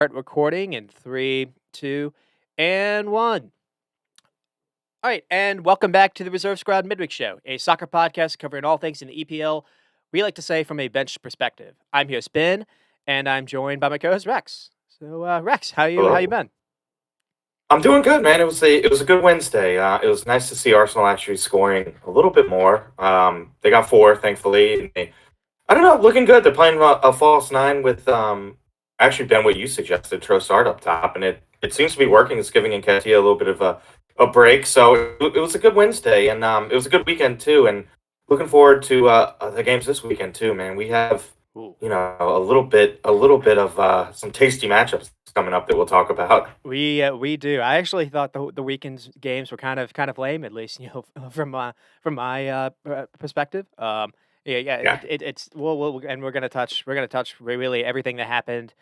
Start recording in three, two, and one. All right, and welcome back to the Reserve Squad Midweek Show, a soccer podcast covering all things in the EPL. We like to say from a bench perspective. I'm here, Spin, and I'm joined by my co-host Rex. So, Rex, how you Hello. been? I'm doing good, man. It was a good Wednesday. It was nice to see Arsenal actually scoring a little bit more. They got four, thankfully. And I don't know, looking good. They're playing a false nine with actually Ben, what you suggested, Trossard up top, and it seems to be working. It's giving Nketiah a little bit of a break. So it was a good Wednesday, and it was a good weekend too. And looking forward to the games this weekend too, man. We have Ooh. a little bit of some tasty matchups coming up that we'll talk about. We do. I actually thought the weekend's games were kind of lame, at least from my perspective. Yeah. Yeah. It's and we're gonna touch really everything that happened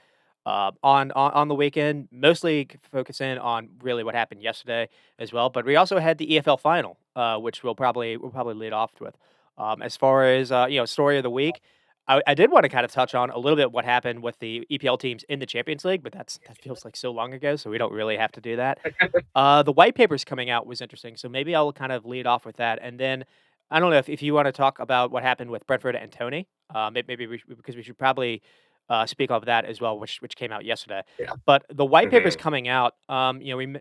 on the weekend, mostly focusing on really what happened yesterday as well. But we also had the EFL final, which we'll probably lead off with. As far as story of the week, I did want to kind of touch on a little bit what happened with the EPL teams in the Champions League, but that feels like so long ago, so we don't really have to do that. The white papers coming out was interesting, so maybe I'll kind of lead off with that, and then I don't know if you want to talk about what happened with Brentford and Tony. Maybe because we should probably speak of that as well, which came out yesterday. Yeah. But the white papers Hmm. coming out,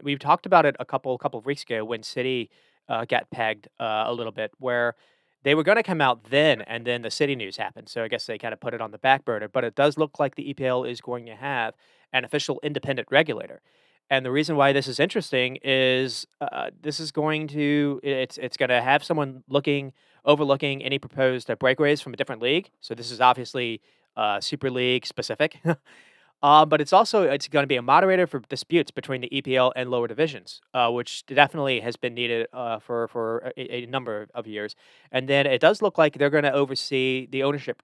we've talked about it a couple of weeks ago when City got pegged a little bit, where they were going to come out then, and then the City news happened. So I guess they kind of put it on the back burner. But it does look like the EPL is going to have an official independent regulator. And the reason why this is interesting is this is going to it's going to have someone overlooking any proposed breakaways from a different league. So this is obviously Super League specific. But it's going to be a moderator for disputes between the EPL and lower divisions, which definitely has been needed for a number of years. And then it does look like they're going to oversee the ownership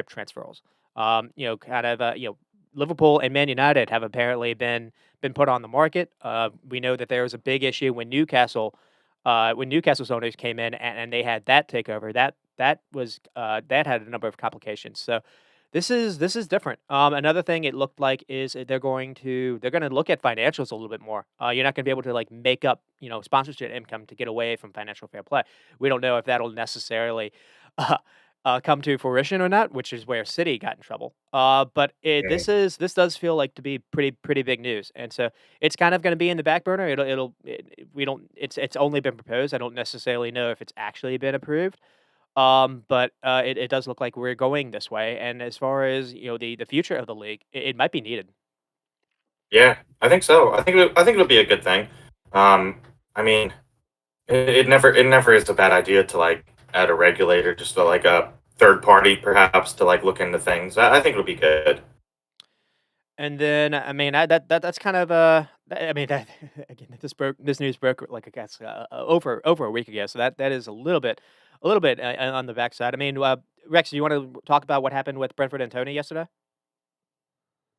transfers. Liverpool and Man United have apparently been put on the market. We know that there was a big issue when Newcastle's owners came in and they had that takeover. That had a number of complications. So this is different. Another thing it looked like is they're gonna look at financials a little bit more. You're not gonna be able to like make up sponsorship income to get away from financial fair play. We don't know if that'll necessarily uh, come to fruition or not, which is where City got in trouble. This does feel like to be pretty big news, and so it's kind of gonna be in the back burner. We don't it's only been proposed. I don't necessarily know if it's actually been approved. It does look like we're going this way, and as far as, the future of the league, it might be needed. Yeah, I think so. I think it'll be a good thing. I mean, it never is a bad idea to like add a regulator, just to like a third party perhaps to like look into things. I think it'll be good. And then, I mean, that's kind of, I mean, that again, this news broke, like, I guess, over a week ago, so that is a little bit, on the backside. I mean, Rex, do you wanna talk about what happened with Brentford and Tony yesterday?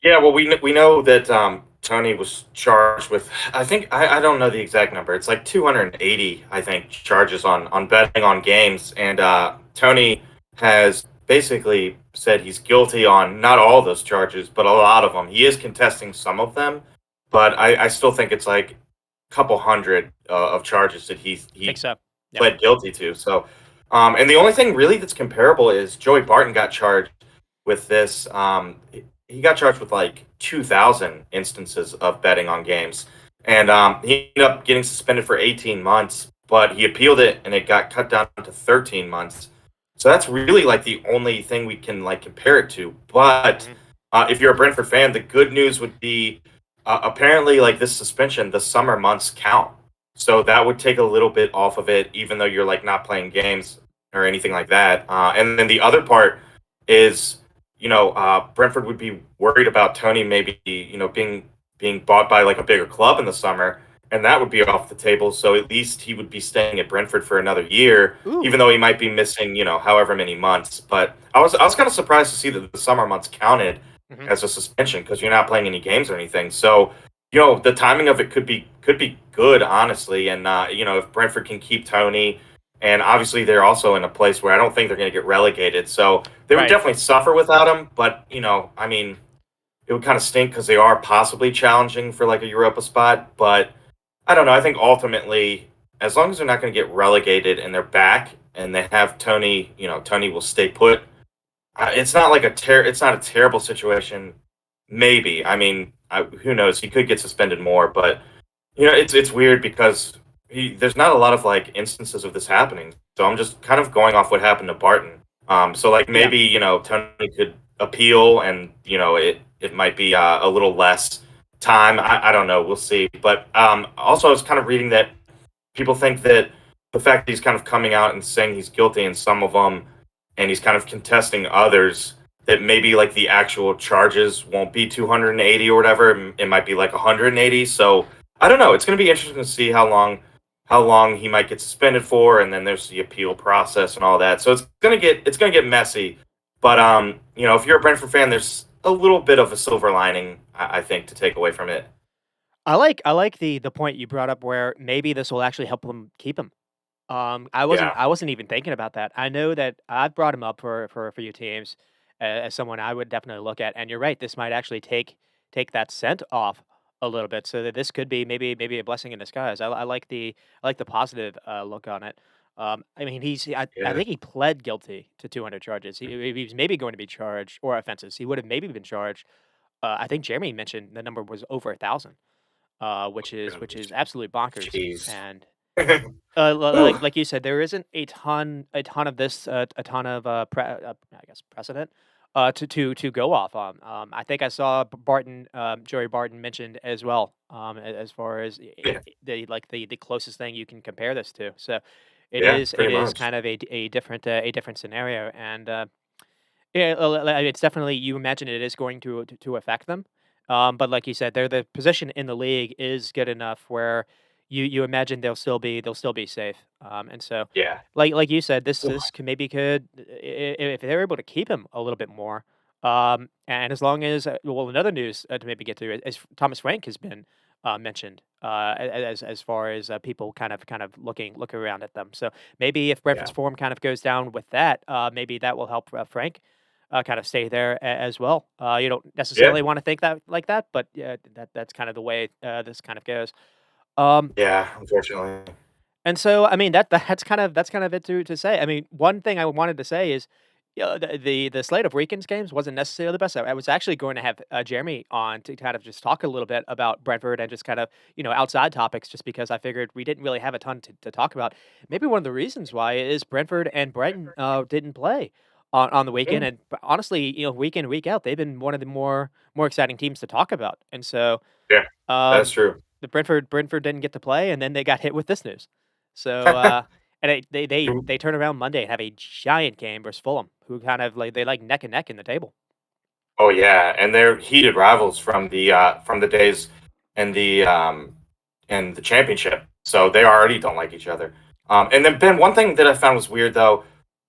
Yeah, well, we know that Tony was charged with, I don't know the exact number. It's like 280, I think, charges on betting on games, and Tony has basically said he's guilty on not all those charges, but a lot of them. He is contesting some of them, but I still think it's like a couple hundred of charges that Think he so. Yep. pled guilty to. So, and the only thing really that's comparable is Joey Barton got charged with this. He got charged with like 2,000 instances of betting on games, and he ended up getting suspended for 18 months. But he appealed it, and it got cut down to 13 months. So that's really like the only thing we can like compare it to. But Mhm. if you're a Brentford fan, the good news would be apparently like this suspension, the summer months count. So that would take a little bit off of it, even though you're like not playing games or anything like that. And then the other part is, Brentford would be worried about Tony maybe, being bought by like a bigger club in the summer, and that would be off the table. So at least he would be staying at Brentford for another year, Ooh. even though he might be missing, however many months. But I was kind of surprised to see that the summer months counted Mhm. as a suspension because you're not playing any games or anything. So, the timing of it could be good, honestly. And if Brentford can keep Tony, and obviously they're also in a place where I don't think they're going to get relegated, so they would Right. definitely suffer without him. But I mean, it would kind of stink because they are possibly challenging for like a Europa spot. But I don't know. I think ultimately, as long as they're not going to get relegated and they're back and they have Tony, Tony will stay put. It's not like it's not a terrible situation. Maybe. I mean, who knows? He could get suspended more, but it's weird because there's not a lot of like instances of this happening. So I'm just kind of going off what happened to Barton. So like Yeah. maybe Tony could appeal, and it might be a little less time. I don't know. We'll see. But also, I was kind of reading that people think that the fact that he's kind of coming out and saying he's guilty in some of them, and he's kind of contesting others, that maybe like the actual charges won't be 280 or whatever. It might be like 180. So I don't know. It's going to be interesting to see how long he might get suspended for, and then there's the appeal process and all that. So it's gonna get messy. But if you're a Brentford fan, there's a little bit of a silver lining, I think, to take away from it. I like the point you brought up where maybe this will actually help them keep him. I wasn't Yeah, I wasn't even thinking about that. I know that I've brought him up for a few teams as someone I would definitely look at, and you're right. This might actually take that scent off a little bit, so that this could be maybe a blessing in disguise. I like the positive look on it. I mean, I yeah, think he pled guilty to 200 charges. He was maybe going to be charged or offenses. He would have maybe been charged. I think Jeremy mentioned the number was over 1,000, which is absolutely bonkers. jeez. And like you said, there isn't a ton of this, a ton of I guess precedent to go off on. I think I saw Barton, Joey Barton mentioned as well, as far as Yeah, the closest thing you can compare this to. So it yeah, is it pretty is much. kind of a different scenario, and yeah, it's definitely, you imagine it is going to affect them, but like you said, the position in the league is good enough where you imagine they'll still be safe, and so, Yeah. like you said, this if they're able to keep him a little bit more, and as long as well, another news to maybe get to is Thomas Frank has been mentioned as far as people kind of looking around at them. So maybe if Brentford's Yeah. form kind of goes down with that, maybe that will help Frank kind of stay there as well. You don't Yeah. necessarily want to think that like that, but yeah, that's kind of the way this kind of goes. Um, Yeah, unfortunately. and so, I mean, that's kind of it to say. I mean, one thing I wanted to say is, the slate of weekends games wasn't necessarily the best. I was actually going to have Jeremy on to kind of just talk a little bit about Brentford and just kind of outside topics, just because I figured we didn't really have a ton to talk about. Maybe one of the reasons why is Brentford and Brighton didn't play on the weekend, Mhm. and honestly, week in week out, they've been one of the more exciting teams to talk about, and so. Yeah, that's Um, true. the Brentford didn't get to play, and then they got hit with this news. So, and they turn around Monday and have a giant game versus Fulham, who kind of like neck and neck in the table. Oh yeah, and they're heated rivals from the days in the championship. So they already don't like each other. And then Ben, one thing that I found was weird though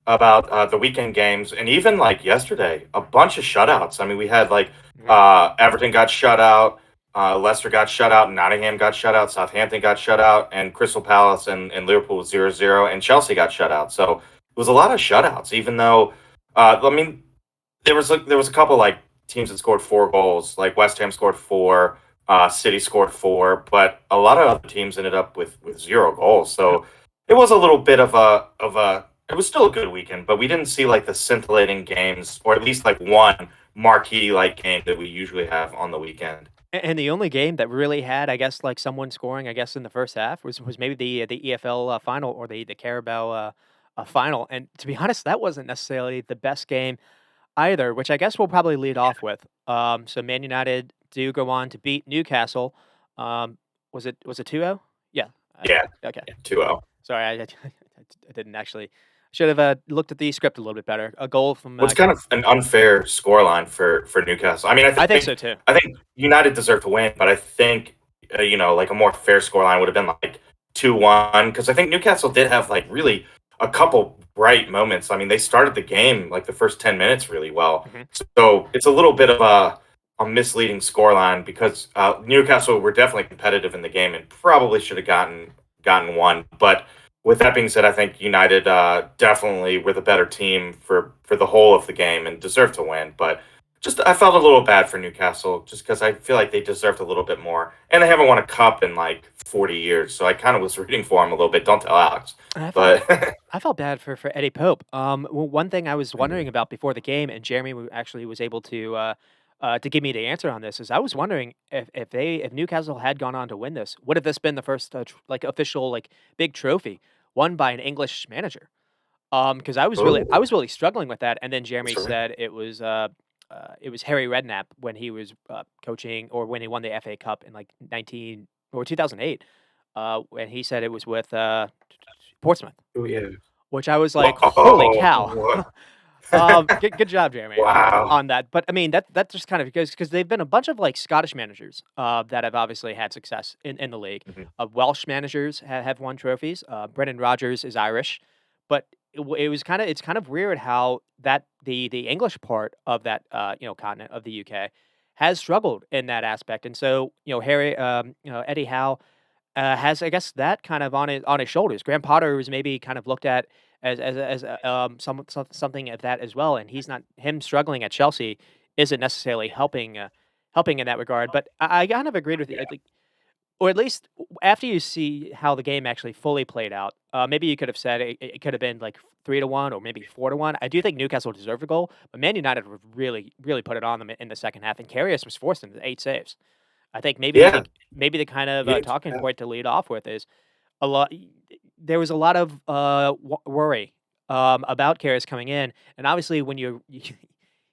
about the weekend games, and even like yesterday, a bunch of shutouts. I mean, we had like Yeah. Everton got shut out, Leicester got shut out, Nottingham got shut out, Southampton got shut out, and Crystal Palace and Liverpool was 0-0, and Chelsea got shut out. So it was a lot of shutouts, even though I mean there was a couple like teams that scored 4 goals, like West Ham scored 4, City scored 4, but a lot of other teams ended up with 0 goals. Yep. So it was a little bit of a it was still a good weekend, but we didn't see like the scintillating games, or at least like one marquee like game that we usually have on the weekend. And the only game that really had, I guess, like someone scoring, I guess, in the first half was maybe the EFL final, or the Carabao final. And to be honest, that wasn't necessarily the best game either, which I guess we'll probably lead off with. So Man United do go on to beat Newcastle. Was it 2-0? Yeah. Yeah, Okay. yeah, 2-0. Sorry, I didn't actually. Should have looked at the script a little bit better. A goal from. Well, it's kind of an unfair scoreline for Newcastle. I mean, I think so too. I think United deserved to win, but I think like a more fair scoreline would have been like 2-1, because I think Newcastle did have like really a couple bright moments. I mean, they started the game like the first 10 minutes really well, Hmm. so it's a little bit of a misleading scoreline, because Newcastle were definitely competitive in the game and probably should have gotten one, but with that being said, I think United definitely were the better team for the whole of the game and deserved to win. But just I felt a little bad for Newcastle just because I feel like they deserved a little bit more, and they haven't won a cup in like 40 years, so I kind of was rooting for them a little bit. Don't tell Alex, And but I felt bad for Eddie Pope. One thing I was Mhm. wondering about before the game, and Jeremy actually was able to give me the answer on this, is I was wondering if Newcastle had gone on to win this, would have this been the first like official like big trophy won by an English manager? Because I Oh, was really struggling with that, and then Jeremy that's right. said it was Harry Redknapp when he was coaching or when he won the FA Cup in like 2008, when he said it was with Portsmouth. Oh yeah. Which I was like, "Holy cow." Whoa. Good job, Jeremy, Wow. on that. But, I mean, that just kind of because they've been a bunch of, like, Scottish managers, that have obviously had success in the league. Mhm. Welsh managers have won trophies. Brendan Rodgers is Irish. But it's kind of weird how the English part of that, continent of the UK has struggled in that aspect. And so, Eddie Howe has, I guess, that kind of on his shoulders. Graham Potter was maybe kind of looked at something of that as well, and he's not him struggling at Chelsea isn't necessarily helping in that regard. But I kind of agreed with you. I think, or at least after you see how the game actually fully played out, maybe you could have said it could have been like 3-1 or maybe 4-1. I do think Newcastle deserved a goal, but Man United would really put it on them in the second half, and Karius was forced into 8 saves. I think Yeah, maybe the kind of, you talking have point to lead off with is a lot there was a lot of, worry, about Karras coming in, and obviously when he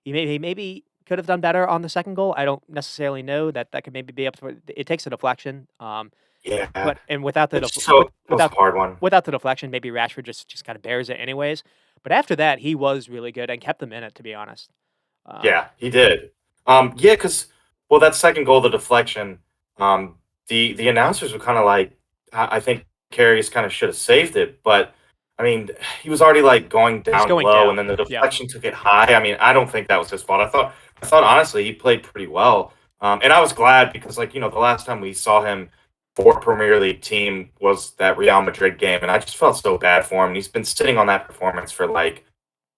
maybe could have done better on the second goal. I don't necessarily know that could maybe be up for it takes a deflection, yeah. but and without the It's so it was a hard one. without the deflection, maybe Rashford just kinda bears it anyways, but after that, he was really good and kept them in it, to be honest. Um Yeah, he did. Yeah, because well, that second goal, the deflection, the announcers were kind of like, I think Karius kind of should have saved it, but I mean, he was already like going He's down going low, and down. then the Yeah. deflection took it high. I mean, I don't think that was his fault. I thought honestly he played pretty well, and I was glad because like the last time we saw him for a Premier League team was that Real Madrid game, and I just felt so bad for him. He's been sitting on that performance for like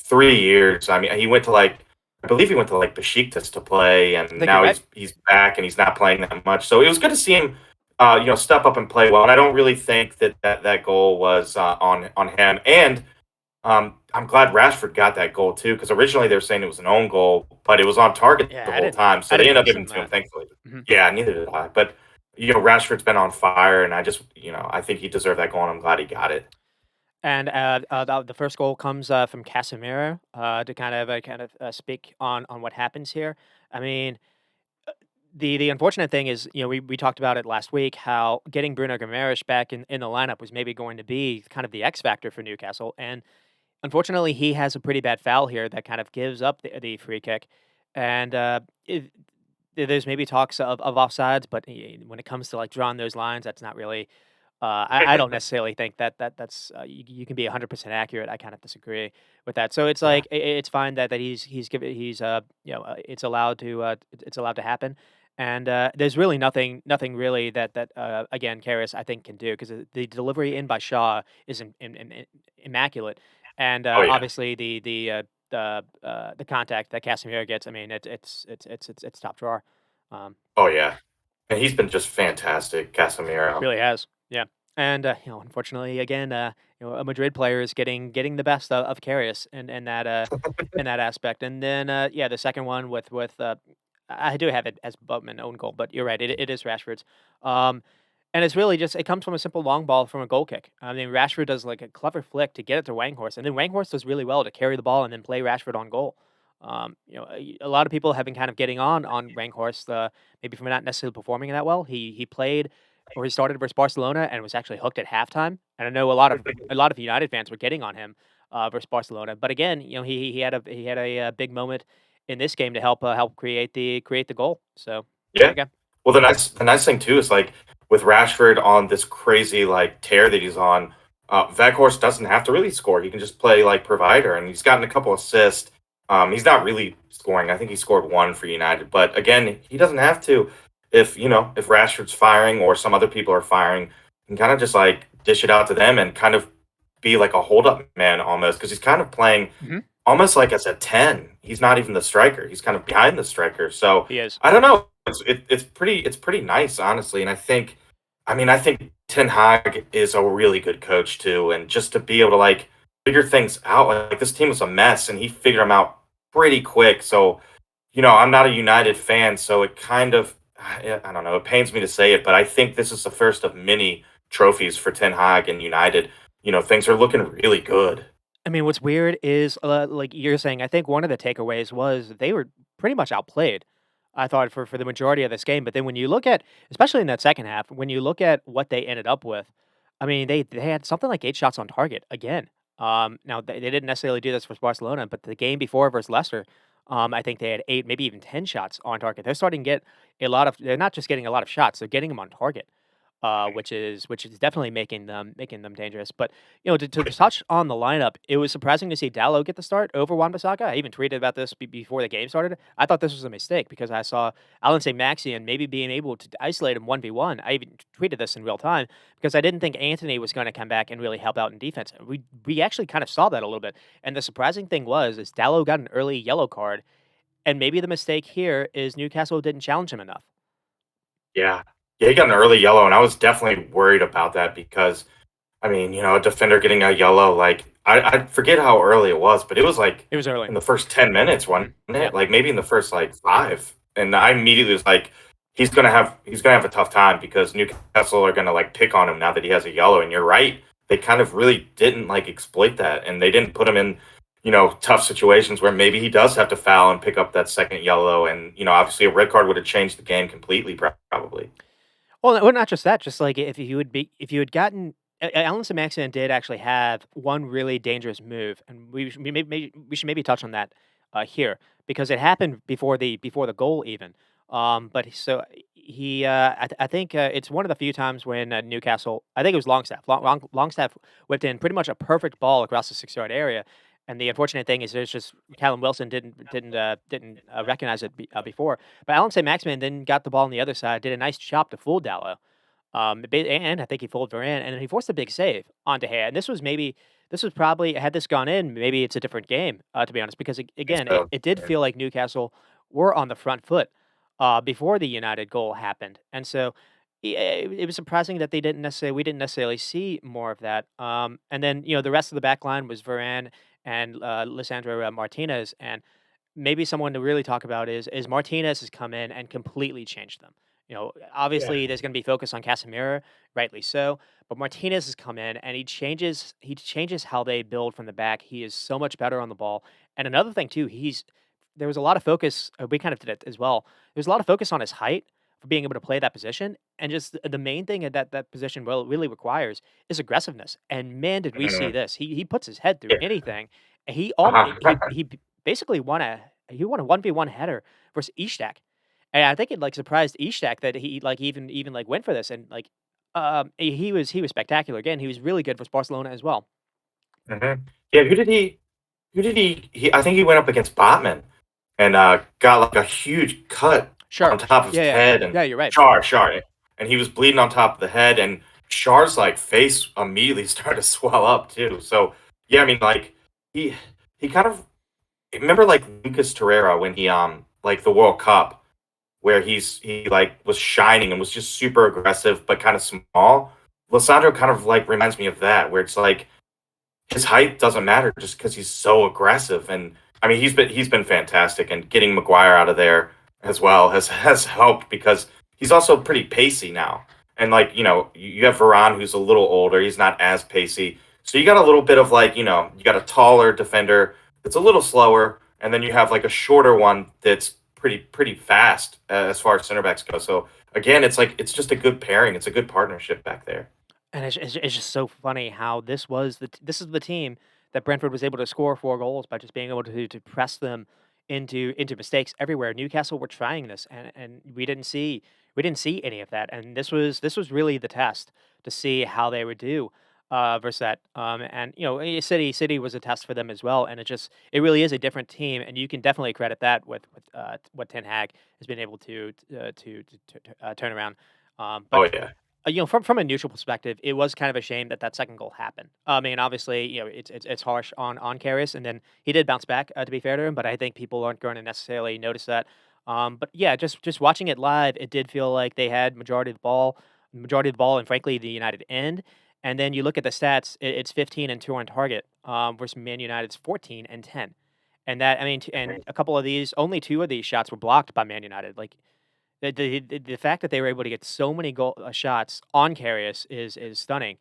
3 years. I mean, he went to like I believe he went to like Besiktas to play, I and think you're now right. he's back and he's not playing that much. So it was good to see him, step up and play well. And I don't really think that goal was on him. And I'm glad Rashford got that goal too, because originally they were saying it was an own goal, but it was on target the Yeah, whole time. I So they didn't ended up notice giving on it to him, that. thankfully. Mhm. Yeah, neither did I. But Rashford's been on fire, and I just I think he deserved that goal, and I'm glad he got it. And, the first goal comes, from Casemiro, to speak on what happens here. I mean, the unfortunate thing is, we talked about it last week, how getting Bruno Guimaraes back in the lineup was maybe going to be kind of the X factor for Newcastle, and unfortunately, he has a pretty bad foul here that kind of gives up the free kick, and, there's maybe talks of offsides, but when it comes to, like, drawing those lines, that's not really I don't necessarily think that's you can be 100% accurate. I kind of disagree with that. So it's Yeah. like it's fine that it's allowed to happen, and there's really nothing really that again Karras I think can do because the delivery in by Shaw is immaculate, and Oh yeah. obviously the contact that Casemiro gets. I mean it's top drawer. Um, Oh yeah. And he's been just fantastic, Casemiro. Really has, yeah, and, unfortunately, again, a Madrid player is getting the best of Karius in that aspect, and then, yeah, the second one I do have it as Butman own goal, but you're right, it is Rashford's, um, and it's really just it comes from a simple long ball from a goal kick. I mean, Rashford does, like, a clever flick to get it to Wanghorst, and then Wanghorst does really well to carry the ball and then play Rashford on goal. A lot of people have been kind of getting on Wanghorst, maybe from not necessarily performing that well. He played or he started versus Barcelona and was actually hooked at halftime. And I know a lot of United fans were getting on him versus Barcelona. But again, he had a big moment in this game to help create the goal. So there Yeah. you go. Well, the nice thing too is like with Rashford on this crazy like tear that he's on, Veghorst doesn't have to really score. He can just play like provider, and he's gotten a couple assists. He's not really scoring. I think he scored one for United, but again, he doesn't have to. If Rashford's firing or some other people are firing, and kind of just like dish it out to them and kind of be like a hold up man almost because he's kind of playing Mhm. almost like as a 10. He's not even the striker. He's kind of behind the striker. So He is. I don't know. It's pretty nice, honestly. And I think Ten Hag is a really good coach too. And just to be able to like figure things out, like this team was a mess, and he figured them out pretty quick. So I'm not a United fan, so it kind of I don't know. It pains me to say it, but I think this is the first of many trophies for Ten Hag and United. Things are looking really good. I mean, what's weird is, like you're saying, I think one of the takeaways was they were pretty much outplayed. I thought for the majority of this game, but then when you look at, especially in that second half, when you look at what they ended up with, I mean, they had something like 8 shots on target again. Now they didn't necessarily do this for Barcelona, but the game before versus Leicester, I think they had 8, maybe even 10 shots on target. They're starting to get a lot of. They're not just getting a lot of shots; they're getting them on target, which is definitely making them dangerous. But to touch on the lineup, it was surprising to see Dallo get the start over Wan-Bissaka. I even tweeted about this before the game started. I thought this was a mistake because I saw Alan St. Maxian maybe being able to isolate him 1v1. I even tweeted this in real time because I didn't think Anthony was going to come back and really help out in defense. We actually kind of saw that a little bit. And the surprising thing is Dallo got an early yellow card, and maybe the mistake here is Newcastle didn't challenge him enough. Yeah. Yeah, he got an early yellow, and I was definitely worried about that because, I mean, a defender getting a yellow, like, I forget how early it was, but it was like It was early. in the first 10 minutes, wasn't Yeah. it? Like maybe in the first like five. And I immediately was like, he's gonna have a tough time because Newcastle are gonna like pick on him now that he has a yellow. And you're right, they kind of really didn't like exploit that, and they didn't put him in tough situations where maybe he does have to foul and pick up that second yellow. And obviously a red card would have changed the game completely, probably. Well, not just that, just like if you had gotten Alan Saint-Maximin did actually have one really dangerous move, and we should maybe touch on that here because it happened before the goal even. But so I think it's one of the few times when Newcastle, I think it was Longstaff whipped in pretty much a perfect ball across the 6 yard area. And the unfortunate thing is, there's just Callum Wilson didn't recognize it before, but Alan St. Maximin then got the ball on the other side, did a nice chop to fool Dallo. And I think he fooled Varane, and then he forced a big save onto Hay. And this was probably, had this gone in, maybe it's a different game, to be honest, because again, So it did yeah. feel like Newcastle were on the front foot before the United goal happened, and so it was surprising that we didn't necessarily see more of that. And then the rest of the back line was Varane and Lissandro Martinez, and maybe someone to really talk about is Martinez has come in and completely changed them. Yeah. Obviously there's going to be focus on Casemiro, rightly so, but Martinez has come in and he changes how they build from the back. He is so much better on the ball. And another thing too, there was a lot of focus. We kind of did it as well. There's a lot of focus on his height for being able to play that position, and just the main thing that position really requires is aggressiveness. And man, did we see Mhm. this! He puts his head through Yeah. anything, and Uh-huh. basically won a 1v1 header versus Ishak. And I think it, like, surprised Ishak that he, like, even, like, went for this, and, like, he was spectacular. Again, he was really good for Barcelona as well. Mhm. Yeah, who did he I think he went up against Botman and, got, like, a huge cut on Sure. top of his Yeah, yeah. head, and Yeah, you're right. Shar, and he was bleeding on top of the head, and Shar's, like, face immediately started to swell up too. So, yeah, I mean, like, he he kind of remember, like, Lucas Torreira when he, like, the World Cup where like, was shining and was just super aggressive but kinda small? Lissandro kind of, like, reminds me of that, where it's like his height doesn't matter just because he's so aggressive. And I mean, he's been fantastic, and getting Maguire out of there as well has helped because he's also pretty pacey now. And like you have Varane who's a little older, he's not as pacey, so you got a little bit of like you got a taller defender that's a little slower, and then you have like a shorter one that's pretty fast as far as center backs go. So again, it's like it's just a good pairing, it's a good partnership back there. And it's just so funny how this is the team that Brentford was able to score 4 goals by just being able to press them into mistakes everywhere. Newcastle were trying this, and we didn't see any of that. And this was really the test to see how they would do versus that. And City was a test for them as well. And it really is a different team, and you can definitely credit that with what Ten Hag has been able to turn around. But Oh yeah. from a neutral perspective, it was kind of a shame that that second goal happened. I mean, obviously, it's harsh on Karius, and then he did bounce back. To be fair to him, but I think people aren't going to necessarily notice that. But yeah, just watching it live, it did feel like they had majority of the ball, and frankly, the United end. And then you look at the stats; it's 15 and 2 on target, versus Man United's 14 and 10. And that, I mean, and a couple of these, only two of these shots were blocked by Man United. Like the fact that they were able to get so many shots on Karius is stunning.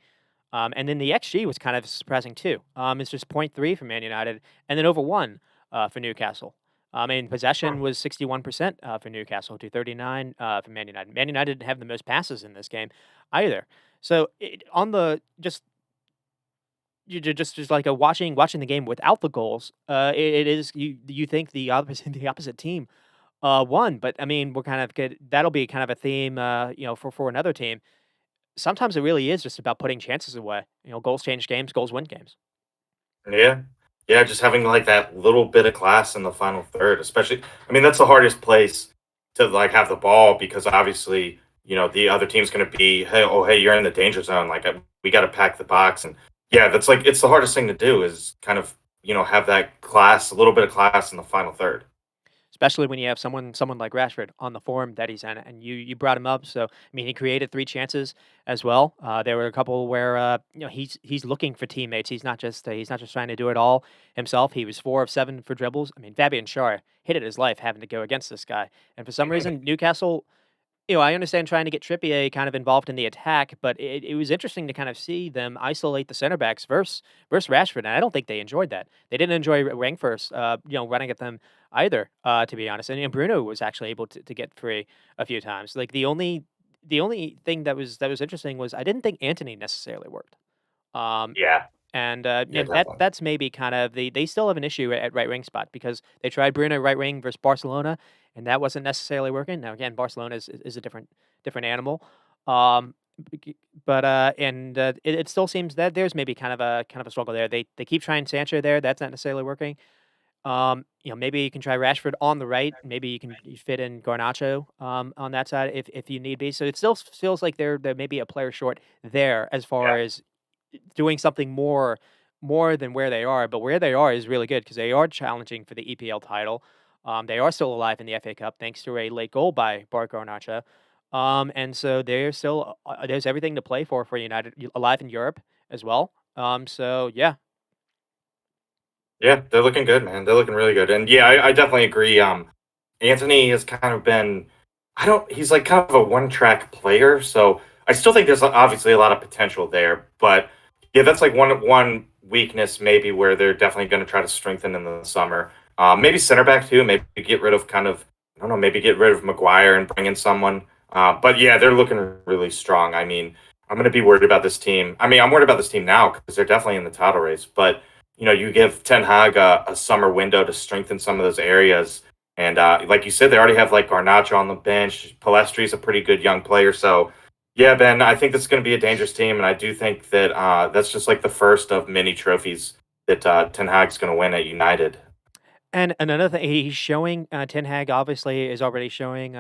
And then the XG was kind of surprising too. It's just point 0.3 for Man United, and then over 1 for Newcastle. I mean, possession was 61% for Newcastle to 39 for Man United. Man United didn't have the most passes in this game either. So on the just like a watching the game without the goals, it is you think the opposite the opposite team won, but I mean, we're kind of good. That'll be kind of a theme, for another team. Sometimes it really is just about putting chances away. Goals change games, goals win games. Yeah. Yeah, just having like that little bit of class in the final third, especially. I mean, that's the hardest place to like have the ball because obviously, the other team's going to be, hey, oh, hey, you're in the danger zone. Like, we got to pack the box. And yeah, that's like, it's the hardest thing to do is kind of, have that class, a little bit of class in the final third. Especially when you have someone like Rashford on the form that he's in, and you brought him up. So I mean, he created 3 chances as well. There were a couple where he's looking for teammates. He's not just trying to do it all himself. He was 4 of 7 for dribbles. I mean, Fabian Schär hit it his life having to go against this guy, and for some reason Newcastle. I understand trying to get Trippier kind of involved in the attack, but it was interesting to kind of see them isolate the center backs versus Rashford, and I don't think they enjoyed that. They didn't enjoy Rangford, running at them either, to be honest. And Bruno was actually able to get free a few times. Like the only thing that was interesting was I didn't think Anthony necessarily worked. Um, Yeah. and Yeah, definitely. that's maybe kind of they still have an issue at right wing spot because they tried Bruno right wing versus Barcelona, and that wasn't necessarily working. Now again, Barcelona is a different animal. Um, but and it still seems that there's maybe kind of a struggle there. They keep trying Sancho there. That's not necessarily working. Maybe you can try Rashford on the right. Maybe you fit in Garnacho on that side if you need be. So it still feels like there may be a player short there as far Yeah. as doing something more than where they are, but where they are is really good because they are challenging for the EPL title. They are still alive in the FA Cup thanks to a late goal by Bart Garnacha. And so they're still there's everything to play for United alive in Europe as well. So yeah, Yeah, they're looking good, man. They're looking really good. And yeah, I definitely agree. Anthony has kind of been, he's like kind of a one track player. So I still think there's obviously a lot of potential there. But yeah, that's like one weakness maybe where they're definitely going to try to strengthen in the summer. Maybe center back too. Maybe get rid of I don't know, maybe get rid of Maguire and bring in someone. But yeah, they're looking really strong. I mean, I'm going to be worried about this team. I mean, I'm worried about this team now because they're definitely in the title race. But you give Ten Hag a summer window to strengthen some of those areas. And like you said, they already have like Garnacho on the bench. Palestri's a pretty good young player. So, yeah, Ben, I think this is going to be a dangerous team. And I do think that that's just like the first of many trophies that Ten Hag's going to win at United. and another thing he's showing Ten Hag obviously is already showing.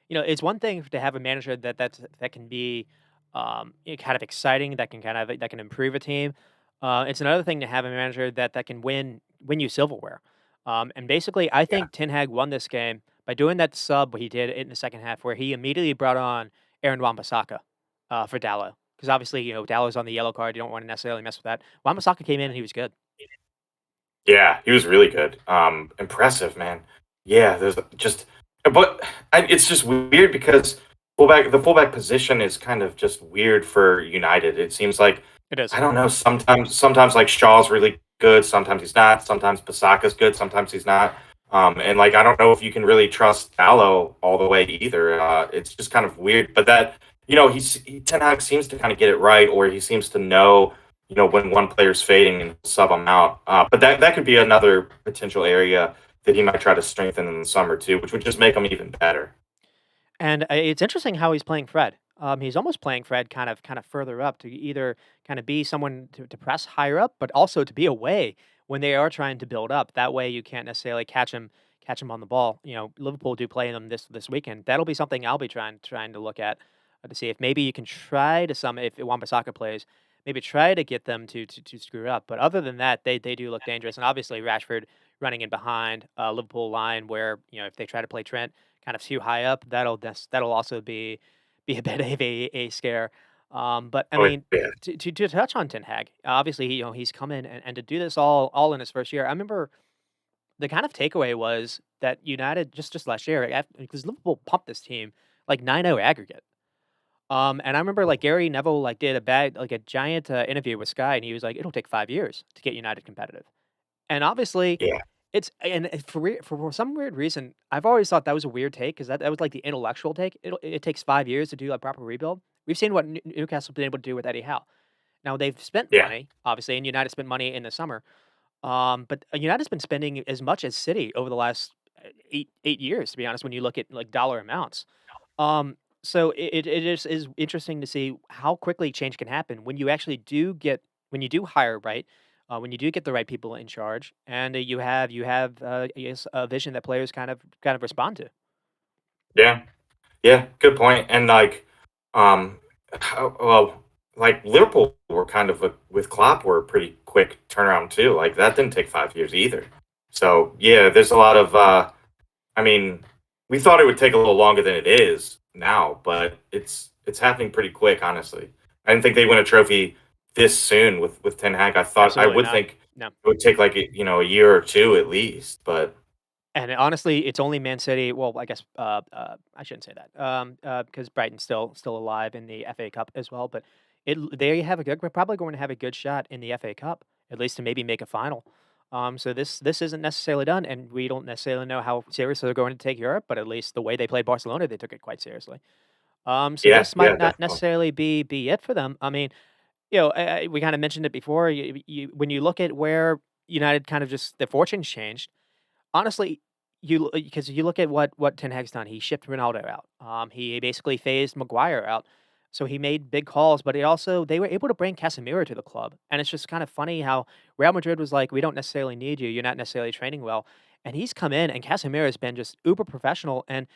It's one thing to have a manager that can be kind of exciting, that can improve a team. It's another thing to have a manager that can win you silverware. And basically, I Yeah. think Ten Hag won this game by doing that sub what he did in the second half, where he immediately brought on Aaron Wan-Bissaka for Dallo. Because obviously, Dallow's on the yellow card. You don't want to necessarily mess with that. Wan-Bissaka came in and he was good. Yeah, he was really good. Impressive, man. Yeah, there's just, but it's just weird because the fullback position is kind of just weird for United. It seems like It is. I don't know. Sometimes like Shaw's really good. Sometimes he's not. Sometimes Pasaka's good. Sometimes he's not. And like I don't know if you can really trust Allo all the way either. It's just kind of weird. But that Ten Hag seems to kind of get it right, or he seems to know when one player's fading and sub him out. But that could be another potential area that he might try to strengthen in the summer too, which would just make him even better. And it's interesting how he's playing Fred. He's almost playing Fred kind of further up to either kind of be someone to press higher up, but also to be away when they are trying to build up. That way, you can't necessarily catch him on the ball. Liverpool do play them this weekend. That'll be something I'll be trying to look at to see if maybe you can try to some if Wan-Bissaka plays, maybe try to get them to screw it up. But other than that, they do look dangerous, and obviously Rashford running in behind Liverpool line where if they try to play Trent kind of too high up, that'll also be a bit of a scare. But I Oh, mean, yeah. to touch on Ten Hag, obviously he's come in and to do this all in his first year. I remember the kind of takeaway was that United just last year because Liverpool pumped this team like 9-0 aggregate. And I remember like Gary Neville like did a giant interview with Sky, and he was like, "It'll take 5 years to get United competitive." And obviously, Yeah. for some weird reason, I've always thought that was a weird take because that was like the intellectual take. It takes 5 years to do a proper rebuild. We've seen what Newcastle been able to do with Eddie Howe. Now they've spent Yeah. money, obviously, and United spent money in the summer. But United's been spending as much as City over the last 8 years, to be honest. When you look at like dollar amounts, so it is interesting to see how quickly change can happen when you actually when you do hire right, when you do get the right people in charge, and you have I guess a vision that players kind of respond to. Yeah. Yeah, good point. And like, well, like Liverpool were kind of with Klopp were a pretty quick turnaround too. Like that didn't take 5 years either. So yeah, there's a lot of. I mean, we thought it would take a little longer than it is now, but it's happening pretty quick. Honestly, I didn't think they win a trophy this soon with Ten Hag. I Absolutely would not. think No. it would take like a year or two at least. But And honestly, it's only Man City. Well, I guess I shouldn't say that because Brighton's still alive in the FA Cup as well. But they have a good. We're probably going to have a good shot in the FA Cup, at least to maybe make a final. So this isn't necessarily done, and we don't necessarily know how seriously they're going to take Europe. But at least the way they played Barcelona, they took it quite seriously. So yeah, this yeah, might not definitely. necessarily be it for them. I mean, we kind of mentioned it before. When you look at where United kind of just the fortunes changed. Honestly, because you look at what Ten Hag's done, he shipped Ronaldo out. He basically phased Maguire out. So he made big calls, but they were able to bring Casemiro to the club. And it's just kind of funny how Real Madrid was like, "We don't necessarily need you. You're not necessarily training well." And he's come in, and Casemiro has been just uber professional. And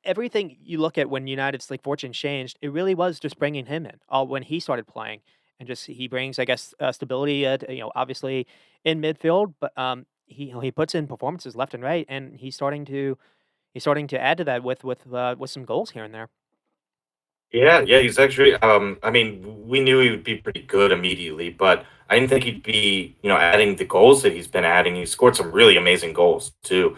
everything you look at when United's like fortune changed, it really was just bringing him in. When he started playing, and just he brings, I guess, stability. Obviously in midfield, but he puts in performances left and right, and he's starting to add to that with some goals here and there. Yeah, yeah, he's actually. I mean, we knew he would be pretty good immediately, but I didn't think he'd be, adding the goals that he's been adding. He scored some really amazing goals too.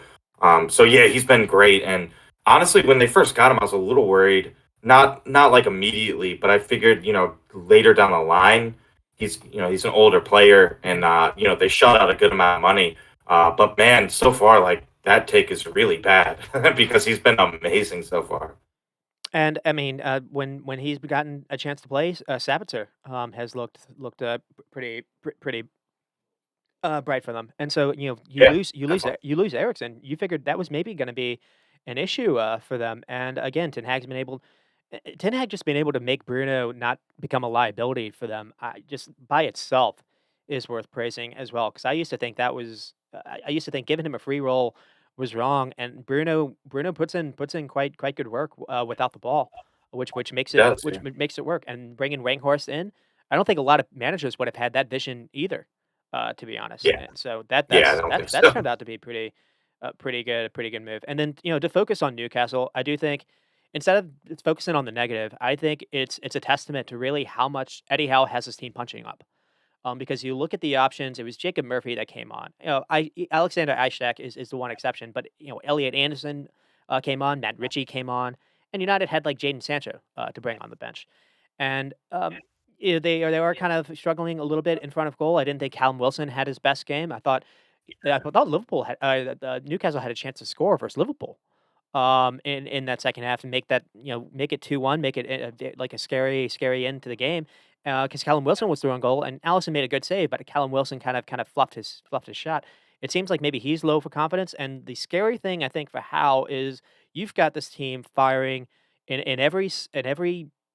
So yeah, he's been great. And honestly, when they first got him, I was a little worried. Not like immediately, but I figured, later down the line, he's an older player, and they shell out a good amount of money. But man, so far, like that take is really bad because he's been amazing so far. And I mean, when he's gotten a chance to play, Sabitzer has looked pretty bright for them. And so, you Yeah, lose you lose definitely. you lose Ericsson. You figured that was maybe going to be an issue for them. And again, Ten Hag just been able to make Bruno not become a liability for them. Just by itself is worth praising as well. Because I used to think giving him a free role was wrong, and Bruno puts in quite good work without the ball, which makes He it does, which yeah. makes it work. And bringing Wanghorst in, I don't think a lot of managers would have had that vision either, to be honest. Yeah. And so that Yeah, I that's don't that's think that's so. turned out to be pretty good move. And then to focus on Newcastle, I do think instead of focusing on the negative, I think it's a testament to really how much Eddie Howe has his team punching up. Because you look at the options, it was Jacob Murphy that came on. Alexander Ishak is the one exception, but Elliot Anderson came on, Matt Ritchie came on, and United had like Jaden Sancho to bring on the bench. And they were kind of struggling a little bit in front of goal. I didn't think Callum Wilson had his best game. I thought Newcastle had a chance to score versus Liverpool. In that second half and make it 2-1, make it like a scary end to the game. Because Callum Wilson was through on goal, and Allison made a good save, but Callum Wilson kind of fluffed his shot. It seems like maybe he's low for confidence, and the scary thing I think for Howe is you've got this team firing in every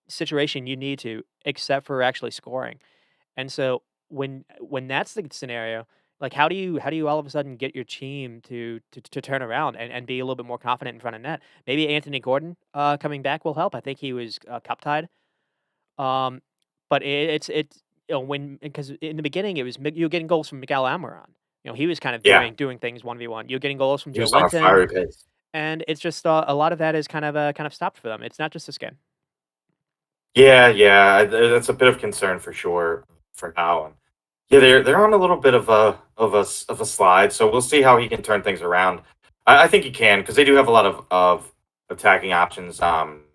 situation you need to, except for actually scoring. And so when that's the scenario, Like, how do you all of a sudden get your team to turn around and be a little bit more confident in front of net? Maybe Anthony Gordon, coming back will help. I think he was, cup tied. Um, but it's when because in the beginning, it was you were getting goals from Miguel Almiron. He was kind of Yeah, doing things 1v1. You're getting goals from he Joe was on a Linton, fiery pace. and it's just, a lot of that is kind of stopped for them. It's not just this game. Yeah, yeah, that's a bit of concern for sure for now. And yeah, they're on a little bit of a slide, so we'll see how he can turn things around. I think he can because they do have a lot of attacking options.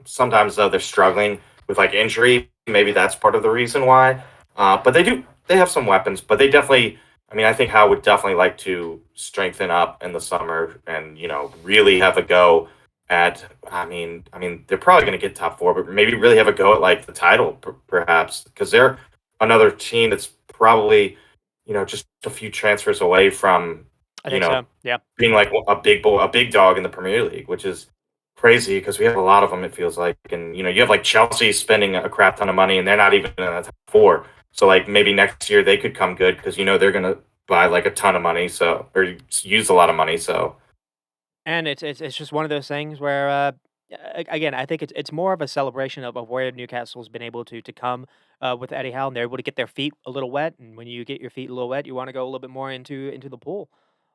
Sometimes though they're struggling with like injury. Maybe that's part of the reason why. But they have some weapons, but they definitely. I mean, I think Howe would definitely like to strengthen up in the summer and really have a go at. I mean, they're probably going to get top four, but maybe really have a go at like the title, perhaps, because they're another team that's probably just a few transfers away from I you think know so. Yeah. being like a big dog in the Premier League, which is crazy because we have a lot of them. It feels like, and you have like Chelsea spending a crap ton of money, and they're not even in the top four. So like maybe next year they could come good because they're gonna buy like a ton of money, so or use a lot of money. So And it's just one of those things where, again, I think it's more of a celebration of where Newcastle's been able to come, with Eddie Howe, and they're able to get their feet a little wet, and when you get your feet a little wet, you wanna go a little bit more into the pool.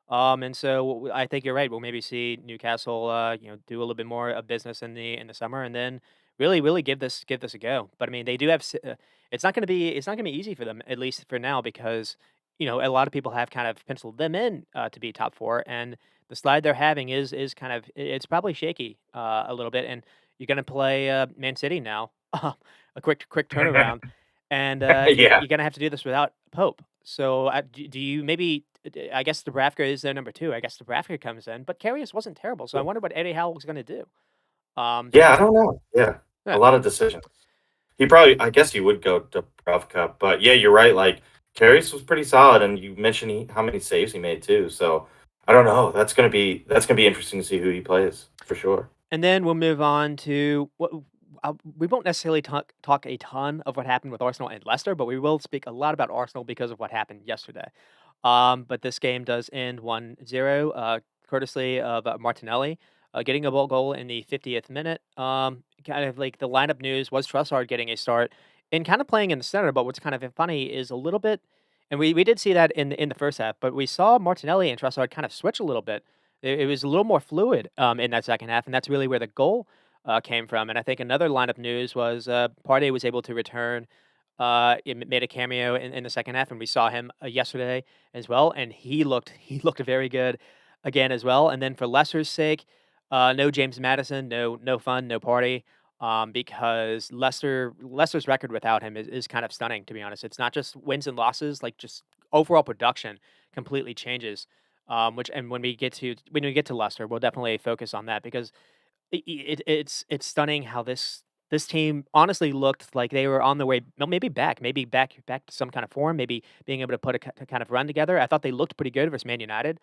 And so I think you're right. We'll maybe see Newcastle, do a little bit more of business in the summer, and then really give this a go. But I mean, they do have. It's not gonna be easy for them, at least for now, because a lot of people have kind of penciled them in, to be top four, and the slide they're having is kind of it's probably shaky, a little bit, and you're gonna play, Man City now, a quick turnaround, and yeah, you're gonna have to do this without Pope. So, do you maybe I guess Dubravka is their number 2. I guess Dubravka comes in, but Karius wasn't terrible, so I wonder what Eddie Howe was gonna do. yeah, I don't know. Yeah, a Yeah, lot of decisions. He probably, I guess, he would go to Cup, but yeah, you're right. Like Karius was pretty solid, and you mentioned how many saves he made too. So I don't know. That's gonna be interesting to see who he plays for sure. and then we'll move on to what we won't necessarily talk a ton of what happened with Arsenal and Leicester, but we will speak a lot about Arsenal because of what happened yesterday. But this game does end 1-0, courtesy of, Martinelli, getting a goal in the 50th minute. Kind of like the lineup news was Trossard getting a start and kind of playing in the center, but what's kind of funny is a little bit, and we did see that in the first half, but we saw Martinelli and Trossard kind of switch a little bit. It was a little more fluid, in that second half, and that's really where the goal, came from. And I think another lineup news was, Partey was able to return, made a cameo in the second half, and we saw him, yesterday as well, and he looked very good again as well. And then for Leicester's sake, no James Madison, no fun, no party, because Leicester's record without him is kind of stunning, to be honest. It's not just wins and losses, like just overall production completely changes. Which and when we get to Leicester, we'll definitely focus on that because it's stunning how this team honestly looked like they were on the way, well, maybe back to some kind of form, maybe being able to put a kind of run together. I thought they looked pretty good versus Man United,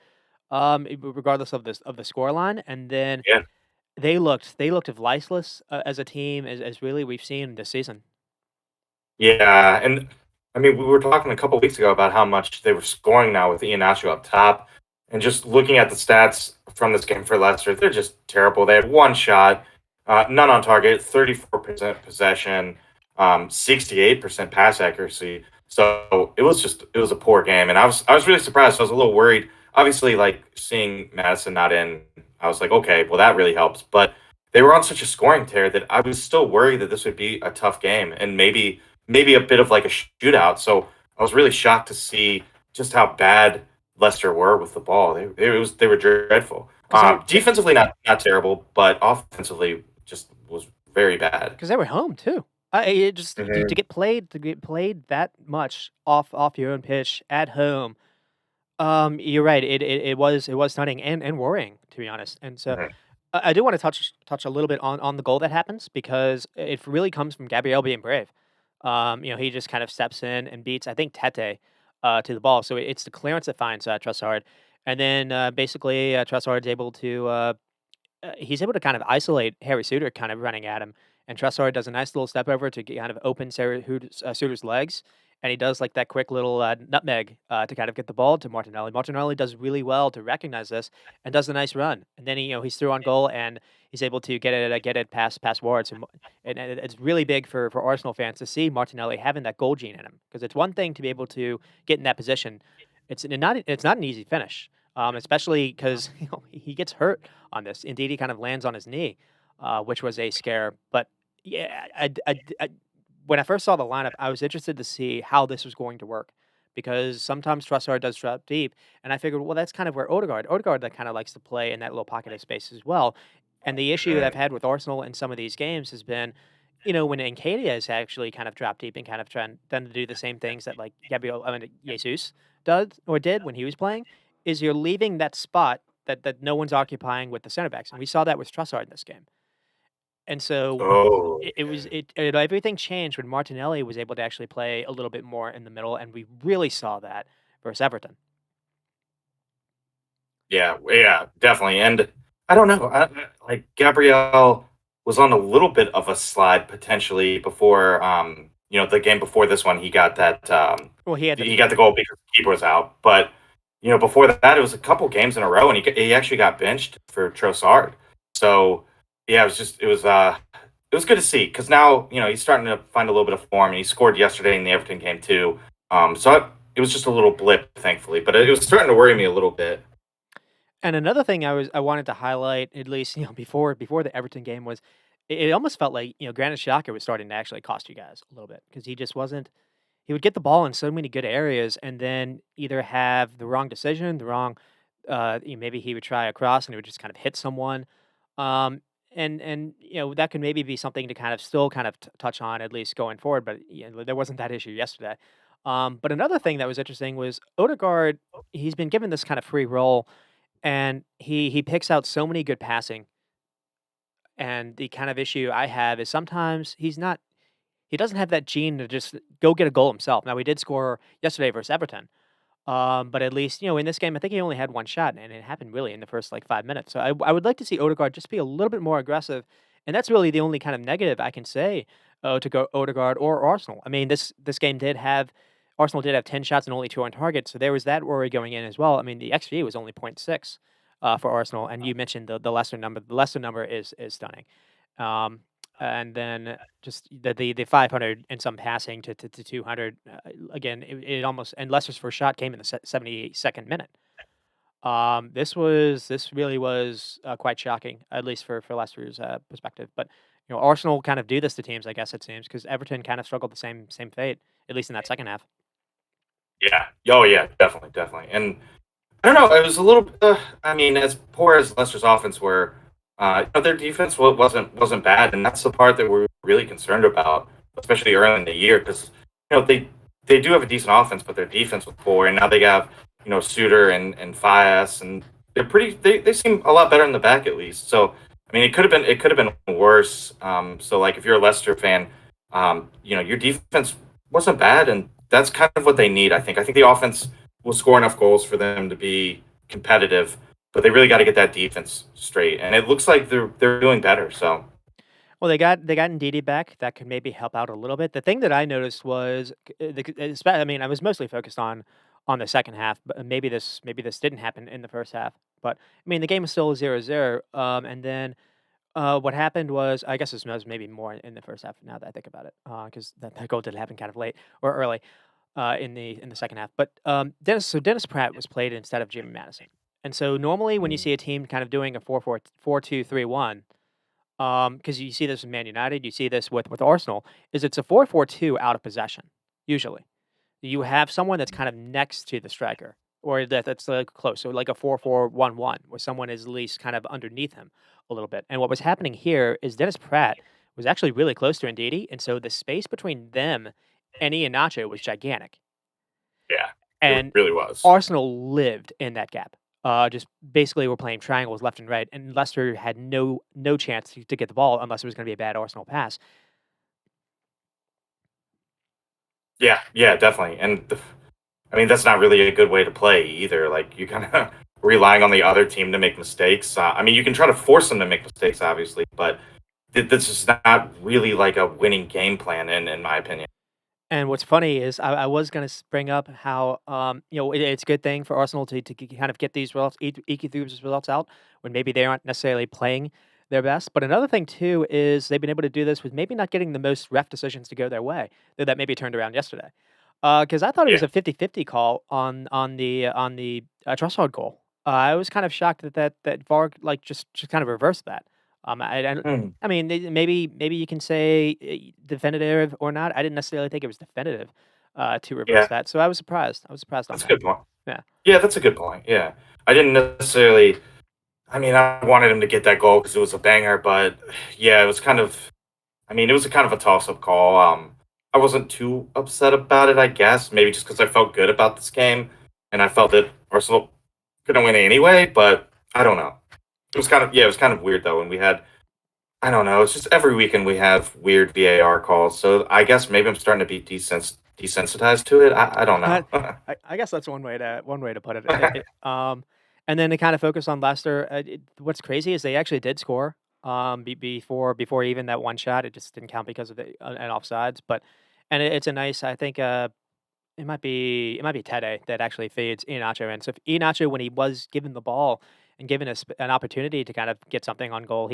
regardless of the scoreline, and then Yeah. they looked lifeless, as a team as really we've seen this season. Yeah, and I mean, we were talking a couple weeks ago about how much they were scoring now with Iheanacho up top, and just looking at the stats from this game for Leicester, they're just terrible. They had one shot, none on target, 34% possession, 68% pass accuracy. So it was a poor game, and I was really surprised. I was a little worried. Obviously, like seeing Madison not in, I was like, okay, well that really helps. But they were on such a scoring tear that I was still worried that this would be a tough game, and maybe a bit of like a shootout. So I was really shocked to see just how bad Leicester were with the ball. They were dreadful. 'Cause Defensively, not terrible, but offensively just was very bad. 'Cause they were home too. It just to Hmm. get played that much off your own pitch at home. You're right. It was stunning and worrying, to be honest. And so Hmm. I do want to touch a little bit on the goal that happens because it really comes from Gabriel being brave. He just kind of steps in and beats, I think, Tete, to the ball. So it's the clearance that finds, Trossard, and then, basically, Trossard's able to, he's able to kind of isolate Harry Suter kind of running at him, and Trossard does a nice little step over to kind of open Sarah Suter's legs, and he does like that quick little nutmeg to kind of get the ball to Martinelli. Martinelli does really well to recognize this and does a nice run, and then he's through on goal and he's able to get it past Wards, and it's really big for Arsenal fans to see Martinelli having that goal gene in him, because it's one thing to be able to get in that position. It's not an easy finish, especially because he gets hurt on this. Indeed, he kind of lands on his knee, which was a scare. But yeah, when I first saw the lineup, I was interested to see how this was going to work, because sometimes Trossard does drop deep, and I figured, well, that's kind of where Odegaard that kind of likes to play in that little pocket of space as well. And the issue that I've Mm. had with Arsenal in some of these games has been, when Nketiah has actually kind of dropped deep and kind of trying done to do the same things that like Jesus does or did when he was playing, is you're leaving that spot that no one's occupying with the center backs, and we saw that with Trossard in this game. And so Oh, it was everything changed when Martinelli was able to actually play a little bit more in the middle, and we really saw that versus Everton. yeah, yeah, definitely. And I don't know, like Gabriel was on a little bit of a slide potentially before, the game before this one. He got that, Well, he had he the got the goal because the keeper was out. But before that, it was a couple games in a row, and he actually got benched for Trossard. So yeah, it was good to see, because now he's starting to find a little bit of form, and he scored yesterday in the Everton game too. It was just a little blip, thankfully, but it was starting to worry me a little bit. And another thing I wanted to highlight, at least, before the Everton game, was it almost felt like, Granit Xhaka was starting to actually cost you guys a little bit, because he just wasn't. He would get the ball in so many good areas and then either have the wrong decision, the wrong, maybe he would try a cross and it would just kind of hit someone. And that could maybe be something to kind of still kind of touch on, at least going forward. But there wasn't that issue yesterday. But another thing that was interesting was Odegaard. He's been given this kind of free role, and he picks out so many good passing. And the kind of issue I have is sometimes he doesn't have that gene to just go get a goal himself. Now, he did score yesterday versus Everton, but at least, in this game, I think he only had one shot, and it happened really in the first, like, 5 minutes. So I would like to see Odegaard just be a little bit more aggressive, and that's really the only kind of negative I can say, to go Odegaard or Arsenal. I mean, this game did have Arsenal did have 10 shots and only 2 on target, so there was that worry going in as well. I mean, the XG was only point 0.6, for Arsenal, and you mentioned the Leicester number. The Leicester number is stunning. Um, and then just the 500 and some passing to 200, again, it almost, and Leicester's first shot came in the 72nd minute. This really was quite shocking, at least for Leicester's perspective. But Arsenal kind of do this to teams, I guess it seems, because Everton kind of struggled the same fate, at least in that second half. Yeah. Oh yeah, definitely, definitely. And I don't know. It was a little. I mean, as poor as Leicester's offense were, their defense wasn't bad, and that's the part that we're really concerned about, especially early in the year, because they do have a decent offense, but their defense was poor, and now they have Suter and Fias, and they're pretty. They seem a lot better in the back at least. So I mean, it could have been worse. So like if you're a Leicester fan, your defense wasn't bad, and that's kind of what they need. I think the offense will score enough goals for them to be competitive, but they really got to get that defense straight. And it looks like they're doing better. So Well, they got Ndidi back. That could maybe help out a little bit. The thing that I noticed was, I mean, I was mostly focused on the second half, but maybe this didn't happen in the first half. But I mean, the game was still 0-0. And then what happened was, I guess this was maybe more in the first half. Now that I think about it, because that goal did happen kind of late or early, in the second half. But Dennis Pratt was played instead of Jimmy Madison. And so normally when you see a team kind of doing a 4-4-2-3-1, because you see this with Man United, you see this with Arsenal, is it's a 4-4-2 out of possession, usually. You have someone that's kind of next to the striker, or that's, like, close, so like a 4-4-1-1, where someone is at least kind of underneath him a little bit, and what was happening here is Dennis Pratt was actually really close to Ndidi, and so the space between them and Iheanacho was gigantic, yeah, it and really was. Arsenal lived in that gap. Just basically were playing triangles left and right, and Leicester had no chance to get the ball unless it was gonna be a bad Arsenal pass. Yeah, yeah, definitely. And I mean, that's not really a good way to play either. Like you kind of relying on the other team to make mistakes. I mean, you can try to force them to make mistakes, obviously, but this is not really like a winning game plan, in my opinion. And what's funny is I was gonna bring up how, it's a good thing for Arsenal to kind of get these results, eke through these results out when maybe they aren't necessarily playing their best. But another thing too is they've been able to do this with maybe not getting the most ref decisions to go their way, though that maybe turned around yesterday. Because I thought it was Yeah. a 50-50 call on the Trossard goal. I was kind of shocked that VAR, like, just kind of reversed that. Hmm. I mean, maybe you can say, definitive or not. I didn't necessarily think it was definitive, to reverse Yeah. that, so I was surprised. I was surprised on That's a that. good point. Yeah. Yeah, that's a good point. Yeah. I didn't necessarily. I mean, I wanted him to get that goal because it was a banger, but yeah, it was kind of. I mean, it was a kind of a toss-up call. I wasn't too upset about it, I guess. Maybe just because I felt good about this game, and I felt that Arsenal couldn't win anyway. But I don't know. It was kind of it was kind of weird though. And we had I don't know. It's just every weekend we have weird VAR calls. So I guess maybe I'm starting to be desensitized to it. I don't know. I guess that's one way to put it. And then to kind of focus on Leicester, what's crazy is they actually did score, before even that one shot. It just didn't count because of the and offsides, but and it's a nice, I think, it might be Tede that actually fades Iheanacho in. So if Iheanacho, when he was given the ball and given an opportunity to kind of get something on goal,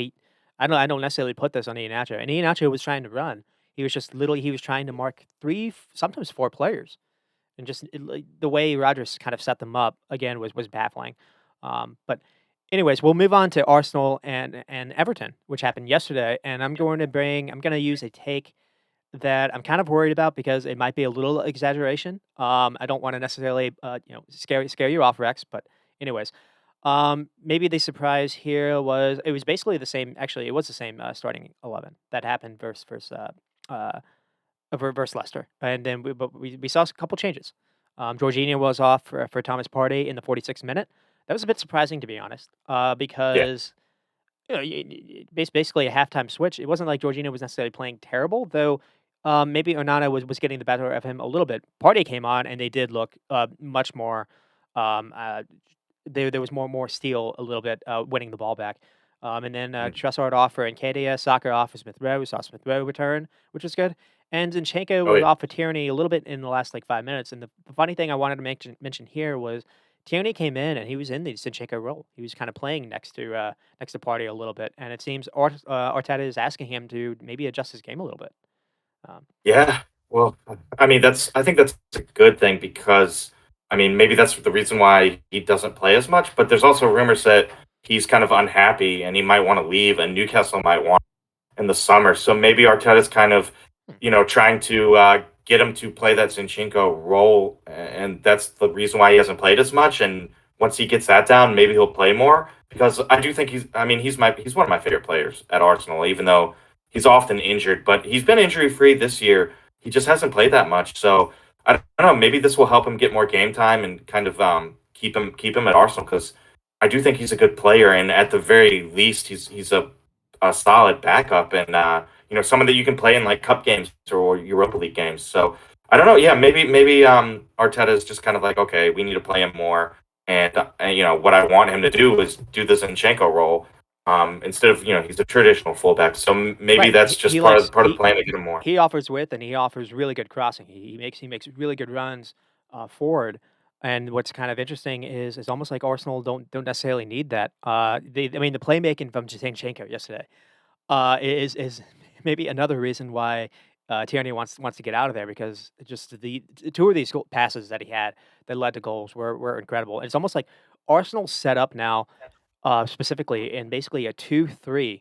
I don't necessarily put this on Iheanacho. And Iheanacho was trying to run. He was trying to mark three, sometimes four players, and just like, the way Rodgers kind of set them up again was baffling. But anyways, we'll move on to Arsenal and Everton, which happened yesterday. And I'm going to use a take that I'm kind of worried about because it might be a little exaggeration. I don't want to necessarily, scare you off, Rex. But anyways, maybe the surprise here was it was basically the same. Actually, it was the same starting 11 that happened versus Leicester, and then we saw a couple changes. Jorginho was off for Thomas Partey in the 46th minute. That was a bit surprising, to be honest, Yeah. because basically a halftime switch. It wasn't like Jorginho was necessarily playing terrible, though. Maybe Onana was getting the better of him a little bit. Partey came on, and they did look much more. Um, uh, there was more steel a little bit, winning the ball back. And then Mm. Trossard off for Nketiah, Saka off for Smith Rowe. We saw Smith Rowe return, which was good. And Zinchenko Oh was yeah. off for Tierney a little bit in the last like 5 minutes. And the funny thing I wanted to mention here was Tierney came in and he was in the Zinchenko role. He was kind of playing next to Partey a little bit, and it seems Arteta is asking him to maybe adjust his game a little bit. Um, Yeah. Well, I mean, I think that's a good thing because, I mean, maybe that's the reason why he doesn't play as much. But there's also rumors that he's kind of unhappy and he might want to leave, and Newcastle might want in the summer. So maybe Arteta's kind of, hmm, trying to get him to play that Zinchenko role, and that's the reason why he hasn't played as much. And once he gets that down, maybe he'll play more because I do think he's. I mean, he's one of my favorite players at Arsenal, even though he's often injured. But he's been injury free this year. He just hasn't played that much. So I don't know. Maybe this will help him get more game time and kind of keep him at Arsenal because I do think he's a good player, and at the very least, he's a solid backup and someone that you can play in like cup games or Europa League games. So I don't know. Yeah, maybe Arteta is just kind of like, okay, we need to play him more, and what I want him to do is do the Zinchenko role instead of he's a traditional fullback. So maybe right. that's He, just he part of likes part of the plan to get him more. he offers width and he offers really good crossing. He makes really good runs forward. And what's kind of interesting is it's almost like Arsenal don't necessarily need that. I mean, the playmaking from Zinchenko yesterday is maybe another reason why Tierney wants to get out of there because just the two of these passes that he had that led to goals were incredible. And it's almost like Arsenal set up now, specifically in basically a 2-3-5.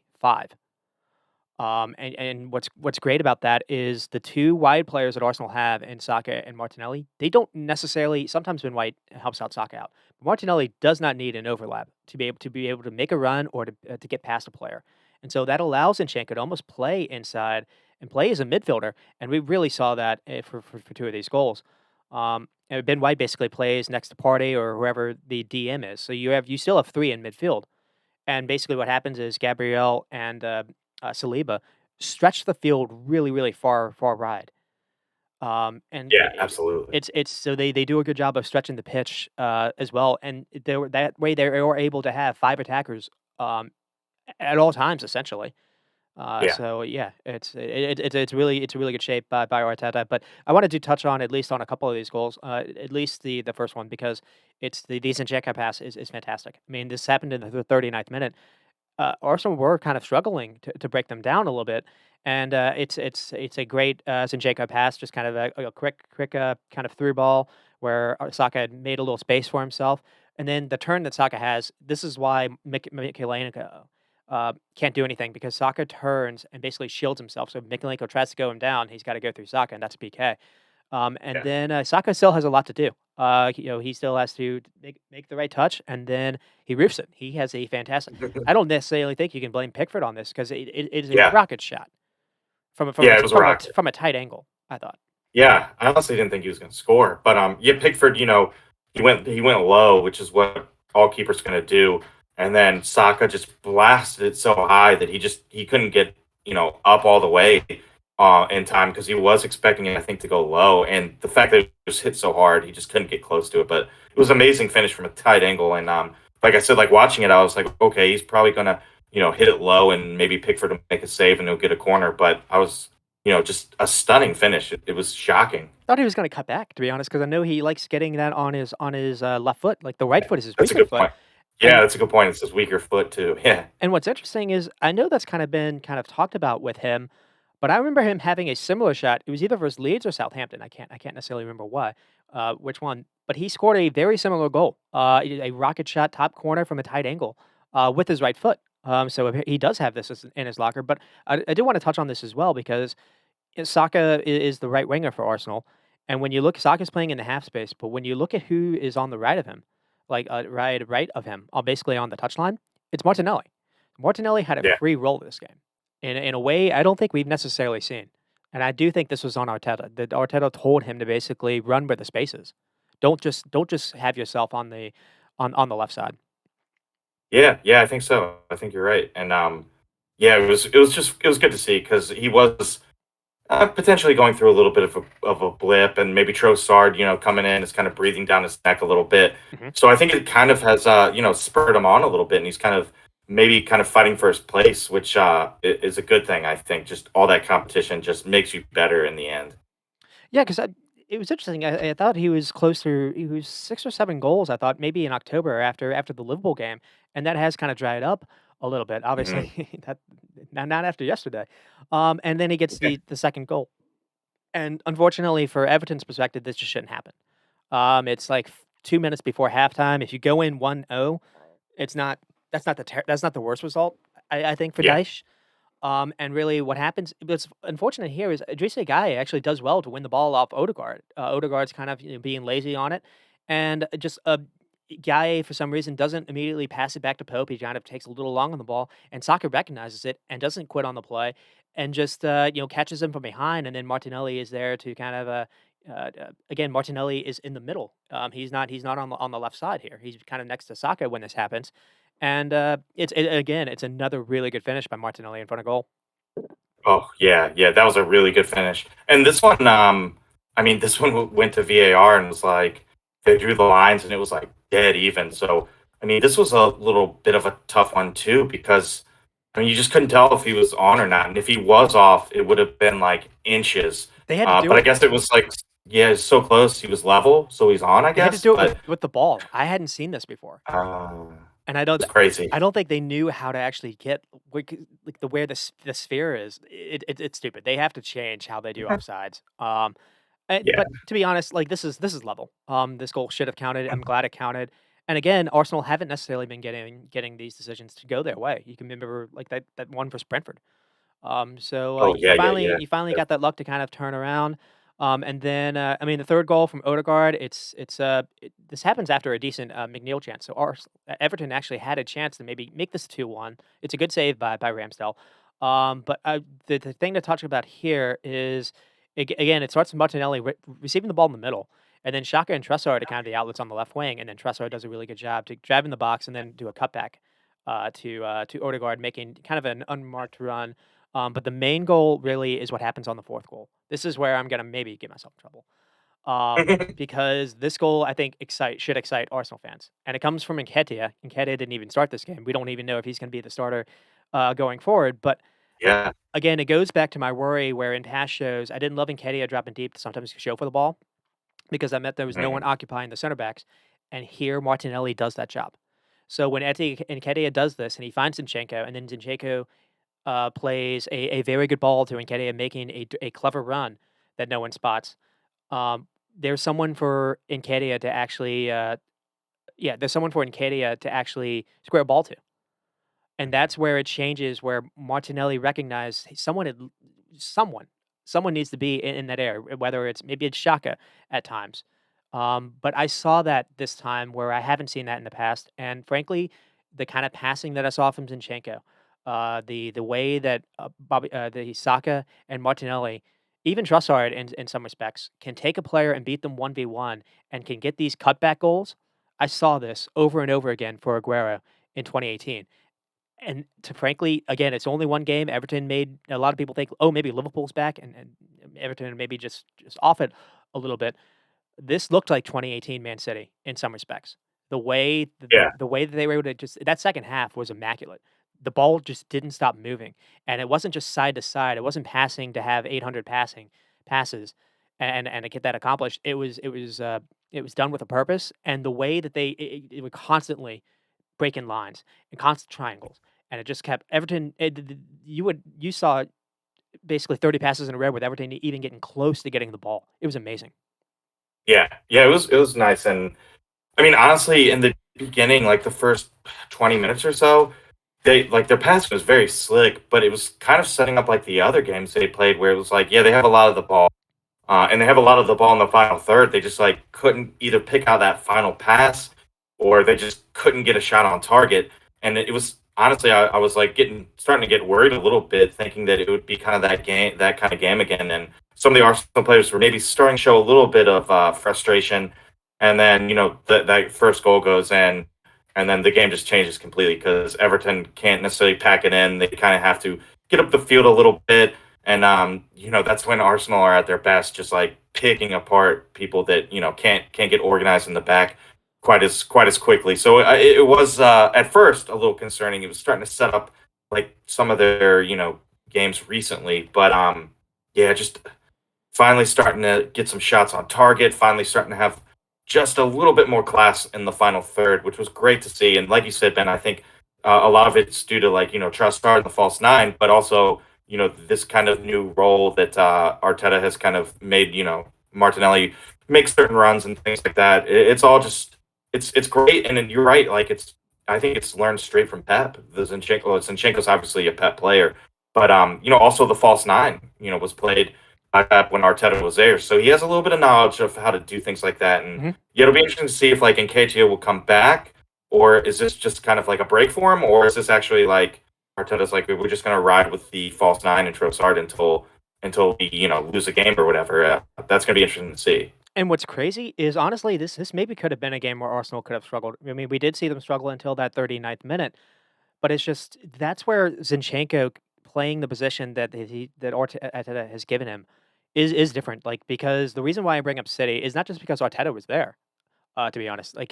And what's great about that is the two wide players that Arsenal have in Saka and Martinelli. They don't necessarily. Sometimes Ben White helps out Saka out. But Martinelli does not need an overlap to be able to make a run or to get past a player, and so that allows Zinchenko to almost play inside and play as a midfielder. And we really saw that for two of these goals. And Ben White basically plays next to Partey or whoever the DM is. So you still have three in midfield. And basically, what happens is Gabriel and Saliba stretch the field really, really far wide. And Yeah, absolutely. it's so they do a good job of stretching the pitch as well. And that way they are able to have five attackers at all times, essentially. Yeah. So yeah, it's really good shape by Arteta. But I wanted to touch on at least on a couple of these goals, at least the first one because it's the decent check pass is fantastic. I mean, this happened in the 39th minute. Arsenal were kind of struggling to break them down a little bit, and it's a great Zinchenko pass, just kind of a quick kind of through ball where Saka had made a little space for himself, and then the turn that Saka has. This is why Mykhailienko can't do anything because Saka turns and basically shields himself. So if Mykhailienko tries to go him down, he's got to go through Saka, and that's PK. And Yeah. then Saka still has a lot to do. He still has to make the right touch, and then he roofs it. He has a fantastic. I don't necessarily think you can blame Pickford on this because it is a Yeah. rocket shot Yeah. It was a rock. from a tight angle. I thought. Yeah, I honestly didn't think he was going to score, but yeah, Pickford, he went low, which is what all keepers going to do, and then Saka just blasted it so high that he couldn't get up all the way in time because he was expecting it, I think, to go low, and the fact that it was hit so hard, he just couldn't get close to it. But it was an amazing finish from a tight angle, and like I said, like watching it, I was like, okay, he's probably going to hit it low and maybe Pickford will make a save and he'll get a corner, but I was just a stunning finish. It was shocking. Thought he was going to cut back, to be honest, because I know he likes getting that on his left foot. Like the right foot is his That's a weaker good foot, point. Yeah, and that's a good point. It's his weaker foot too. Yeah. what's interesting is I know that's kind of been kind of talked about with him, but I remember him having a similar shot. It was either versus Leeds or Southampton. I can't necessarily remember which one. But he scored a very similar goal, a rocket shot top corner from a tight angle, with his right foot. So he does have this in his locker. But I do want to touch on this as well because Saka is the right winger for Arsenal, and when you look, Saka's playing in the half space. But when you look at who is on the right of him, like right of him, basically on the touchline, it's Martinelli. Martinelli had a Yeah. free roll this game, in a way I don't think we've necessarily seen, and I do think this was on Arteta. That Arteta told him to basically run where the space is. Don't just have yourself on the left side. Yeah. Yeah. I think so. I think you're right. And yeah, it was good to see because he was potentially going through a little bit of a blip, and maybe Trossard, coming in is kind of breathing down his neck a little bit. Mhm. So I think it kind of has spurred him on a little bit, and he's kind of maybe kind of fighting for his place, which is a good thing. I think just all that competition just makes you better in the end. Yeah, because it was interesting. I thought he was close to he was 6 or 7 goals, I thought maybe in October after the Liverpool game, and that has kinda dried up a little bit, Hmm. obviously, that not after yesterday. And then he gets the second goal, and unfortunately for Everton's perspective, this just shouldn't happen. It's like 2 minutes before halftime, if you go in 1-0, it's not that's not the worst result, I think, for Yeah. Dyche. And really what happens what's unfortunate here is Idrissa Gueye actually does well to win the ball off Odegaard. Odegaard's kind of, being lazy on it, and just, Gueye, for some reason, doesn't immediately pass it back to Pope. He kind of takes a little long on the ball, and Saka recognizes it and doesn't quit on the play and just, catches him from behind, and then Martinelli is there to kind of, again, Martinelli is in the middle. He's not on the left side here. He's kind of next to Saka when this happens, and, again, it's another really good finish by Martinelli in front of goal. Oh yeah, yeah, that was a really good finish. And this one, I mean, this one went to VAR and was like they drew the lines and it was like dead even. So I mean, this was a little bit of a tough one too because I mean, you just couldn't tell if he was on or not, and if he was off, it would have been like inches. They had to do But I it guess it was like yeah, it's so close. He was level, so he's on, I they had to guess. do it But with the ball. I hadn't seen this before, uh, and it's crazy. I don't think they knew how to actually get like the where the sphere is. It's stupid. They have to change how they do offsides. Yeah. But to be honest, like this is level. This goal should have counted. I'm glad it counted. And again, Arsenal haven't necessarily been getting these decisions to go their way. You can remember like that one for Brentford. So Oh yeah, yeah, yeah. you finally Yes. got that luck to kind of turn around. And then I mean the third goal from Odegaard. This happens after a decent McNeil chance. So Everton actually had a chance to maybe make this 2-1. It's a good save by Ramsdale. But the thing to talk about here is again it starts with Martinelli receiving the ball in the middle. And then Xhaka and Trossard are kind of the outlets on the left wing, and then Trossard does a really good job to drive in the box and then do a cutback to Odegaard, making kind of an unmarked run. But the main goal really is what happens on the fourth goal. This is where I'm gonna maybe get myself in trouble. Because this goal I think should excite Arsenal fans, and it comes from Nketiah. Nketiah didn't even start this game. We don't even know if he's gonna be the starter going forward. But Yeah. Again, it goes back to my worry where in past shows, I didn't love Nketiah dropping deep to sometimes show for the ball because that meant there was no one Mhm. occupying the center backs, and here Martinelli does that job. So when Nketiah does this and he finds Zinchenko, and then Zinchenko plays a very good ball to Nketiah, making a clever run that no one spots. There's someone for Nketiah to actually, there's someone for Nketiah to actually square a ball to. And Mhm. that's where it changes, where Martinelli recognized "Hey, someone, someone needs to be in that area, whether maybe it's Shaka at times. But I saw that this time where I haven't seen that in the past, and frankly, the kind of passing that I saw from Zinchenko, the way that the Saka and Martinelli, even Trossard in some respects, can take a player and beat them 1v1 and can get these cutback goals. I saw this over and over again for Aguero in 2018. And to frankly, again, it's only one game. Everton made a lot of people think, "Oh, maybe Liverpool's back," and Everton maybe just off it a little bit. This looked like 2018 Man City in some respects. Yeah. The way that they were able to just that second half was immaculate. The ball just didn't stop moving, and it wasn't just side to side. It wasn't passing to have 800 passes and to get that accomplished. It was done with a purpose, and the way that it would constantly breaking lines and constant triangles, and it just kept Everton. You saw basically 30 passes in a row with Everton even getting close to getting the ball. It was amazing. Yeah. Yeah, it was nice, and I mean, honestly, in the beginning, like, the first 20 minutes or so, their passing was very slick, but it was kind of setting up like the other games they played where it was like, yeah, they have a lot of the ball. And they have a lot of the ball in the final third. They just like couldn't either pick out that final pass or they just couldn't get a shot on target. And it was honestly, I was like starting to get worried a little bit, thinking that it would be kind of that kind of game again. And some of the Arsenal players were maybe starting to show a little bit of frustration. And then that first goal goes in, and then the game just changes completely because Everton can't necessarily pack it in. They kind of have to get up the field a little bit, and that's when Arsenal are at their best, just like picking apart people that can't get organized in the back quite as quickly. So it was at first a little concerning. It was starting to set up like some of their games recently, but yeah, just finally starting to get some shots on target, finally starting to have just a little bit more class in the final third, which was great to see. And like you said, Ben, I think a lot of it's due to like Trossard and the false nine, but also this kind of new role that Arteta has kind of made. Martinelli make certain runs and things like that. It's all just it's great. And then you're right, like I think it's learned straight from Pep. The Zinchenko's obviously a Pep player, but also the false nine was played when Arteta was there. So he has a little bit of knowledge of how to do things like that. And Mhm. yeah, it'll be interesting to see if like Nketiah will come back, or is this just kind of like a break for him, or is this actually like Arteta's like we're just gonna ride with the false nine and Trossard until we lose a game or whatever. That's gonna be interesting to see. And what's crazy is honestly, this maybe could have been a game where Arsenal could have struggled. I mean, we did see them struggle until that 39th minute, but it's just that's where Zinchenko playing the position that Arteta has given him is different. Like because the reason why I bring up City is not just because Arteta was there. To be honest, like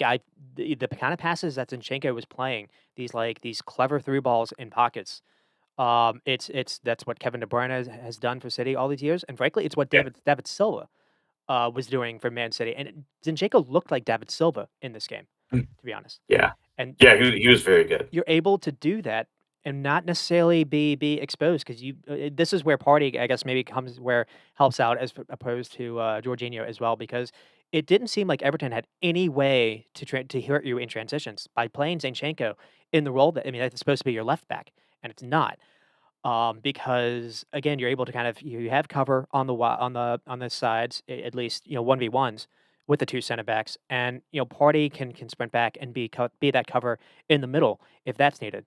the kind of passes that Zinchenko was playing, these clever through balls in pockets. It's that's what Kevin De Bruyne has done for City all these years, and frankly, it's what Yeah. David Silva was doing for Man City, and Zinchenko looked like David Silva in this game, Mm. to be honest. Yeah. And Yeah. He was very good. you're able to do that and not necessarily be exposed because this is where Party, I guess, maybe comes where helps out as opposed to Jorginho as well because it didn't seem like Everton had any way to hurt you in transitions by playing Zinchenko in the role that I mean that's supposed to be your left back and it's not because again you're able to kind of you have cover on on the sides at least 1v1s with the two center backs and Party can sprint back and be that cover in the middle if that's needed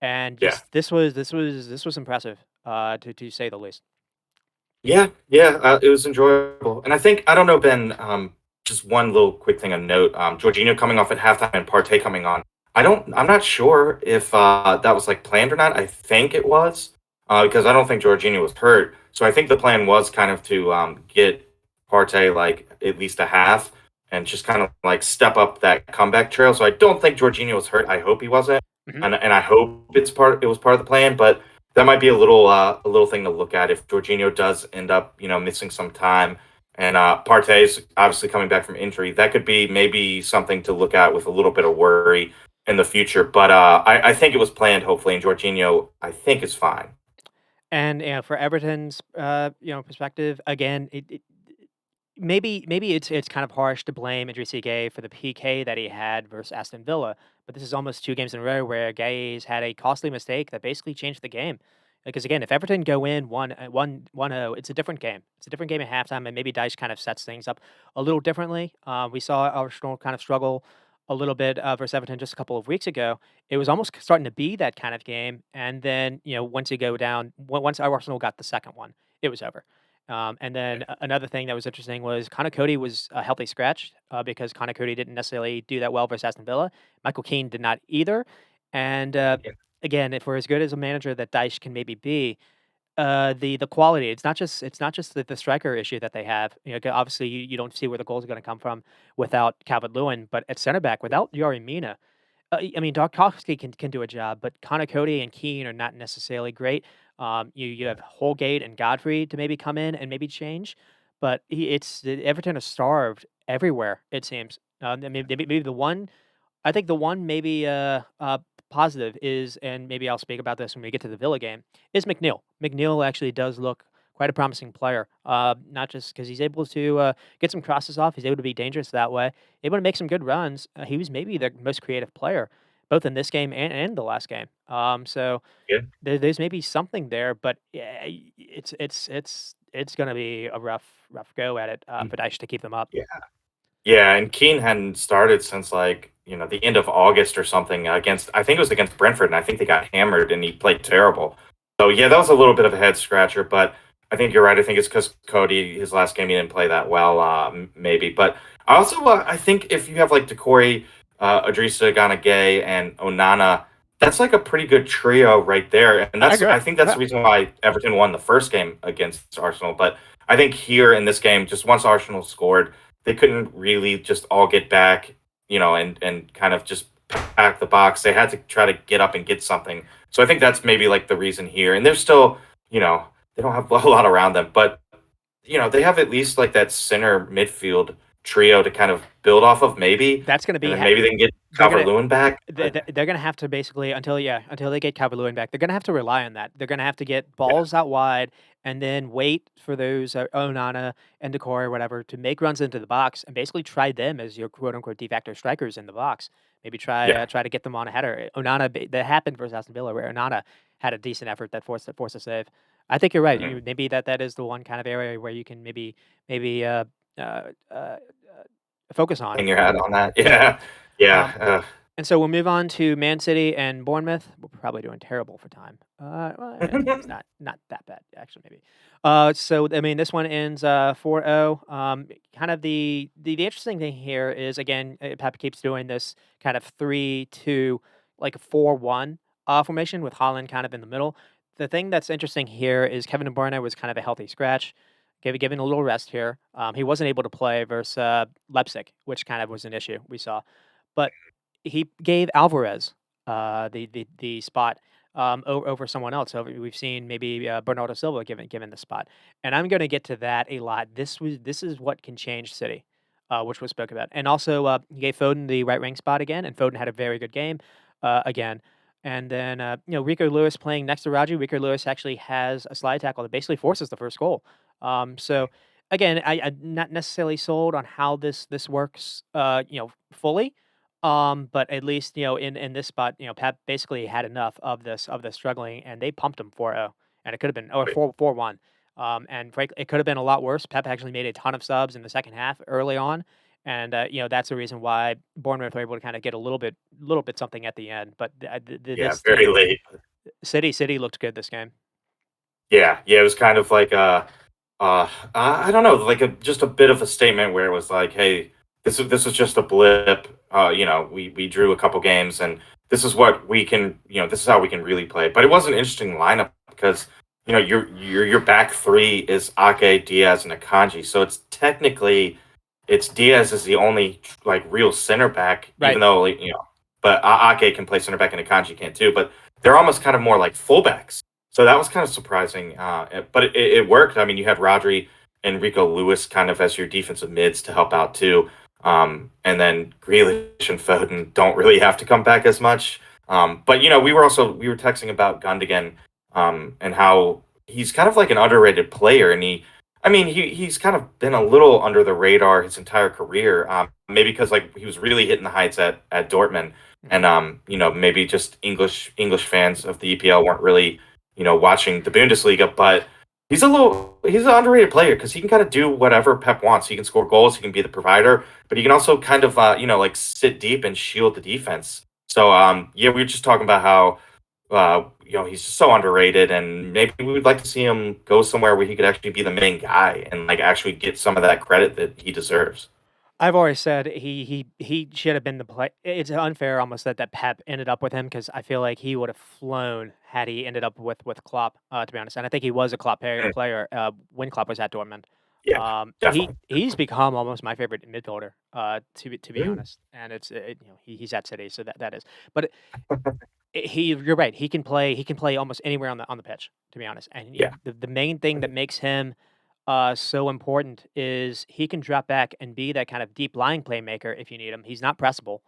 and Yeah. just this was impressive, to say the least. Yeah, yeah, it was enjoyable, and I think I don't know, Ben. Just one little quick thing of note: Jorginho coming off at halftime and Partey coming on. I'm not sure if that was like planned or not. I think it was because I don't think Jorginho was hurt. So I think the plan was kind of to get Partey like at least a half and just kind of like step up that comeback trail. So I don't think Jorginho was hurt. I hope he wasn't, Mhm. and I hope it was part of the plan. But that might be a little thing to look at if Jorginho does end up, missing some time, and Partey's obviously coming back from injury. That could be maybe something to look at with a little bit of worry in the future. But I think it was planned, hopefully, and Jorginho, I think, is fine. And, for Everton's, perspective, again, maybe it's kind of harsh to blame Idrissa Gueye for the PK that he had versus Aston Villa, but this is almost 2 games in a row where Gueye's had a costly mistake that basically changed the game. Because again, if Everton go in 1-0, it's a different game. It's a different game at halftime, and maybe Dyche kind of sets things up a little differently. We saw Arsenal kind of struggle a little bit versus Everton just a couple of weeks ago. It was almost starting to be that kind of game, and then once you go down, once Arsenal got the second one, it was over. And then another thing that was interesting was Connor Cody was a healthy scratch because Connor Cody didn't necessarily do that well versus Aston Villa. Michael Keane did not either. And again, for as good as a manager that Dyche can maybe be, the quality it's not just the striker issue that they have. Obviously you don't see where the goals are going to come from without Calvert Lewin, but at center back without Yari Mina, I mean, Tarkowski can do a job, but Connor Cody and Keane are not necessarily great. You have Holgate and Godfrey to maybe come in and maybe change, but the Everton are starved everywhere, it seems. Maybe the one I think the one maybe positive is, and maybe I'll speak about this when we get to the Villa game, is McNeil. McNeil actually does look quite a promising player. Not just because he's able to get some crosses off, he's able to be dangerous that way, able to make some good runs. He was maybe the most creative player, both in this game and the last game. So Yeah. there's maybe something there, but yeah, it's going to be a rough go at it for Dyche to keep them up. Yeah. Yeah, and Keane hadn't started since like, the end of August or something against I think it was against Brentford, and I think they got hammered and he played terrible. So yeah, that was a little bit of a head scratcher, but I think you're right. I think it's because Cody, his last game, he didn't play that well, maybe. But I also I think if you have like Decore, Idrissa Gana Gueye, and Onana, that's like a pretty good trio right there. And I that's agree. I think that's Yeah. the reason why Everton won the first game against Arsenal. But I think here in this game, just once Arsenal scored, they couldn't really just all get back, and kind of just pack the box. They had to try to get up and get something. So I think that's maybe like the reason here. And they're still, they don't have a lot around them, but they have at least like that center midfield trio to kind of build off of maybe, That's going to and be then maybe they can get they're Calvert gonna Lewin back. But they're gonna have to basically until they get Calvert-Lewin back, they're gonna have to rely on that. They're gonna have to get yeah, balls out wide and then wait for those Onana and Decore or whatever to make runs into the box and basically try them as your quote unquote de facto strikers in the box. Maybe yeah, try to get them on a header. That happened versus Aston Villa where Onana had a decent effort that forced a save. I think you're right. mhm. Maybe that is the one kind of area where you can maybe uh, uh, focus on. Hang your hat on that. Yeah. Yeah, yeah. Um, and so we'll move on to Man City and Bournemouth. We're probably doing terrible for time. It's not that bad actually. Maybe. So I mean, this one ends 4-0. Kind of the interesting thing here is again, Pep keeps doing this kind of 3-2, like a 4-1 formation with Holland kind of in the middle. The thing that's interesting here is Kevin De Bruyne was kind of a healthy scratch. Given a little rest here. He wasn't able to play versus Leipzig, which kind of was an issue we saw. But he gave Alvarez the spot over someone else. So we've seen maybe Bernardo Silva given the spot, and I'm going to get to that a lot. This is what can change City, which was spoke about, and also he gave Foden the right wing spot again, and Foden had a very good game again. And then Rico Lewis playing next to Raju. Rico Lewis actually has a slide tackle that basically forces the first goal. So again, I'm not necessarily sold on how this works, fully. But at least, in this spot, Pep basically had enough of this struggling, and they pumped him 4-0, and it could have been or 4-1. And frankly, it could have been a lot worse. Pep actually made a ton of subs in the second half early on, and that's the reason why Bournemouth were able to kind of get a little bit something at the end. But Yeah, very late. City looked good this game. Yeah, yeah. It was kind of like I don't know, like just a bit of a statement where it was like, hey, this is just a blip. We drew a couple games, and this is what we can, this is how we can really play. But it was an interesting lineup because your back three is Ake, Diaz, and Akanji. So it's technically it's Diaz is the only like real center back, even Right. though like, but Ake can play center back and Akanji can too. But they're almost kind of more like fullbacks. So that was kind of surprising, but it worked. I mean, you had Rodri and Rico Lewis kind of as your defensive mids to help out too. And then Grealish and Foden don't really have to come back as much. But we were texting about Gundogan, and how he's kind of like an underrated player, and I mean, he's kind of been a little under the radar his entire career. Maybe because like he was really hitting the heights at Dortmund, Mhm. and maybe just English fans of the EPL weren't really watching the Bundesliga, but he's an underrated player because he can kind of do whatever Pep wants. He can score goals, he can be the provider, but he can also kind of like sit deep and shield the defense. So yeah, we were just talking about how he's just so underrated, and maybe we would like to see him go somewhere where he could actually be the main guy and like actually get some of that credit that he deserves. I've always said he should have been the play. It's unfair almost that Pep ended up with him because I feel like he would have flown had he ended up with Klopp. To be honest, and I think he was a Mm, player when Klopp was at Dortmund. yeah, definitely. He's become almost my favorite midfielder. To be Mm, honest, and he's at City, so that is. But you're right. He can play almost anywhere on the pitch. To be honest, and yeah, the main thing that makes him so important is he can drop back and be that kind of deep lying playmaker if you need him. He's not pressable.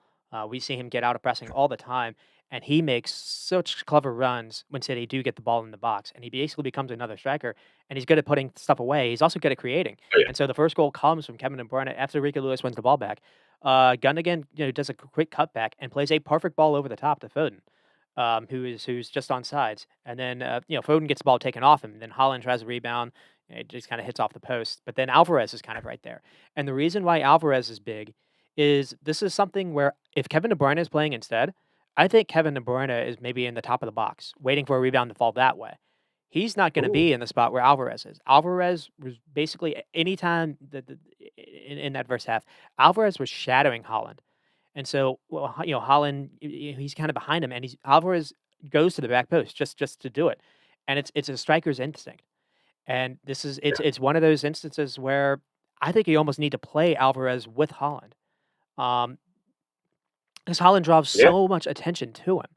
We see him get out of pressing all the time, and he makes such clever runs when City do get the ball in the box, and he basically becomes another striker. And he's good at putting stuff away. He's also good at creating. oh, yeah, And so the first goal comes from Kevin De Bruyne after Rico Lewis wins the ball back. Gundogan, does a quick cutback and plays a perfect ball over the top to Foden, who's just on sides, and then Foden gets the ball taken off him. And then Holland tries to rebound. It just kind of hits off the post. But then Alvarez is kind of right there. And the reason why Alvarez is big is this is something where if Kevin De Bruyne is playing instead, I think Kevin De Bruyne is maybe in the top of the box, waiting for a rebound to fall that way. He's not going to ooh, be in the spot where Alvarez is. Alvarez was basically anytime in that first half, Alvarez was shadowing Holland. And so, well, Holland, he's kind of behind him, and Alvarez goes to the back post just to do it, and it's a striker's instinct. And this is yeah, it's one of those instances where I think you almost need to play Alvarez with Holland, um, because Holland draws yeah, so much attention to him,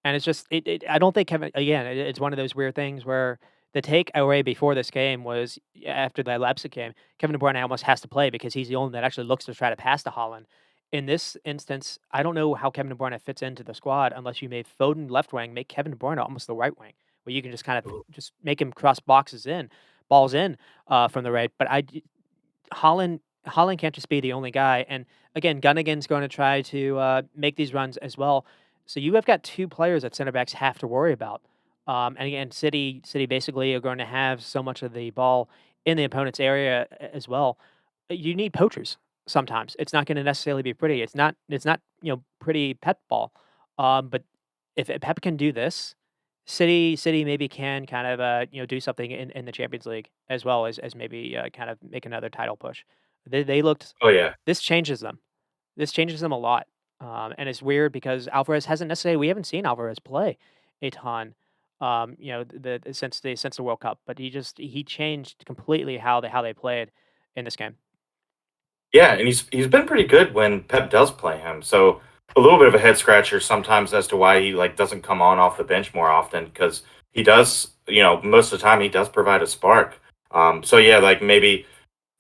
and it's just I don't think Kevin again. It's one of those weird things where the takeaway before this game was after the Leipzig game, Kevin De Bruyne almost has to play because he's the only that actually looks to try to pass to Holland. In this instance, I don't know how Kevin De Bruyne fits into the squad unless you made Foden left wing, make Kevin De Bruyne almost the right wing, where you can just kind of ooh, just make him cross balls in from the right. But Holland can't just be the only guy. And again, Gunnigan's going to try to make these runs as well. So you have got two players that center backs have to worry about. And again, City basically are going to have so much of the ball in the opponent's area as well. You need poachers sometimes. It's not going to necessarily be pretty. It's not pretty pet ball. But if Pep can do this, City maybe can kind of do something in the Champions League as well as maybe kind of make another title push. They looked oh yeah. this changes them. This changes them a lot. And it's weird because Alvarez hasn't necessarily we haven't seen Alvarez play a ton since the World Cup, but he changed completely how they played in this game. Yeah, and he's been pretty good when Pep does play him. So a little bit of a head scratcher sometimes as to why he like doesn't come on off the bench more often because he does, most of the time he does provide a spark. So yeah, like maybe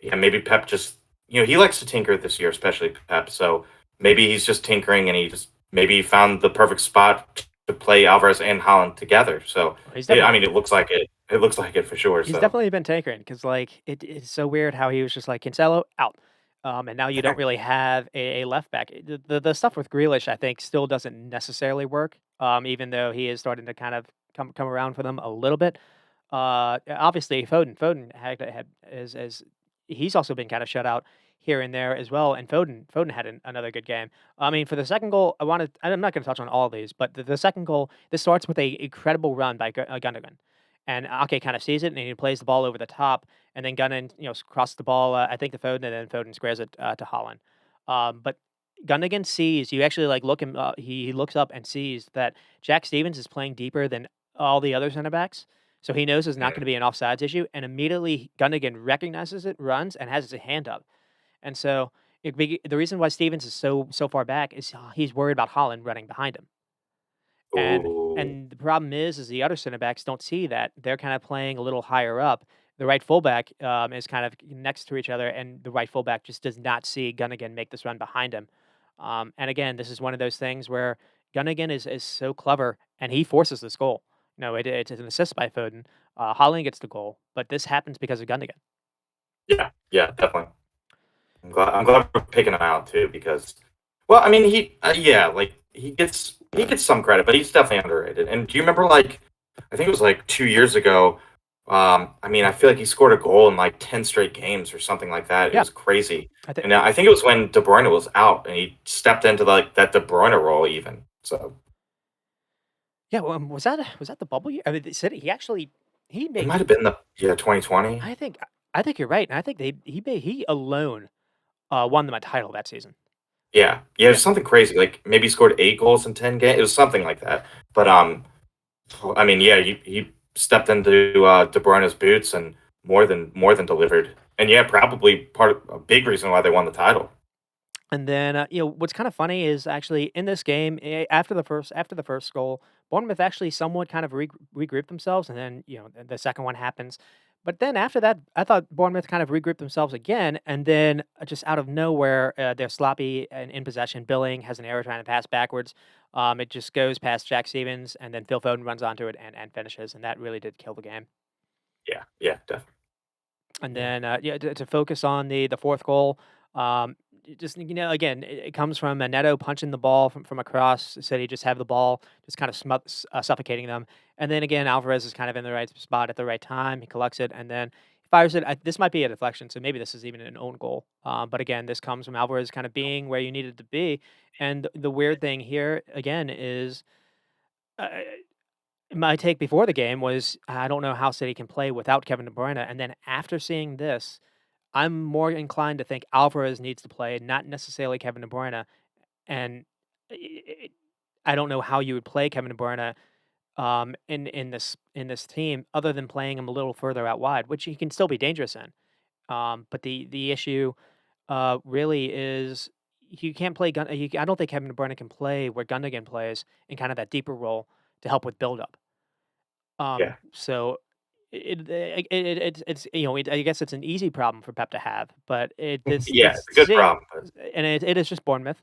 Pep just he likes to tinker this year, especially Pep. So maybe he's just tinkering and he just maybe found the perfect spot to play Alvarez and Holland together. So He's yeah, I definitely mean it looks like it. It looks like it for sure. He's So definitely been tinkering because, like, it's so weird how he was just like, "Cancelo, out." And now you don't really have a left back. The stuff with Grealish, I think, still doesn't necessarily work, even though he is starting to kind of come around for them a little bit. Obviously, Foden had as he's also been kind of shut out here and there as well, and Foden had another good game. I mean, for the second goal, I'm not gonna touch on all of these, but the second goal, this starts with a incredible run by Gundogan. And Ake kind of sees it, and he plays the ball over the top, and then Gunnan, crosses the ball, I think to Foden, and then Foden squares it to Holland. But Gundogan sees you actually like look him. He looks up and sees that Jack Stevens is playing deeper than all the other center backs, so he knows there's not going to be an offsides issue. And immediately Gundogan recognizes it, runs, and has his hand up. And so the reason why Stevens is so far back is he's worried about Holland running behind him. And Ooh. the problem is the other center backs don't see that. They're kind of playing a little higher up. The right fullback is kind of next to each other, and the right fullback just does not see Gunnigan make this run behind him. And again, this is one of those things where Gunnigan is so clever, and he forces this goal. No, it's an assist by Foden. Holland gets the goal, but this happens because of Gunnigan. Yeah, yeah, definitely. I'm glad we're picking him out too because, well, I mean, yeah, like he gets some credit, but he's definitely underrated. And do you remember like I think it was like 2 years ago? I mean, I feel like he scored a goal in like 10 straight games or something like that. It Yeah, was crazy. I think. And I think it was when De Bruyne was out and he stepped into like that De Bruyne role even. So Yeah, well, was that the bubble year? I mean, they said he actually he it made. might have been the, yeah, 2020. I think I think you're right, and I think he alone won them a title that season. Yeah, yeah, it Yeah, was something crazy. Like maybe he scored 8 goals in 10 games. It was something like that. But I mean, yeah, he stepped into De Bruyne's boots and more than delivered. And yeah, probably a big reason why they won the title. and then what's kind of funny is actually in this game after the first goal, Bournemouth actually somewhat kind of regrouped themselves, and then the second one happens. But then after that, I thought Bournemouth kind of regrouped themselves again, and then just out of nowhere, they're sloppy and in possession. Billing has an error trying to pass backwards. It just goes past Jack Stevens, and then Phil Foden runs onto it and finishes, and that really did kill the game. Yeah, yeah, definitely. And Yeah, then, to focus on the fourth goal, just, again, it comes from Neto punching the ball from across. Said he just have the ball, just kind of suffocating them. And then again, Alvarez is kind of in the right spot at the right time. He collects it and then fires it. This might be a deflection, so maybe this is even an own goal. But again, this comes from Alvarez kind of being where you needed to be. And the weird thing here again is. Uh, my take before the game was I don't know how City can play without Kevin De Bruyne, and then after seeing this, I'm more inclined to think Alvarez needs to play, not necessarily Kevin De Bruyne. And I I don't know how you would play Kevin De Bruyne in this team other than playing him a little further out wide, which he can still be dangerous in. But the issue really is you can't play Gun. I don't think Kevin De Bruyne can play where Gundogan plays in kind of that deeper role to help with build up. yeah, So it's I guess it's an easy problem for Pep to have, but yeah. this It's a good seeing problem, but and it is just Bournemouth.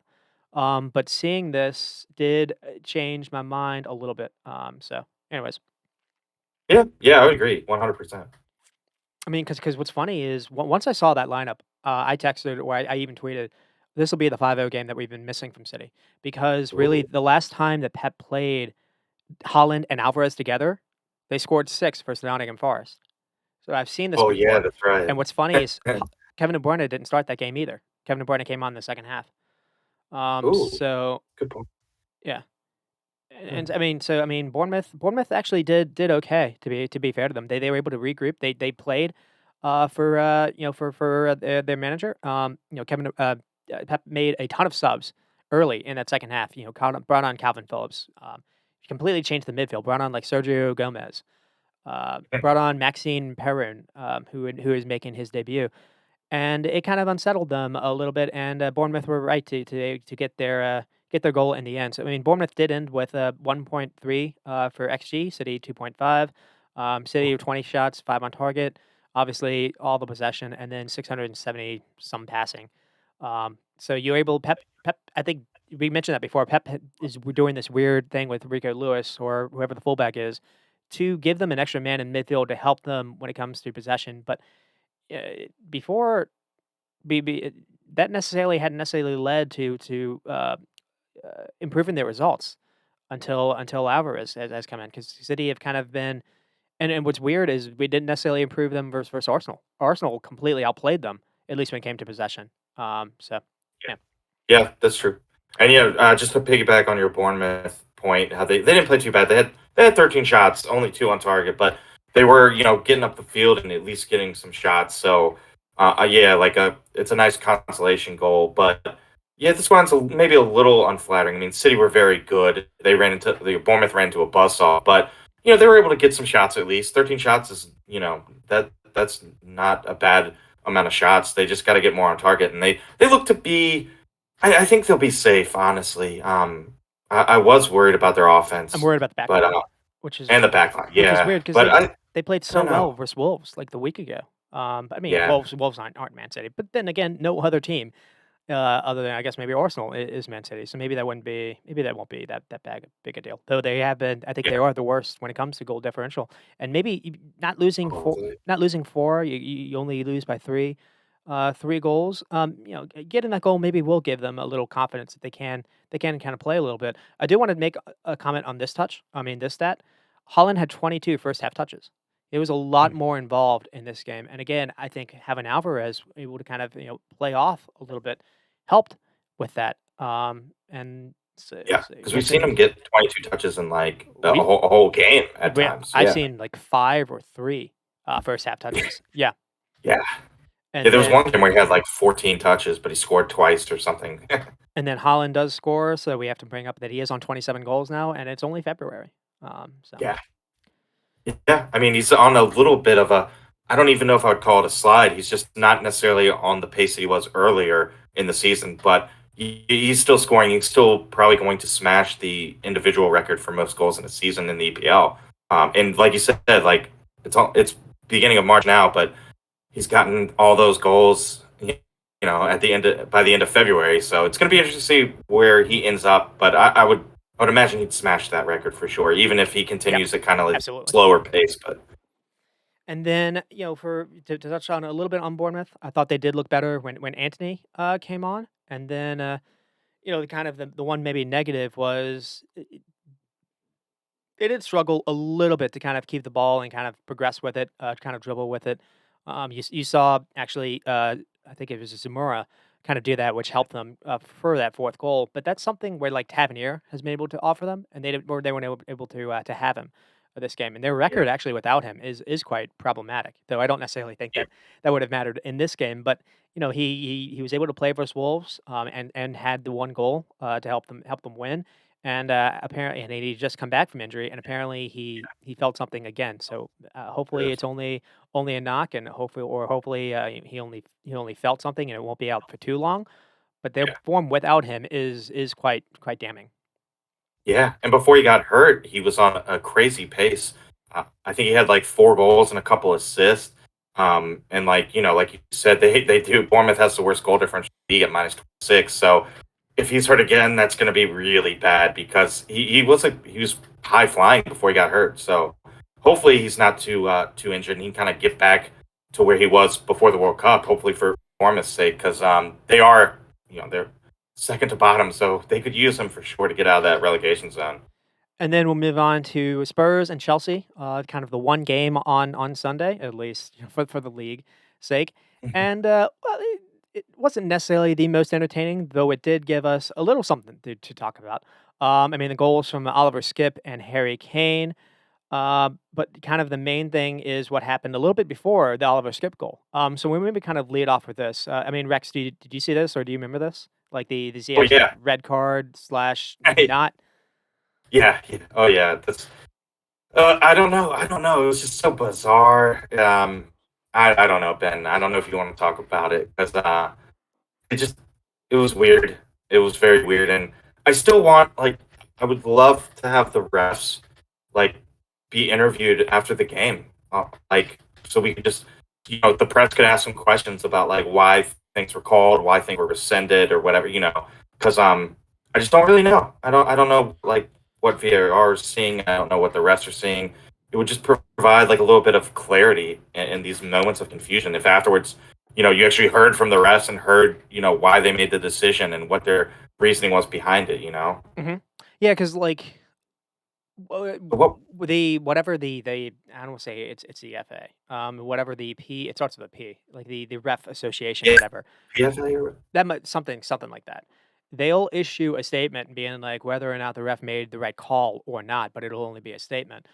But seeing this did change my mind a little bit. So anyways, yeah, yeah, I would agree, 100%. I mean, because what's funny is once I saw that lineup, I texted or I even tweeted, this will be the 5-0 game that we've been missing from City because really Ooh. the last time that Pep played Holland and Alvarez together, they scored 6 versus Nottingham Forest. So I've seen this Oh yeah, before, that's right. and what's funny is Kevin De Bruyne didn't start that game either. Kevin De Bruyne came on in the second half. Ooh, So good point. yeah, Yeah. and I mean, Bournemouth actually did okay to be fair to them. They were able to regroup. They played for for their manager. Kevin Pep made a ton of subs early in that second half. Brought on Calvin Phillips. Completely changed the midfield. Brought on like Sergio Gomez. Brought on Maxine Perrin, who is making his debut, and it kind of unsettled them a little bit. And Bournemouth were right to get their goal in the end. So I mean, Bournemouth did end with 1.3 for xG, City 2.5, City 20 shots, 5 on target. Obviously, all the possession, and then 670 some passing. So you're able Pep. I think we mentioned that before. Is doing this weird thing with Rico Lewis or whoever the fullback is to give them an extra man in midfield to help them when it comes to possession. But before be that necessarily hadn't necessarily led to improving their results until Alvarez has come in because City have kind of been and what's weird is we didn't necessarily improve them versus Arsenal. Arsenal completely outplayed them at least when it came to possession. So Yeah. yeah, Yeah, that's true. And yeah, just to piggyback on your Bournemouth point, how they didn't play too bad. They had 13 shots, only 2 on target, but they were getting up the field and at least getting some shots. So yeah, like it's a nice consolation goal. But yeah, this one's maybe a little unflattering. I mean, City were very good. The Bournemouth ran into a buzzsaw, but they were able to get some shots at least. 13 shots is that's not a bad amount of shots. They just got to get more on target, and they look to be. I think they'll be safe, honestly. I was worried about their I'm offense, worried about the back but, line, which is and the back line, which is yeah, weird because but they played I so don't well know. versus Wolves, like, the week ago. But, I mean, Yeah, Wolves aren't Man City, but then again, no other team, other than, I guess, maybe Arsenal is Man City, so maybe that won't be that big a deal. Though they have been I think yeah, they are the worst when it comes to goal differential, and maybe not losing probably. not losing 4, you only lose by 3 goals. Getting that goal maybe will give them a little confidence that they can kind of play a little bit. I do want to make a comment on this touch. I mean, this stat. Holland had 22 first half touches. It was a lot Mm, more involved in this game, and again, I think having Alvarez able to kind of play off a little bit helped with that. And so, yeah, because we'll we've see. seen him get 22 touches in, like, We a whole game at we times, I've yeah, seen like 5 or 3 first half touches. Yeah, yeah. Yeah, and there was then one game where he had, like, 14 touches, but he scored twice or something. And then Holland does score, so we have to bring up that he is on 27 goals now, and it's only February. So Yeah. Yeah, I mean, he's on a little bit of a I don't even know if I would call it a slide. He's just not necessarily on the pace that he was earlier in the season, but he's still scoring. He's still probably going to smash the individual record for most goals in a season in the EPL. And like you said, like it's beginning of March now, but he's gotten all those goals, at the by the end of February. So it's going to be interesting to see where he ends up. But I would imagine he'd smash that record for sure, even if he yeah, continues at kind of like absolutely. slower pace. But And then for to touch on a little bit on Bournemouth, I thought they did look better when Anthony came on, and then the kind of the one maybe negative was they did struggle a little bit to kind of keep the ball and kind of progress with it, kind of dribble with it. You saw actually, I think it was Zamora kind of do that, which helped them for that fourth goal. But that's something where like Tavernier has been able to offer them, and they weren't able to have him for this game. And their yeah, record actually without him is quite problematic. Though I don't necessarily think yeah, that would have mattered in this game. But he was able to play versus Wolves, and had the one goal to help them win. And apparently, and he just come back from injury, and apparently he felt something again. So hopefully yes, it's only a knock, and hopefully he only felt something, and it won't be out for too long. But their yeah, form without him is quite damning. yeah. And before he got hurt, he was on a crazy pace. I think he had like 4 goals and a couple assists. And like like you said, they do. Bournemouth has the worst goal differential in the league at -6. So if he's hurt again, that's going to be really bad because he was high flying before he got hurt. So hopefully he's not too injured and he can kind of get back to where he was before the World Cup. Hopefully for Bournemouth's sake, because they are they're second to bottom, so they could use him for sure to get out of that relegation zone. And then we'll move on to Spurs and Chelsea, kind of the one game on Sunday, at least for the league sake. Mhm. And well, it wasn't necessarily the most entertaining, though it did give us a little something to talk about. I mean, the goals from Oliver Skip and Harry Kane. But kind of the main thing is what happened a little bit before the Oliver Skip goal. So we maybe kind of lead off with this. I mean, Rex, did you see this or do you remember this? Like the Oh Ziyech yeah, red card slash maybe not. yeah, yeah. Oh yeah. That's I don't know. I don't know. It was just so bizarre. I don't know, Ben. I don't know if you want to talk about it because it just it was weird. It was very weird, and I still want like I would love to have the refs like be interviewed after the game, like so we could just the press could ask some questions about like why things were called, why things were rescinded, or whatever because I just don't really know. I don't know like what VAR is seeing. I don't know what the refs are seeing. It would just provide like a little bit of clarity in these moments of confusion. If afterwards you actually heard from the refs and heard, why they made the decision and what their reasoning was behind it. Hmm. Yeah, because like But what the whatever the I don't want to say it's the FA. Whatever the P, it starts with a P, like the ref association, yeah, whatever. PFA That might something like that. They'll issue a statement being like whether or not the ref made the right call or not, but it'll only be a statement.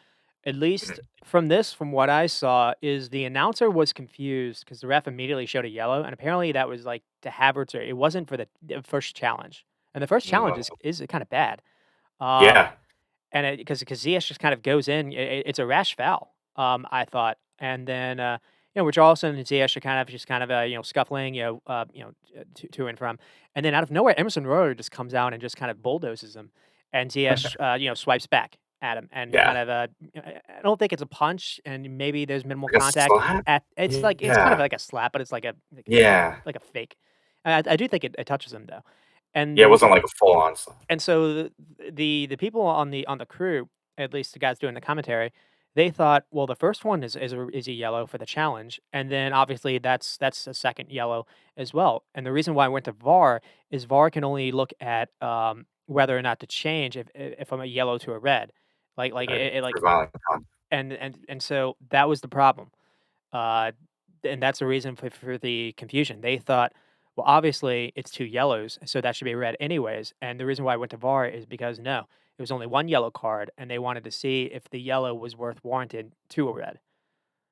At least from what I saw, is the announcer was confused because the ref immediately showed a yellow, and apparently that was like to Havertz, or it wasn't for the first challenge, and the first challenge no. is kind of bad. Um, Yeah, and because Ziyech just kind of goes in, it's a rash foul, I thought. And then, Richarlison and Ziyech are kind of scuffling, to and from. And then out of nowhere, Emerson Royer just comes out and just kind of bulldozes him. and Ziyech, swipes back at him and Yeah. kind of, I don't think it's a punch, and maybe there's minimal Like a contact slap? at it's kind of Yeah. like a slap, but it's Yeah. like a fake. I do think it touches him though, and Yeah, the it re wasn't like a full-on slap. and so the people on the crew, at least the guys doing the commentary, they thought, well, the first one is a yellow for the challenge, and then obviously that's a second yellow as well. And the reason why I went to VAR is VAR can only look at whether or not to change if I'm a yellow to a red, Right. like For violent contact. and so that was the problem. Uh, and that's the reason for the confusion. They thought, well, obviously it's 2 yellows, so that should be red anyways. And the reason why I went to VAR is because no, it was only 1 yellow card, and they wanted to see if the yellow was worth warranted to a red.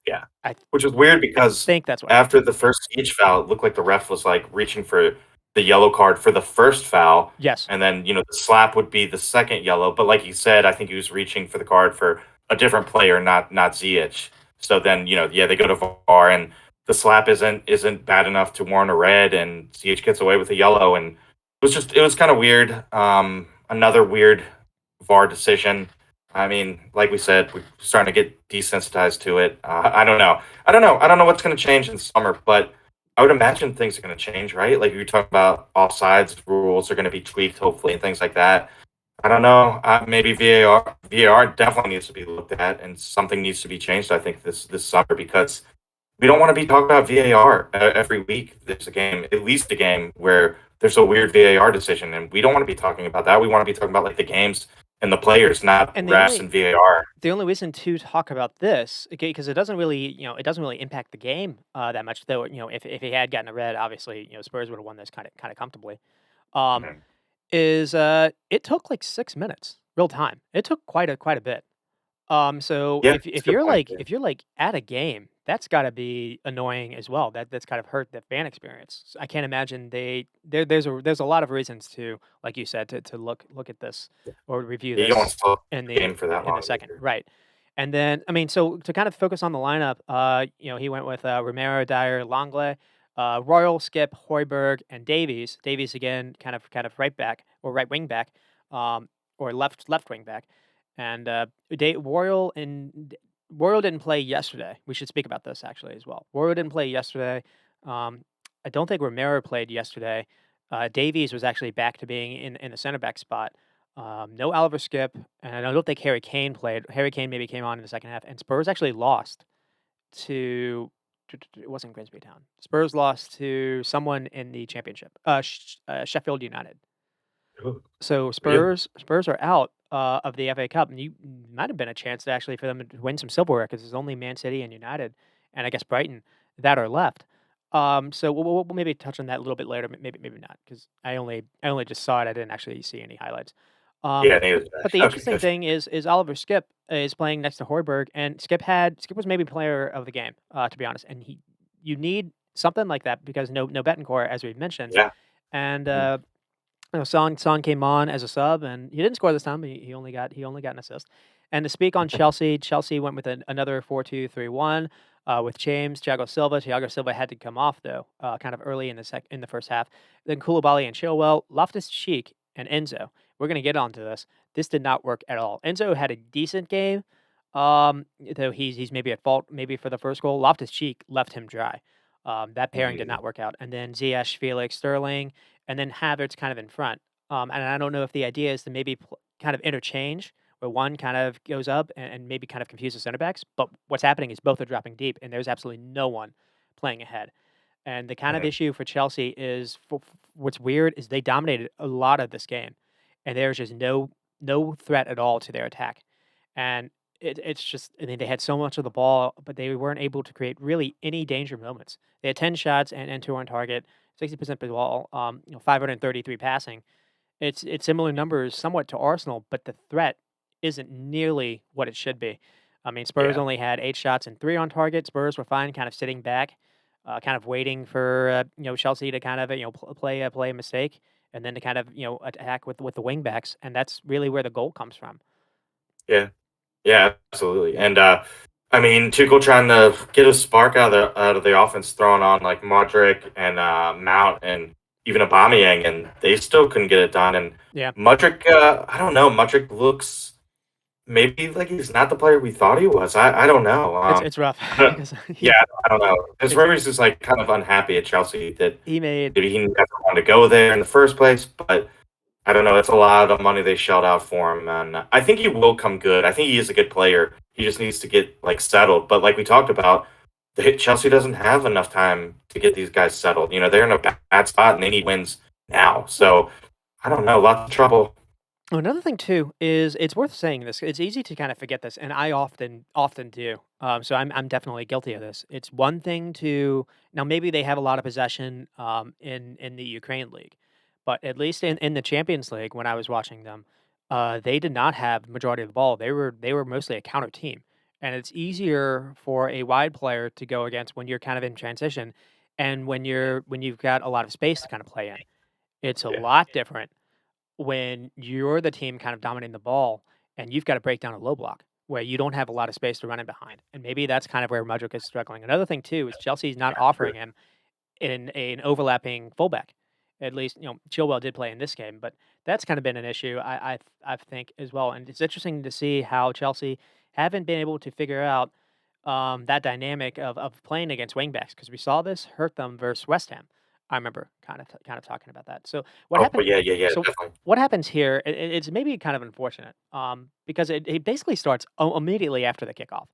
Yeah. I Which was weird because think that's what happened. after the first Siege foul, it looked like the ref was, like, reaching for the yellow card for the first foul, Yes. and then, the slap would be the second yellow, but like you said, I think he was reaching for the card for a different player, not Ziyech. So then, yeah, they go to VAR, and the slap isn't bad enough to warrant a red, and Ziyech gets away with a yellow, and it was kinda weird. Another weird VAR decision. I mean, like we said, we're starting to get desensitized to it. I don't know. I don't know what's going to change in summer, but I would imagine things are going to change, right? Like you talk about offsides rules are going to be tweaked, hopefully, and things like that. I don't know. Maybe VAR definitely needs to be looked at, and something needs to be changed. I think this summer because we don't want to be talking about VAR every week. There's a game, at least a game where there's a weird VAR decision, and we don't want to be talking about that. We want to be talking about like the games and the players, not And refs and VAR. the only reason to talk about this, okay, because it doesn't really, it doesn't really impact the game that much. Though, if he had gotten a red, obviously, Spurs would have won this kind of comfortably. Um, Mhm. is it took like 6 minutes real time. It took quite a bit. So Yeah, that's a good point. Yeah. if you're like at a game, that's got to be annoying as well. That's kind of hurt the fan experience. I can't imagine there's a lot of reasons to, like you said, to look at this or review Yeah, you don't want this to stop in the game for that the long second, either. right? And then I mean, so to kind of focus on the lineup, he went with Romero, Dyer, Longley, Royal, Skip, Hoiberg, and Davies. Davies again, kind of right back or right wing back, or left wing back. And Royal didn't play yesterday. We should speak about this actually as well. Royal didn't play yesterday. Um, I don't think Romero played yesterday. Davies was actually back to being in the center back spot. No Oliver Skip, and I don't think Harry Kane played. Harry Kane maybe came on in the second half, and Spurs actually lost to. It wasn't Grimsby Town. Spurs lost to someone in the championship. Sheffield United. Ooh, So really? Spurs are out of the FA Cup, and you might have been a chance to actually for them to win some silverware because there's only Man City and United, and I guess Brighton that are left. So we'll maybe touch on that a little bit later. Maybe not because I only just saw it. I didn't actually see any highlights. Um, Yeah, neither did but the I. Okay, interesting good. thing is Oliver Skip is playing next to Hoiberg, and Skip was maybe player of the game to be honest. And you need something like that because no Betancourt as we've mentioned, Yeah. and Mhm. Son came on as a sub, and he didn't score this time. He only got an assist. And to speak on Chelsea, Chelsea went with another 4-2-3-1 with James, Thiago Silva. Thiago Silva had to come off though, kind of early in the first half. Then Koulibaly and Chilwell, Loftus Cheek, and Enzo. We're gonna get onto this. This did not work at all. Enzo had a decent game, though he's maybe at fault maybe for the first goal. Loftus Cheek left him dry. That pairing did Mhm. not work out. And then Ziyech, Felix, Sterling, and then Havertz kind of in front. And I don't know if the idea is to maybe kind of interchange where one kind of goes up and maybe kind of confuse the center backs. But what's happening is both are dropping deep, and there's absolutely no one playing ahead. And the kind of Mhm. issue for Chelsea is what's weird is they dominated a lot of this game, and there's just no threat at all to their attack. And it's just I mean they had so much of the ball, but they weren't able to create really any danger moments. They had 10 shots and two on target, 60% per ball, 533 passing. It's similar numbers somewhat to Arsenal, but the threat isn't nearly what it should be. I mean, Spurs Yeah. only had 8 shots and three on target. Spurs were fine, kind of sitting back, kind of waiting for Chelsea to kind of play a mistake, and then to kind of attack with the wing backs, and that's really where the goal comes from. Yeah. Yeah, absolutely. And I mean, Tuchel trying to get a spark out of the offense, throwing on like Modric and Mount, and even Aubameyang, and they still couldn't get it done. And Yeah, Mudryk, I don't know. Mudryk looks maybe like he's not the player we thought he was. I don't know. it's rough I don't- because yeah, I don't know. His it's rumors is like kind of unhappy at Chelsea that he made maybe he never wanted to go there in the first place, but I don't know. It's a lot of money they shelled out for him, and I think he will come good. I think he is a good player. He just needs to get like settled. But like we talked about, Chelsea doesn't have enough time to get these guys settled. They're in a bad spot and they need wins now. So I don't know. Lots of trouble. Oh, another thing too is it's worth saying this. It's easy to kind of forget this, and I often do. So I'm definitely guilty of this. It's one thing to now maybe they have a lot of possession in the Ukraine league, but at least in the Champions League when I was watching them, they did not have the majority of the ball. They were mostly a counter team, and it's easier for a wide player to go against when you're kind of in transition, and when you've got a lot of space to kind of play in. It's a Yeah. lot different when you're the team kind of dominating the ball and you've got to break down a low block where you don't have a lot of space to run in behind. And maybe that's kind of where Mudryk is struggling. Another thing too is Chelsea's not offering him in an overlapping fullback. At least, Chilwell did play in this game, but that's kind of been an issue I think as well. And it's interesting to see how Chelsea haven't been able to figure out that dynamic of playing against wingbacks because we saw this hurt them versus West Ham. I remember kind of talking about that. So what Oh, happened? yeah, yeah, yeah, So definitely. what happens here? It's maybe kind of unfortunate because it basically starts immediately after the kickoff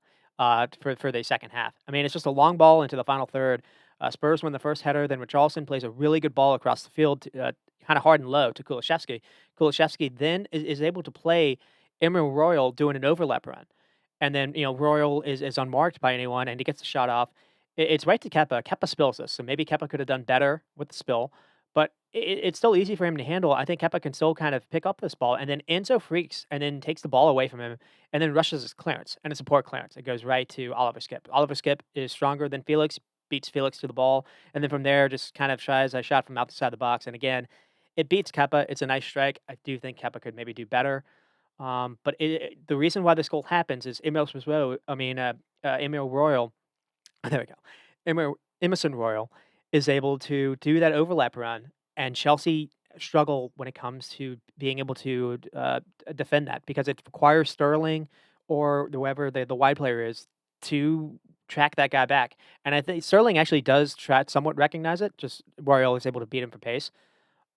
for the second half. I mean, it's just a long ball into the final third. Spurs win the first header. Then Richarlison plays a really good ball across the field, kind of hard and low to Kulishevsky. Kulishevsky then is able to play Emil Royal doing an overlap run. And then, Royal is unmarked by anyone and he gets the shot off. It's right to Kepa. Kepa spills this. So maybe Kepa could have done better with the spill, but it's still easy for him to handle. I think Kepa can still kind of pick up this ball. And then Enzo freaks and then takes the ball away from him and then rushes his clearance. And it's a poor clearance. It goes right to Oliver Skip. Oliver Skip is stronger than Felix, beats Felix to the ball. And then from there, just kind of tries a shot from outside the box. And again, it beats Kepa. It's a nice strike. I do think Kepa could maybe do better. But the reason why this goal happens is Emil Royal. There we go. Emerson Royal is able to do that overlap run, and Chelsea struggle when it comes to being able to defend that because it requires Sterling or whoever the wide player is to track that guy back. And I think Sterling actually does try somewhat recognize it. Just Royal is able to beat him for pace.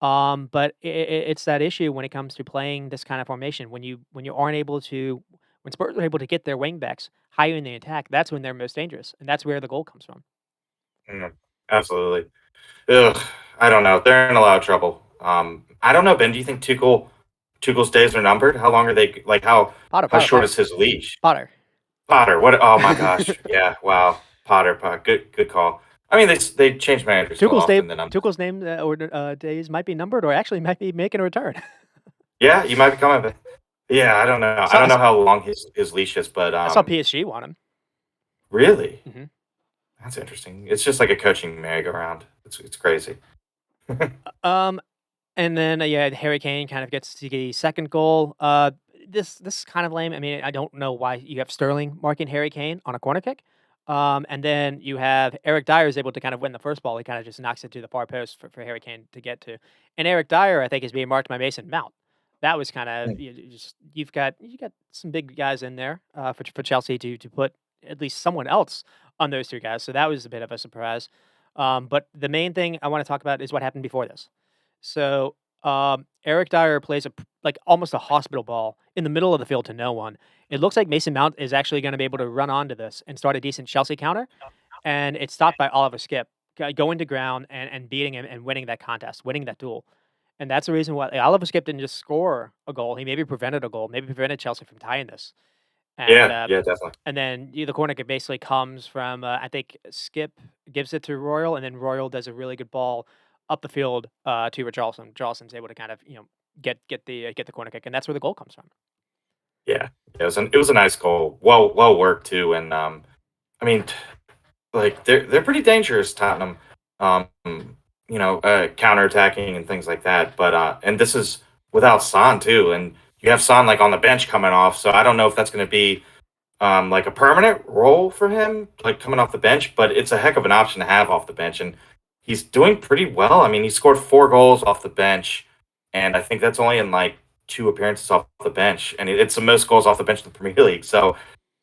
But it's that issue when it comes to playing this kind of formation. When you aren't able to when Spurs are able to get their wingbacks higher in the attack, that's when they're most dangerous, and that's where the goal comes from. Mm, absolutely. Ugh, I don't know. They're in a lot of trouble. I don't know, Ben. Do you think Tuchel's days are numbered? How long are they? Like Potter, how Potter, short Potter, is his leash? Potter. Potter. What? Oh my gosh. Yeah. Wow. Potter. Good call. I mean, they change managers so Tuchel's often name, that I'm. Tuchel's name or days might be numbered, or actually might be making a return. Yeah, you might be coming. But yeah, I don't know. I I saw, I don't know saw, how long his leash is, but I saw PSG want him. really, Hmm. that's interesting. It's just like a coaching merry-go-round. It's crazy. Um, and then Harry Kane kind of gets the second goal. This is kind of lame. I mean, I don't know why you have Sterling marking Harry Kane on a corner kick. And then you have Eric Dyer is able to kind of win the first ball. He kind of just knocks it to the far post for Harry Kane to get to. And Eric Dyer, I think, is being marked by Mason Mount. That was kind of you've got some big guys in there for Chelsea to put at least someone else on those two guys. So that was a bit of a surprise. But the main thing I want to talk about is what happened before this. So, Eric Dyer plays like almost a hospital ball in the middle of the field to no one. It looks like Mason Mount is actually going to be able to run onto this and start a decent Chelsea counter, and it's stopped by Oliver Skip going to ground and beating him and winning that contest, winning that duel. And that's the reason why Oliver Skip didn't just score a goal; he maybe prevented a goal, maybe prevented Chelsea from tying this. And Yeah, yeah, definitely. and then the corner kick basically comes from I think Skip gives it to Royal, and then Royal does a really good ball up the field to Richarlison. Richarlison's able to kind of get the corner kick, and that's where the goal comes from. Yeah, it was a nice goal. Well worked too, and I mean, like they're pretty dangerous, Tottenham. Counterattacking and things like that. But and this is without Son too, and you have Son like on the bench coming off. So I don't know if that's going to be like a permanent role for him, like coming off the bench. But it's a heck of an option to have off the bench. And he's doing pretty well. I mean, he scored 4 goals off the bench, and I think that's only in, like, 2 appearances off the bench, and it's the most goals off the bench in the Premier League, so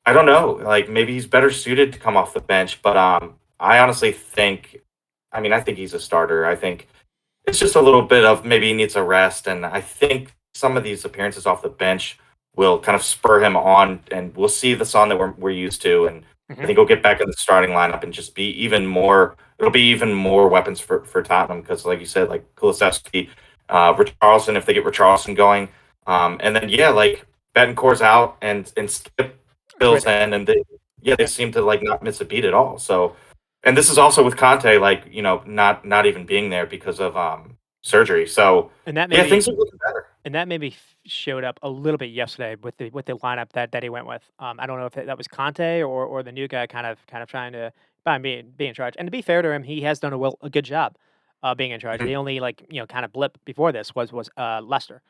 I don't know, like, maybe he's better suited to come off the bench, but, I honestly think I think he's a starter. I think it's just a little bit of maybe he needs a rest, and I think some of these appearances off the bench will kind of spur him on, and we'll see the Son that we're used to, and I Mhm. think he'll get back in the starting lineup and just be even more. It'll be even more weapons for Tottenham because, like you said, like Kulusevski, Richarlison if they get Richarlison going, and then yeah, like Betancourt's out and Skip fills Critic. in, and they Yeah. seem to like not miss a beat at all. So and this is also with Conte, like, not even being there because of, surgery, so, And that yeah, maybe things are looking better. and that maybe showed up a little bit yesterday with the lineup that he went with. I don't know if that was Conte or the new guy kind of trying to be in charge. And to be fair to him, he has done a good job being in charge. Mhm. The only kind of blip before this was Leicester.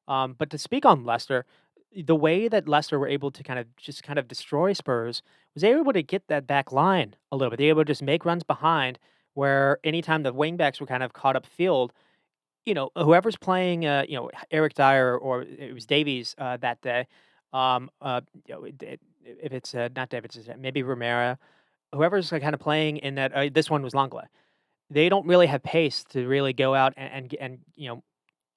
But to speak on Leicester, the way that Leicester were able to kind of destroy Spurs was they were able to get that back line a little bit. They were able to just make runs behind where anytime the wingbacks were kind of caught up field, whoever's playing, Eric Dyer or it was Davies that day, if it's not Davies, maybe Romero, whoever's kind of playing in that. This one was Longley. They don't really have pace to really go out and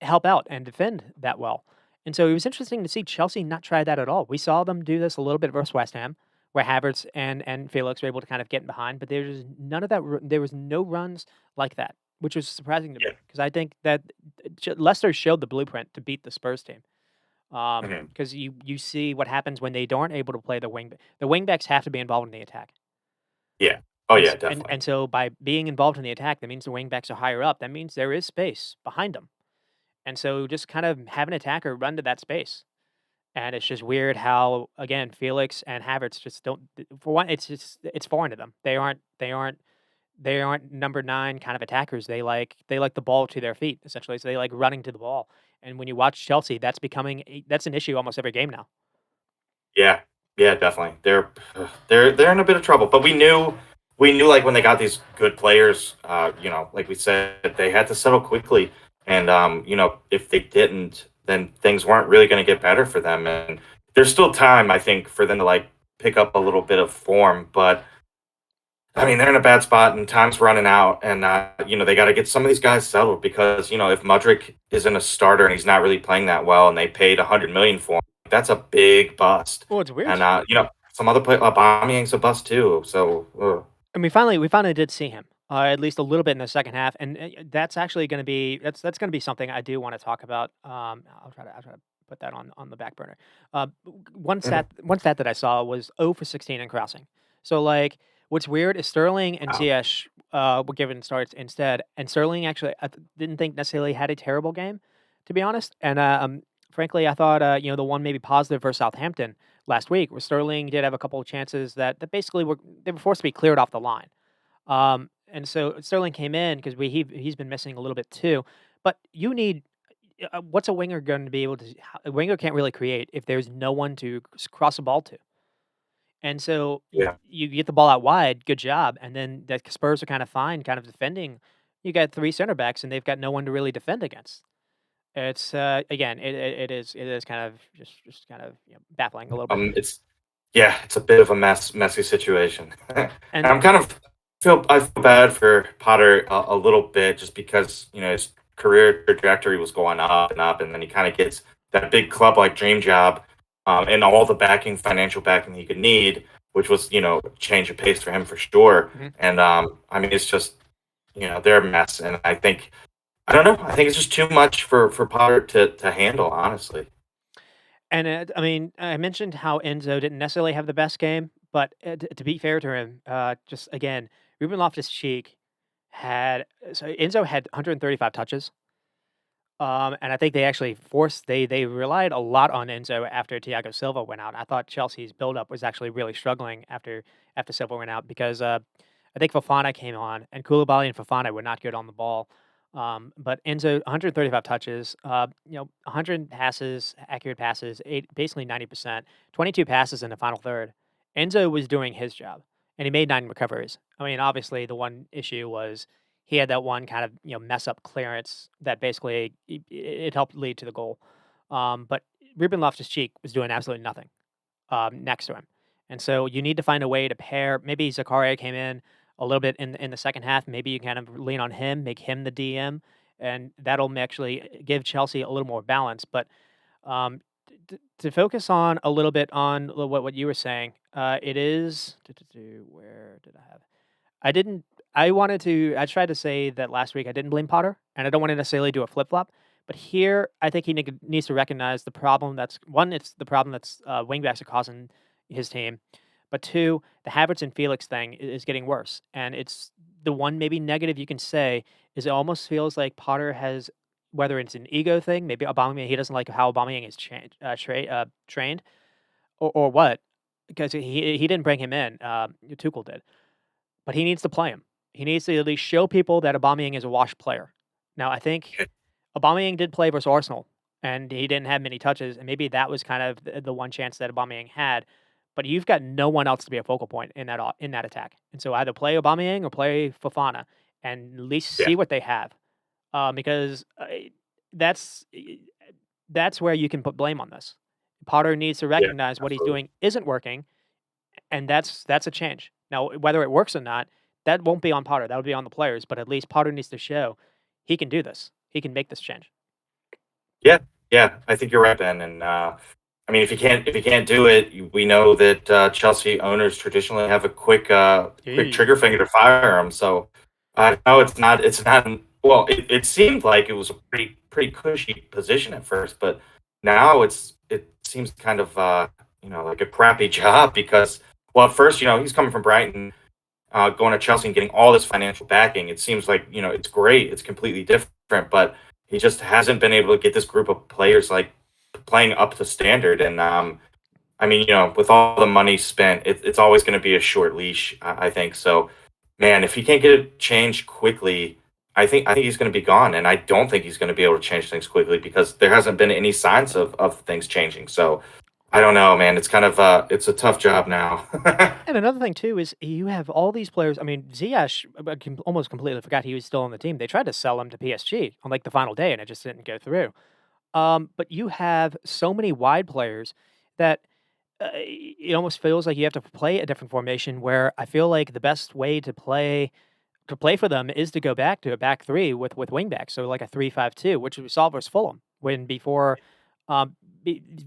help out and defend that well. And so it was interesting to see Chelsea not try that at all. We saw them do this a little bit versus West Ham, where Havertz and Felix were able to kind of get in behind, but there's none of that. There was no runs like that, which was surprising to Yeah. me because I think that Leicester showed the blueprint to beat the Spurs team. Mhm. Because you see what happens when they aren't able to play the wing. The wingbacks have to be involved in the attack. Yeah. Oh, And, yeah, s- definitely. and so by being involved in the attack, that means the wingbacks are higher up. That means there is space behind them. And so just kind of have an attacker run to that space. And it's just weird how again Felix and Havertz just don't. For one, it's foreign to them. They aren't number 9 kind of attackers. They like the ball to their feet essentially. So they like running to the ball. And when you watch Chelsea, that's an issue almost every game now. Yeah. Yeah, definitely. They're in a bit of trouble, but we knew, like, when they got these good players, like we said, they had to settle quickly, and, if they didn't, then things weren't really gonna get better for them, and there's still time, I think, for them to, like, pick up a little bit of form, but I mean, they're in a bad spot and time's running out, and they got to get some of these guys settled because if Mudrick isn't a starter and he's not really playing that well, and they paid 100 million for him, that's a big bust. Well, it's weird. And some other play, Aubameyang's a bust too. So And we finally did see him, at least a little bit in the second half, and that's actually going to be that's going to be something I do want to talk about. I'll try to put that on the back burner. One mhm. stat that I saw was 0 for 16 in crossing. So like, what's weird is Sterling and Wow. Ziyech were given starts instead, and Sterling actually didn't think necessarily had a terrible game, to be honest. And frankly, I thought the one maybe positive for Southampton last week, where Sterling did have a couple of chances that basically were forced to be cleared off the line. And so Sterling came in because he's been missing a little bit too. But you need what's a winger going to be able to? A winger can't really create if there's no one to cross the ball to. And so Yeah. you get the ball out wide, good job, and then the Spurs are kind of fine, kind of defending. You got 3 center backs, and they've got no one to really defend against. It's again, it is kind of just kind of baffling a little bit. It's Yeah, it's a bit of a messy situation. And And I'm kind of I feel bad for Potter a little bit just because his career trajectory was going up and up, and then he kind of gets that big club like dream job, and all the financial backing he could need, which was change of pace for him for sure. mhm. And I mean, it's just they're a mess, and I don't know. I think it's just too much for Potter to handle, honestly. And, I mean, I mentioned how Enzo didn't necessarily have the best game, but, to be fair to him, just again, Ruben Loftus-Cheek Enzo had 135 touches, and I think they actually they relied a lot on Enzo after Thiago Silva went out. I thought Chelsea's buildup was actually really struggling after Silva went out because, I think Fofana came on, and Koulibaly and Fofana were not good on the ball. But Enzo, 135 touches, 100 passes, accurate passes, basically 90%, 22 passes in the final third. Enzo was doing his job, and he made 9 recoveries. I mean, obviously, the one issue was he had that one kind of mess up clearance that basically it helped lead to the goal. But Ruben Loftus-Cheek was doing absolutely nothing next to him, and so you need to find a way to pair. Maybe Zakaria came in a little bit in the second half. Maybe you kind of lean on him, make him the DM, and that'll actually give Chelsea a little more balance. But to focus on a little bit on what you were saying, it is where did I have? I didn't. I wanted to. I tried to say that last week. I didn't blame Potter, and I don't want to necessarily do a flip flop. But here, I think he needs to recognize the problem. That's one. It's the problem that's wingbacks are causing his team. But two, the Havertz and Felix thing is getting worse, and it's the one maybe negative you can say is it almost feels like Potter has, whether it's an ego thing, maybe Aubameyang, he doesn't like how Aubameyang is trained, or what, because he didn't bring him in. Tuchel did, but he needs to play him. He needs to at least show people that Aubameyang is a washed player. Now, I think Aubameyang did play versus Arsenal, and he didn't have many touches, and maybe that was kind of the one chance that Aubameyang had. But you've got no one else to be a focal point in that attack, and so either play Aubameyang or play Fofana, and at least Yeah, see what they have, because that's that's where you can put blame on this. Potter needs to yeah, recognize what he's absolutely. doing isn't working, and that's a change. Now, whether it works or not, that won't be on Potter. That would be on the players. But at least Potter needs to show he can do this. He can make this change. Yeah, yeah, I think you're right, Ben. And I mean, if you can't do it, we know that Chelsea owners traditionally have a quick Hey. trigger finger to fire him. So I know it's not. Well, it seemed like it was a pretty cushy position at first, but now it seems kind of like a crappy job because well, at first he's coming from Brighton, going to Chelsea and getting all this financial backing. It seems like it's great. It's completely different, but he just hasn't been able to get this group of players like playing up to standard. And I mean, with all the money spent, it's always going to be a short leash. I think so. Man, if he can't get it changed quickly, I think he's going to be gone. And I don't think he's going to be able to change things quickly because there hasn't been any signs of things changing. So I don't know, man. It's kind of it's a tough job now. And another thing too is you have all these players. I mean, Ziyech almost completely forgot he was still on the team. They tried to sell him to PSG on like the final day, and it just didn't go through. But you have so many wide players that it almost feels like you have to play a different formation. Where I feel like the best way to play for them is to go back to a back three with wingbacks, so like a 3-5-2, which we saw versus Fulham when before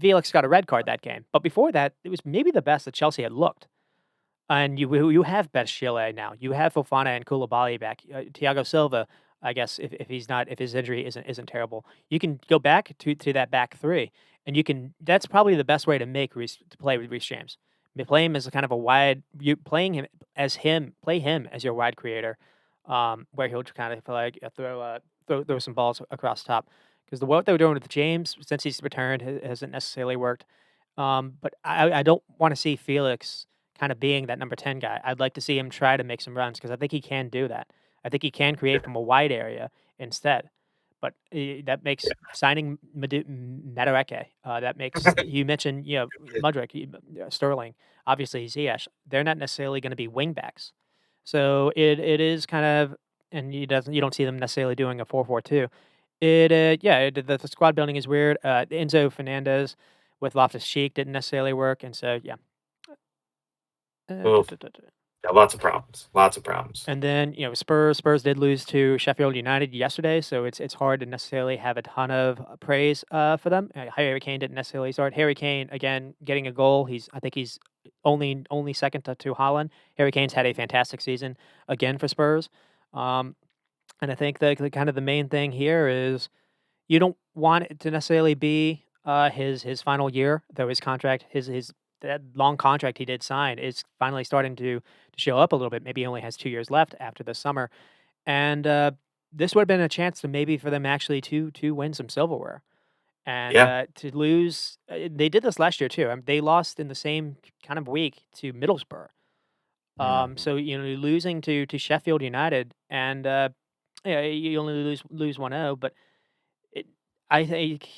Felix got a red card that game. But before that, it was maybe the best that Chelsea had looked. And you have Chile now. You have Fofana and Koulibaly back. Thiago Silva, I guess if his injury isn't terrible, you can go back to that back three, and you can. That's probably the best way to to play with Reece James. Play him as a kind of a wide. You playing him as him. Play him as your wide creator, where he'll kind of like throw some balls across top. Because the what they were doing with James since he's returned hasn't necessarily worked. But I don't want to see Felix kind of being that number 10 guy. I'd like to see him try to make some runs because I think he can do that. I think he can create from a wide area instead. But that makes signing Madueke. That makes you mentioned Mudryk, Sterling, obviously Ziyech. They're not necessarily going to be wing backs, so it is kind of, and you don't see them necessarily doing a 4-4-2. The squad building is weird. Enzo Fernandez with Loftus Cheek didn't necessarily work, and so yeah. Uh, Oof. Yeah, lots of problems. Lots of problems. And then, Spurs did lose to Sheffield United yesterday, so it's hard to necessarily have a ton of praise for them. Harry Kane didn't necessarily start. Harry Kane again getting a goal. I think he's only second to Haaland. Harry Kane's had a fantastic season again for Spurs. Um, and I think the kind of the main thing here is you don't want it to necessarily be his final year, though his contract his that long contract he did sign is finally starting to show up a little bit. Maybe he only has 2 years left after the summer, and this would have been a chance to maybe for them actually to win some silverware and Yeah. to lose. They did this last year too. They lost in the same kind of week to Middlesbrough. Mhm. So you're losing to Sheffield United, and yeah, you only lose 1-0, but it I think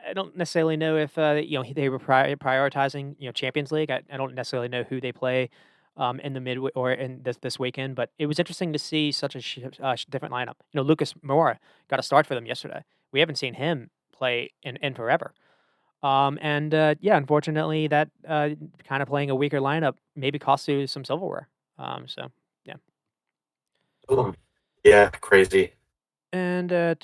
I don't necessarily know if, they were prioritizing, Champions League. I don't necessarily know who they play, in the midweek or in this weekend. But it was interesting to see such a different lineup. Lucas Moura got a start for them yesterday. We haven't seen him play in forever. Yeah, unfortunately, that kind of playing a weaker lineup maybe cost you some silverware. Yeah. Ooh, yeah, crazy. And I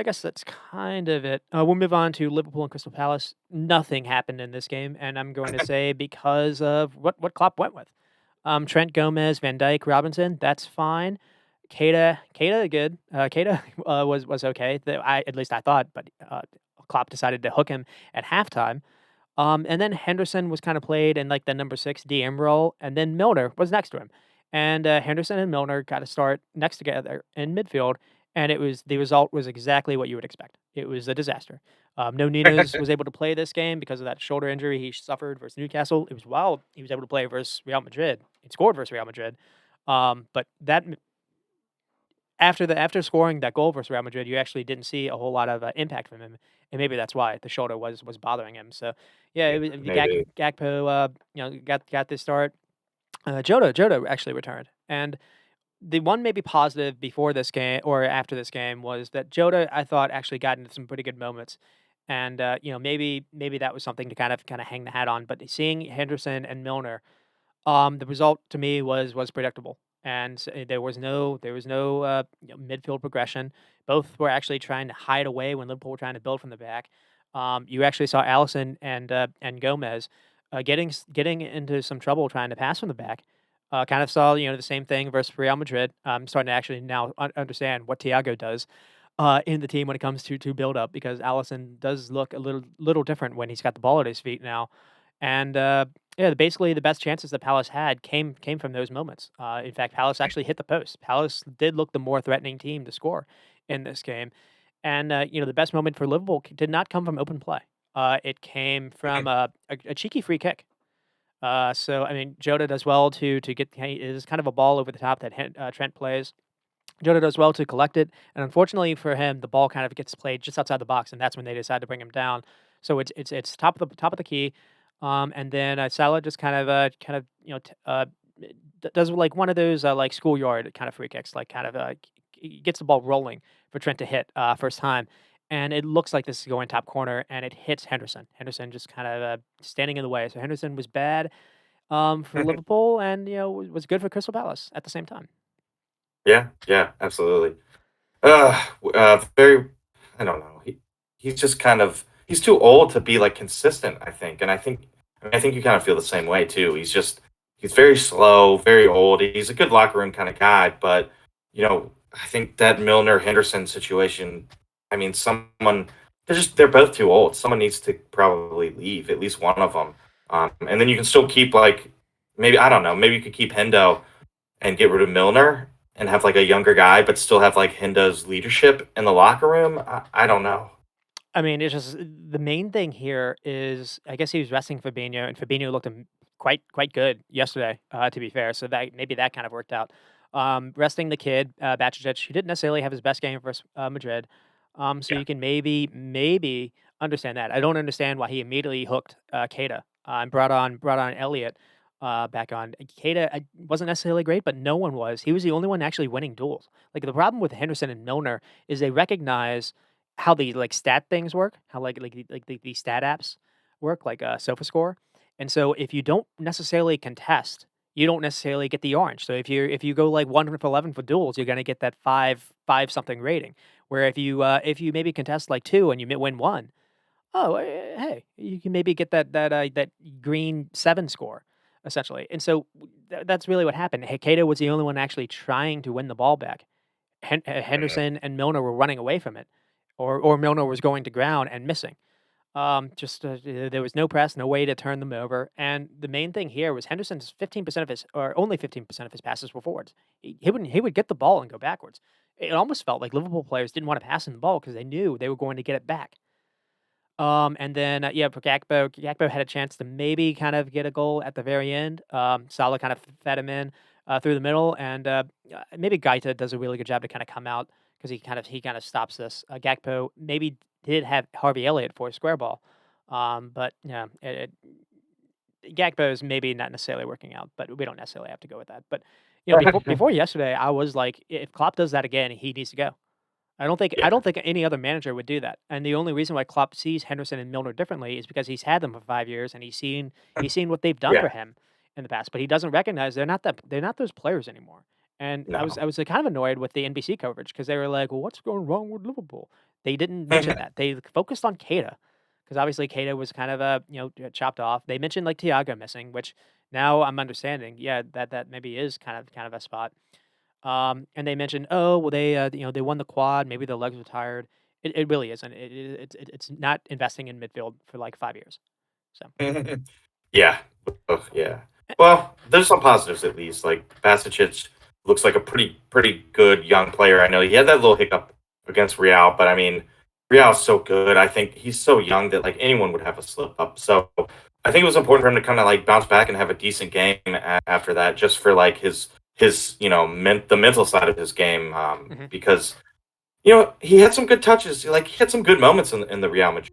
guess that's kind of it. We'll move on to Liverpool and Crystal Palace. Nothing happened in this game, and I'm going to say because of what Klopp went with. Trent Gomez, Van Dijk, Robinson. That's fine. Keita, good. Keita was okay. At least I thought, but Klopp decided to hook him at halftime. And then Henderson was kind of played in like the number 6 DM role, and then Milner was next to him. And Henderson and Milner got to start next together in midfield, and the result was exactly what you would expect. It was a disaster. No Ninos was able to play this game because of that shoulder injury he suffered versus Newcastle. It was wild. He was able to play versus Real Madrid. He scored versus Real Madrid. But that after scoring that goal versus Real Madrid, you actually didn't see a whole lot of impact from him, and maybe that's why the shoulder was bothering him. So, yeah, Yeah, it was maybe. Gakpo, got this start. Jota actually returned, and the one maybe positive before this game or after this game was that Jota I thought actually got into some pretty good moments, and maybe that was something to kind of hang the hat on. But seeing Henderson and Milner the result to me was predictable, and there was no midfield progression. Both were actually trying to hide away when Liverpool were trying to build from the back. You actually saw Allison and Gomez getting into some trouble trying to pass from the back. Kind of saw the same thing versus Real Madrid. I'm starting to actually now understand what Thiago does in the team when it comes to build up because Allison does look a little different when he's got the ball at his feet now. And yeah, basically the best chances that Palace had came from those moments. In fact, Palace actually hit the post. Palace did look the more threatening team to score in this game. And the best moment for Liverpool did not come from open play. It came from a cheeky free kick. So I mean, Jota does well to get. It is kind of a ball over the top that Trent plays. Jota does well to collect it, and unfortunately for him, the ball kind of gets played just outside the box, and that's when they decide to bring him down. So it's top of the key, and then Salah just kind of does like one of those like schoolyard kind of free kicks, like kind of gets the ball rolling for Trent to hit first time, and it looks like this is going top corner, and it hits Henderson. Henderson just kind of standing in the way. So Henderson was bad for Liverpool, and was good for Crystal Palace at the same time. Yeah, yeah, absolutely. Very. I don't know. He's just kind of he's too old to be like consistent. I think, and I think you kind of feel the same way too. He's very slow, very old. He's a good locker room kind of guy, but I think that Milner Henderson situation. I mean, they're both too old. Someone needs to probably leave, at least one of them, and then you can still keep like maybe I don't know. Maybe you could keep Hendo and get rid of Milner and have like a younger guy, but still have like Hendo's leadership in the locker room. I don't know. I mean, it's just the main thing here is I guess he was resting Fabinho, and Fabinho looked quite good yesterday. To be fair, so that maybe that kind of worked out. Resting the kid, Bajcetic, who didn't necessarily have his best game versus Madrid. So Yeah. you can maybe understand that. I don't understand why he immediately hooked Keita and brought on Elliot back on. Keita wasn't necessarily great, but no one was. He was the only one actually winning duels. Like the problem with Henderson and Milner is they recognize how the, like, stat things work, how, the stat apps work, like, SofaScore, and so if you don't necessarily contest, you don't necessarily get the orange. So if you go, like, 1 for 11 for duels, you're gonna get that 5 something rating, where if you maybe contest, like, 2 and you win 1, oh, hey, you can maybe get that green 7 score, essentially, and so that's really what happened. Hekata was the only one actually trying to win the ball back. Mhm. Henderson and Milner were running away from it, or Milner was going to ground and missing. Just there was no press, no way to turn them over, and the main thing here was Henderson's 15% of his, or only 15% of his passes were forwards. He would get the ball and go backwards. It almost felt like Liverpool players didn't want to pass him the ball because they knew they were going to get it back. And then yeah, for Gakpo had a chance to maybe kind of get a goal at the very end. Salah kind of fed him in through the middle, and maybe Gaita does a really good job to kind of come out because he kind of stops this. Gakpo maybe did have Harvey Elliott for a square ball, but yeah, Gakpo is maybe not necessarily working out, but we don't necessarily have to go with that. But before yesterday, I was like, if Klopp does that again, he needs to go. I Yeah. don't think any other manager would do that. And the only reason why Klopp sees Henderson and Milner differently is because he's had them for 5 years and he's seen what they've done Yeah. for him in the past. But he doesn't recognize they're not those players anymore. And No. I was kind of annoyed with the NBC coverage because they were like, "Well, what's going wrong with Liverpool?" They didn't mention that. They focused on Keita because obviously Keita was kind of chopped off. They mentioned like Thiago missing, which now I'm understanding. Yeah, that maybe is kind of a spot. And they mentioned, "Oh, well, they won the quad. Maybe their legs were tired." It really isn't. It's not investing in midfield for like 5 years. So Yeah. Ugh, yeah. eh, Well, there's some positives at least. Like Basic looks like a pretty good young player. I know he had that little hiccup against Real, but I mean, Real's so good. I think he's so young that like anyone would have a slip up. So I think it was important for him to kind of like bounce back and have a decent game after that, just for like his the mental side of his game, mhm. because he had some good touches. Like he had some good moments in the Real Madrid.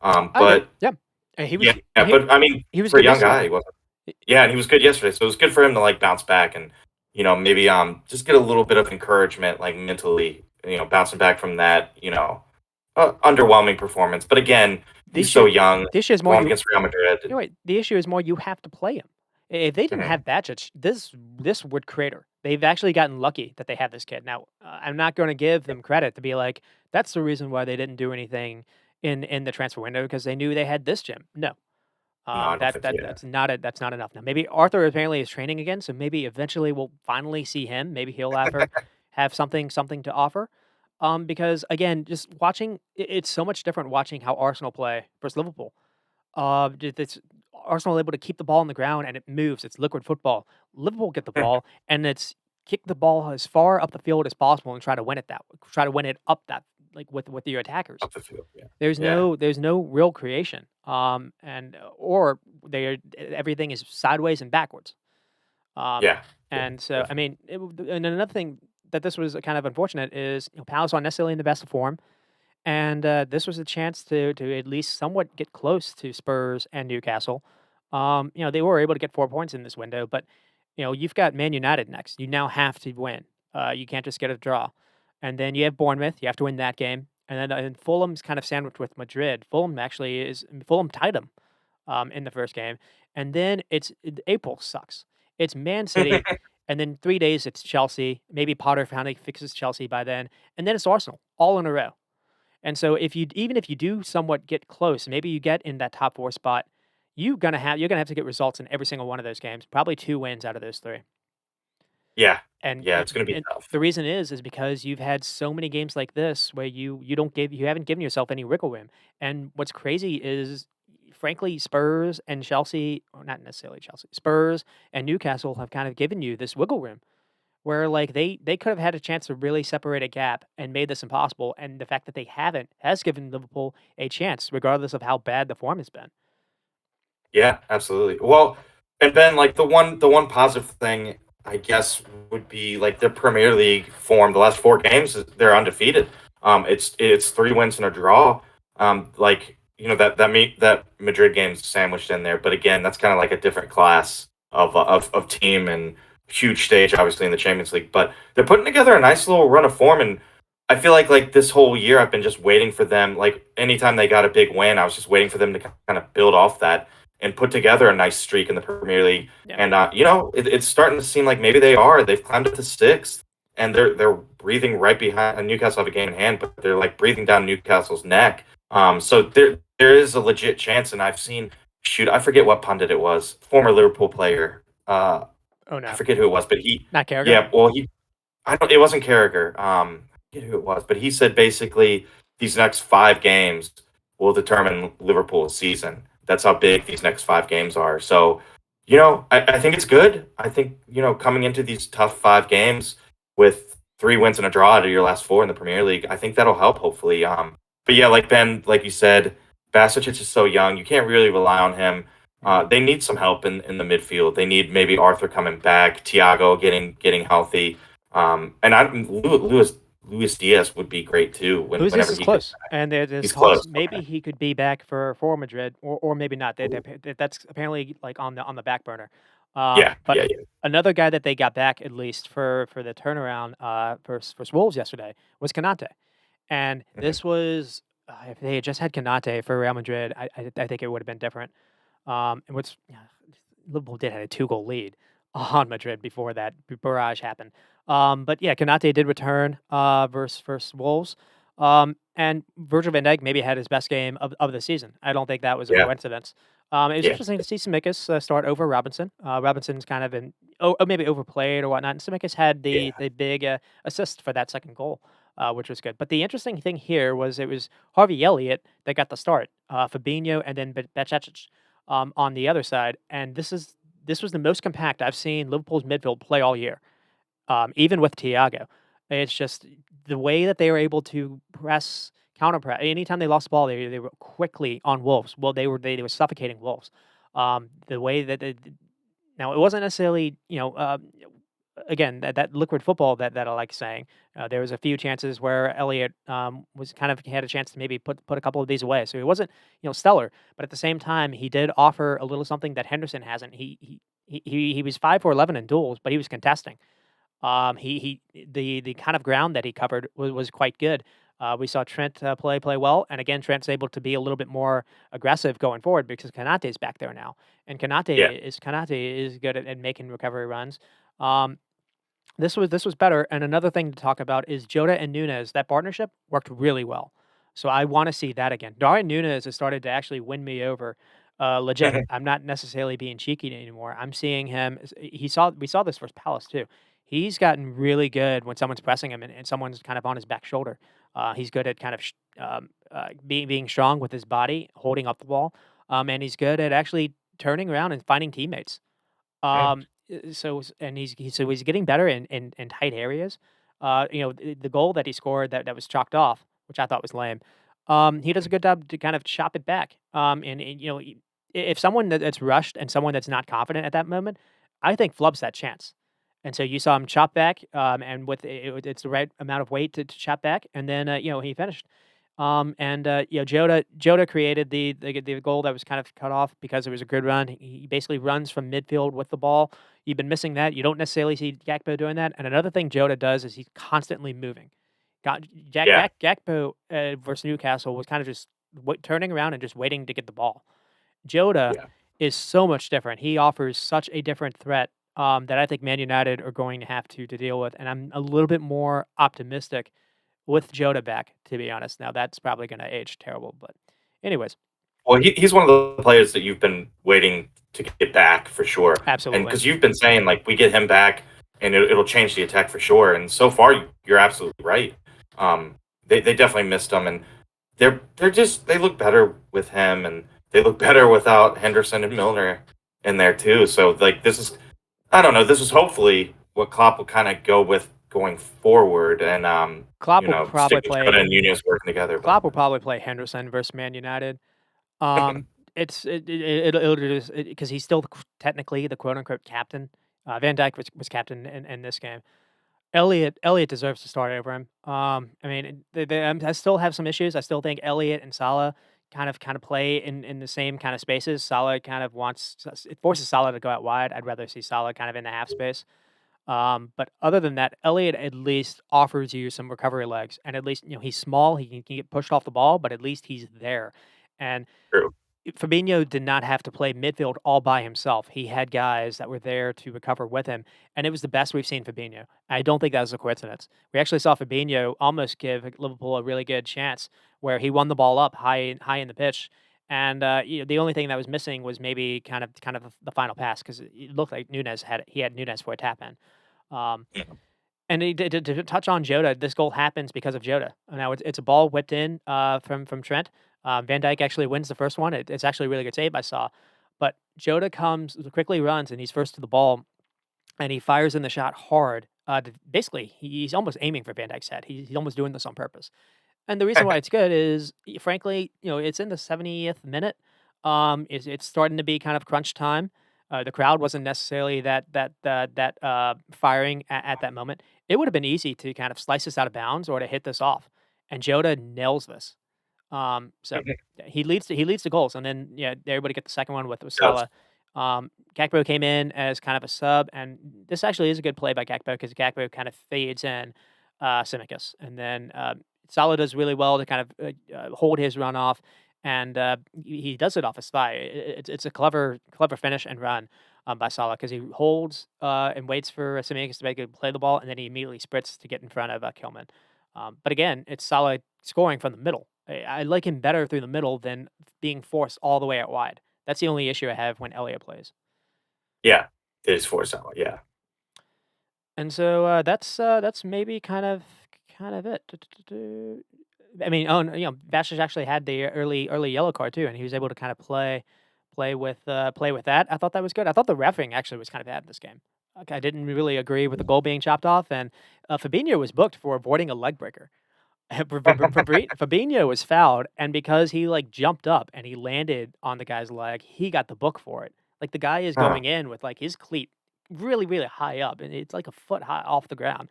I agree. But Yeah, and yeah, and but I mean, he was for a good young yesterday. guy, he wasn't. Y- Yeah, and he was good yesterday, so it was good for him to like bounce back and maybe just get a little bit of encouragement like mentally, bouncing back from that underwhelming performance. But again, The he's so issue, young the issue is more going you. against Real Madrid. You know what? The issue is more you have to play him. If they didn't Mhm. have Bacic, this would crater. They've actually gotten lucky that they have this kid. Now, I'm not going to give them credit to be like that's the reason why they didn't do anything in the transfer window because they knew they had this gem. No, No, I don't think. Yeah, that's not enough. Now, maybe Arthur apparently is training again, so maybe eventually we'll finally see him. Maybe he'll have something to offer. Because again, just watching, it's so much different watching how Arsenal play versus Liverpool. It's Arsenal able to keep the ball on the ground and it moves. It's liquid football. Liverpool get the ball and it's kick the ball as far up the field as possible and try to win it up that like with your attackers. up the field. Yeah, There's yeah, no real creation. And or they everything is sideways and backwards. Um, yeah, yeah, and so I definitely. mean, and another thing that this was kind of unfortunate is Palace aren't necessarily in the best of form. And this was a chance to at least somewhat get close to Spurs and Newcastle. They were able to get 4 points in this window, but you've got Man United next. You now have to win. You can't just get a draw. And then you have Bournemouth. You have to win that game. And Fulham's kind of sandwiched with Madrid. Fulham tied them in the first game, and then April sucks. It's Man City, and then 3 days it's Chelsea. Maybe Potter finally fixes Chelsea by then, and then it's Arsenal all in a row. And so if you do somewhat get close, maybe you get in that top 4 spot, you're gonna have to get results in every single one of those games, probably 2 wins out of those 3. Yeah, And yeah. and It's gonna be and tough. the reason is because you've had so many games like this where you haven't given yourself any wiggle room. And what's crazy is, frankly, Spurs and Chelsea, or not necessarily Chelsea, Spurs and Newcastle have kind of given you this wiggle room where like they could have had a chance to really separate a gap and made this impossible. And the fact that they haven't has given Liverpool a chance, regardless of how bad the form has been. Yeah, absolutely. Well, and Ben, like the one positive thing I guess would be like the Premier League form. The last four games, they're undefeated. It's three wins and a draw. Like that Madrid game's sandwiched in there, but again, that's kind of like a different class of team and huge stage, obviously in the Champions League. But they're putting together a nice little run of form, and I feel like this whole year I've been just waiting for them. Like anytime they got a big win, I was just waiting for them to kind of build off that and put together a nice streak in the Premier League. Yeah. And it's starting to seem like maybe they are. They've climbed up to sixth, and they're breathing right behind. Newcastle have a game in hand, but they're like breathing down Newcastle's neck. So there is a legit chance, and I've seen. Shoot, I forget what pundit it was. Former Liverpool player. Oh I no, forget who it was, but not Carragher. yeah, well, I don't. It wasn't Carragher. I forget who it was, but he said basically these next five games will determine Liverpool's season. That's how big these next five games are. So, I think it's good. I think coming into these tough five games with three wins and a draw out of your last four in the Premier League, I think that'll help. Hopefully. But yeah, like Ben, like you said, Basic is so young. You can't really rely on him. Mhm. They need some help in the midfield. They need maybe Arthur coming back, Thiago getting healthy. And Lewis Luis Diaz would be great too Luis Diaz whenever is he gets close, back. and there's He's talks close. maybe Okay. he could be back for Madrid, or maybe not. Ooh. That's apparently, like, on the back burner. Yeah, But yeah, yeah. another guy that they got back, at least for the turnaround, for Wolves yesterday, was Konate. And Mhm. this was if they had just had Konate for Real Madrid, I think it would have been different. And what's yeah, Liverpool did had a 2-goal lead on Madrid before that barrage happened. But yeah, Konate did return versus Wolves. And Virgil van Dijk maybe had his best game of the season. I don't think that was a Yeah, coincidence. It was yeah, interesting to see Tsimikas start over Robinson. Robinson's kind of been maybe overplayed or whatnot. And Tsimikas had yeah. the big assist for that second goal, which was good. But the interesting thing here was it was Harvey Elliott that got the start, Fabinho, and then Bajcetic on the other side. And this was the most compact I've seen Liverpool's midfield play all year, even with Thiago. It's just the way that they were able to press, counter press. Anytime they lost the ball, they were quickly on Wolves. Well, they were suffocating Wolves. The way that now it wasn't necessarily again that liquid football that I like saying. There was a few chances where Elliott was kind of had a chance to maybe put a couple of these away. So he wasn't stellar, but at the same time he did offer a little something that Henderson hasn't. He was 5 for 11 in duels, but he was contesting. The kind of ground that he covered was quite good. We saw Trent play well, and again Trent's able to be a little bit more aggressive going forward because Konate's back there now, and Yeah. Konate is good at making recovery runs. Um, this was better. And another thing to talk about is Jota and Nunes. That partnership worked really well. So I want to see that again. Darwin Nunes has started to actually win me over. Legit. Mhm. I'm not necessarily being cheeky anymore. I'm seeing him. He saw we saw this versus Palace too. He's gotten really good when someone's pressing him and someone's kind of on his back shoulder. He's good at kind of being strong with his body, holding up the ball, and he's good at actually turning around and finding teammates. Mm. So he's getting better in tight areas. The goal that he scored that was chalked off, which I thought was lame. He does a good job to kind of chop it back. If someone that's rushed and someone that's not confident at that moment, I think flubs that chance. And so you saw him chop back, and it's the right amount of weight to chop back, and then he finished. Jota created the goal that was kind of cut off because it was a good run. He basically runs from midfield with the ball. You've been missing that. You don't necessarily see Gakpo doing that. And another thing Jota does is he's constantly moving. Got Yeah, Gakpo versus Newcastle was kind of just turning around and just waiting to get the ball. Jota yeah. is so much different. He offers such a different threat that I think Man United are going to have to deal with. And I'm a little bit more optimistic with Jota back, to be honest. Now that's probably gonna age terrible, but anyways, Well, he's one of the players that you've been waiting to get back for sure, and absolutely. because you've been saying like we get him back and it'll change the attack for sure. And so far, you're absolutely right. They definitely missed him, and they look better with him, and they look better without Henderson and Milner in there too. So like this is I don't know. This is hopefully what Klopp will kind of go with going forward, and Klopp will stick probably with Jota play and Nunez working together. But Klopp will probably play Henderson versus Man United. Um, it'll just because he's still technically the quote unquote captain. Van Dijk was captain in this game. Elliott deserves to start over him. I mean, I still have some issues. I still think Elliott and Salah kind of play in the same kind of spaces. Salah kind of it forces Salah to go out wide. I'd rather see Salah kind of in the half space. But other than that, Elliott at least offers you some recovery legs, and at least he's small. He can get pushed off the ball, but at least he's there. And true. Fabinho did not have to play midfield all by himself. He had guys that were there to recover with him, and it was the best we've seen Fabinho. I don't think that was a coincidence. We actually saw Fabinho almost give Liverpool a really good chance where he won the ball up high in the pitch, and the only thing that was missing was maybe kind of the final pass because it looked like he had Nunes for a tap in. Um, Mhm. and to touch on Jota, this goal happens because of Jota. Now it's a ball whipped in from Trent. Van Dijk actually wins the first one. It's actually a really good save I saw. But Jota quickly runs, and he's first to the ball, and he fires in the shot hard. Basically, he's almost aiming for Van Dijk's head. He's almost doing this on purpose. And the reason why it's good is, frankly, it's in the 70th minute. It's starting to be kind of crunch time. The crowd wasn't necessarily that firing at that moment. it would have been easy to kind of slice this out of bounds or to hit this off, and Jota nails this. So Mhm. yeah, he leads the goals, and then yeah, everybody get the second one with Does. Salah. Gakpo came in as kind of a sub, and this actually is a good play by Gakpo because Gakpo kind of fades in Tsimikas, and then Salah does really well to kind of hold his run off, and he does it off his thigh. It's a clever finish and run by Salah because he holds and waits for Tsimikas to make it play the ball, and then he immediately sprints to get in front of Kilman. But again, it's Salah scoring from the middle. I like him better through the middle than being forced all the way out wide. That's the only issue I have when Elliott plays. Yeah. It is for Salah. Yeah. And so that's maybe kind of it. I mean, Bash actually had the early yellow card too, and he was able to kind of play with that. I thought that was good. I thought the refereeing actually was kind of bad in this game. Like, I didn't really agree with the goal being chopped off, and Fabinho was booked for avoiding a leg breaker. Fabinho was fouled, and because he, like, jumped up and he landed on the guy's leg, he got the book for it. Like, the guy is Huh. going in with, like, his cleat really, really high up, and it's, like, a foot high off the ground.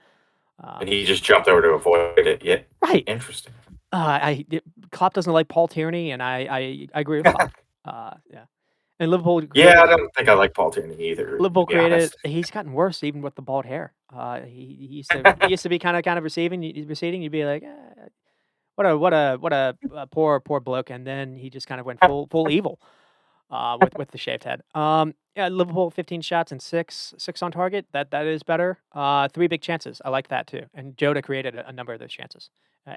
And Um he just jumped over to avoid it. Yeah. Right. Interesting. I Klopp doesn't like Paul Tierney, and I agree with Klopp. Yeah. And Liverpool Yeah, I created don't think I like Paul Tierney either, to Liverpool be created honest. he's gotten worse even with the bald hair. He used to be kinda receding, you'd be like, what a poor bloke," and then he just kind of went full evil, with the shaved head. Yeah, Liverpool 15 shots and 6 on target, that is better. 3 big chances, I like that too, and Jota created a number of those chances.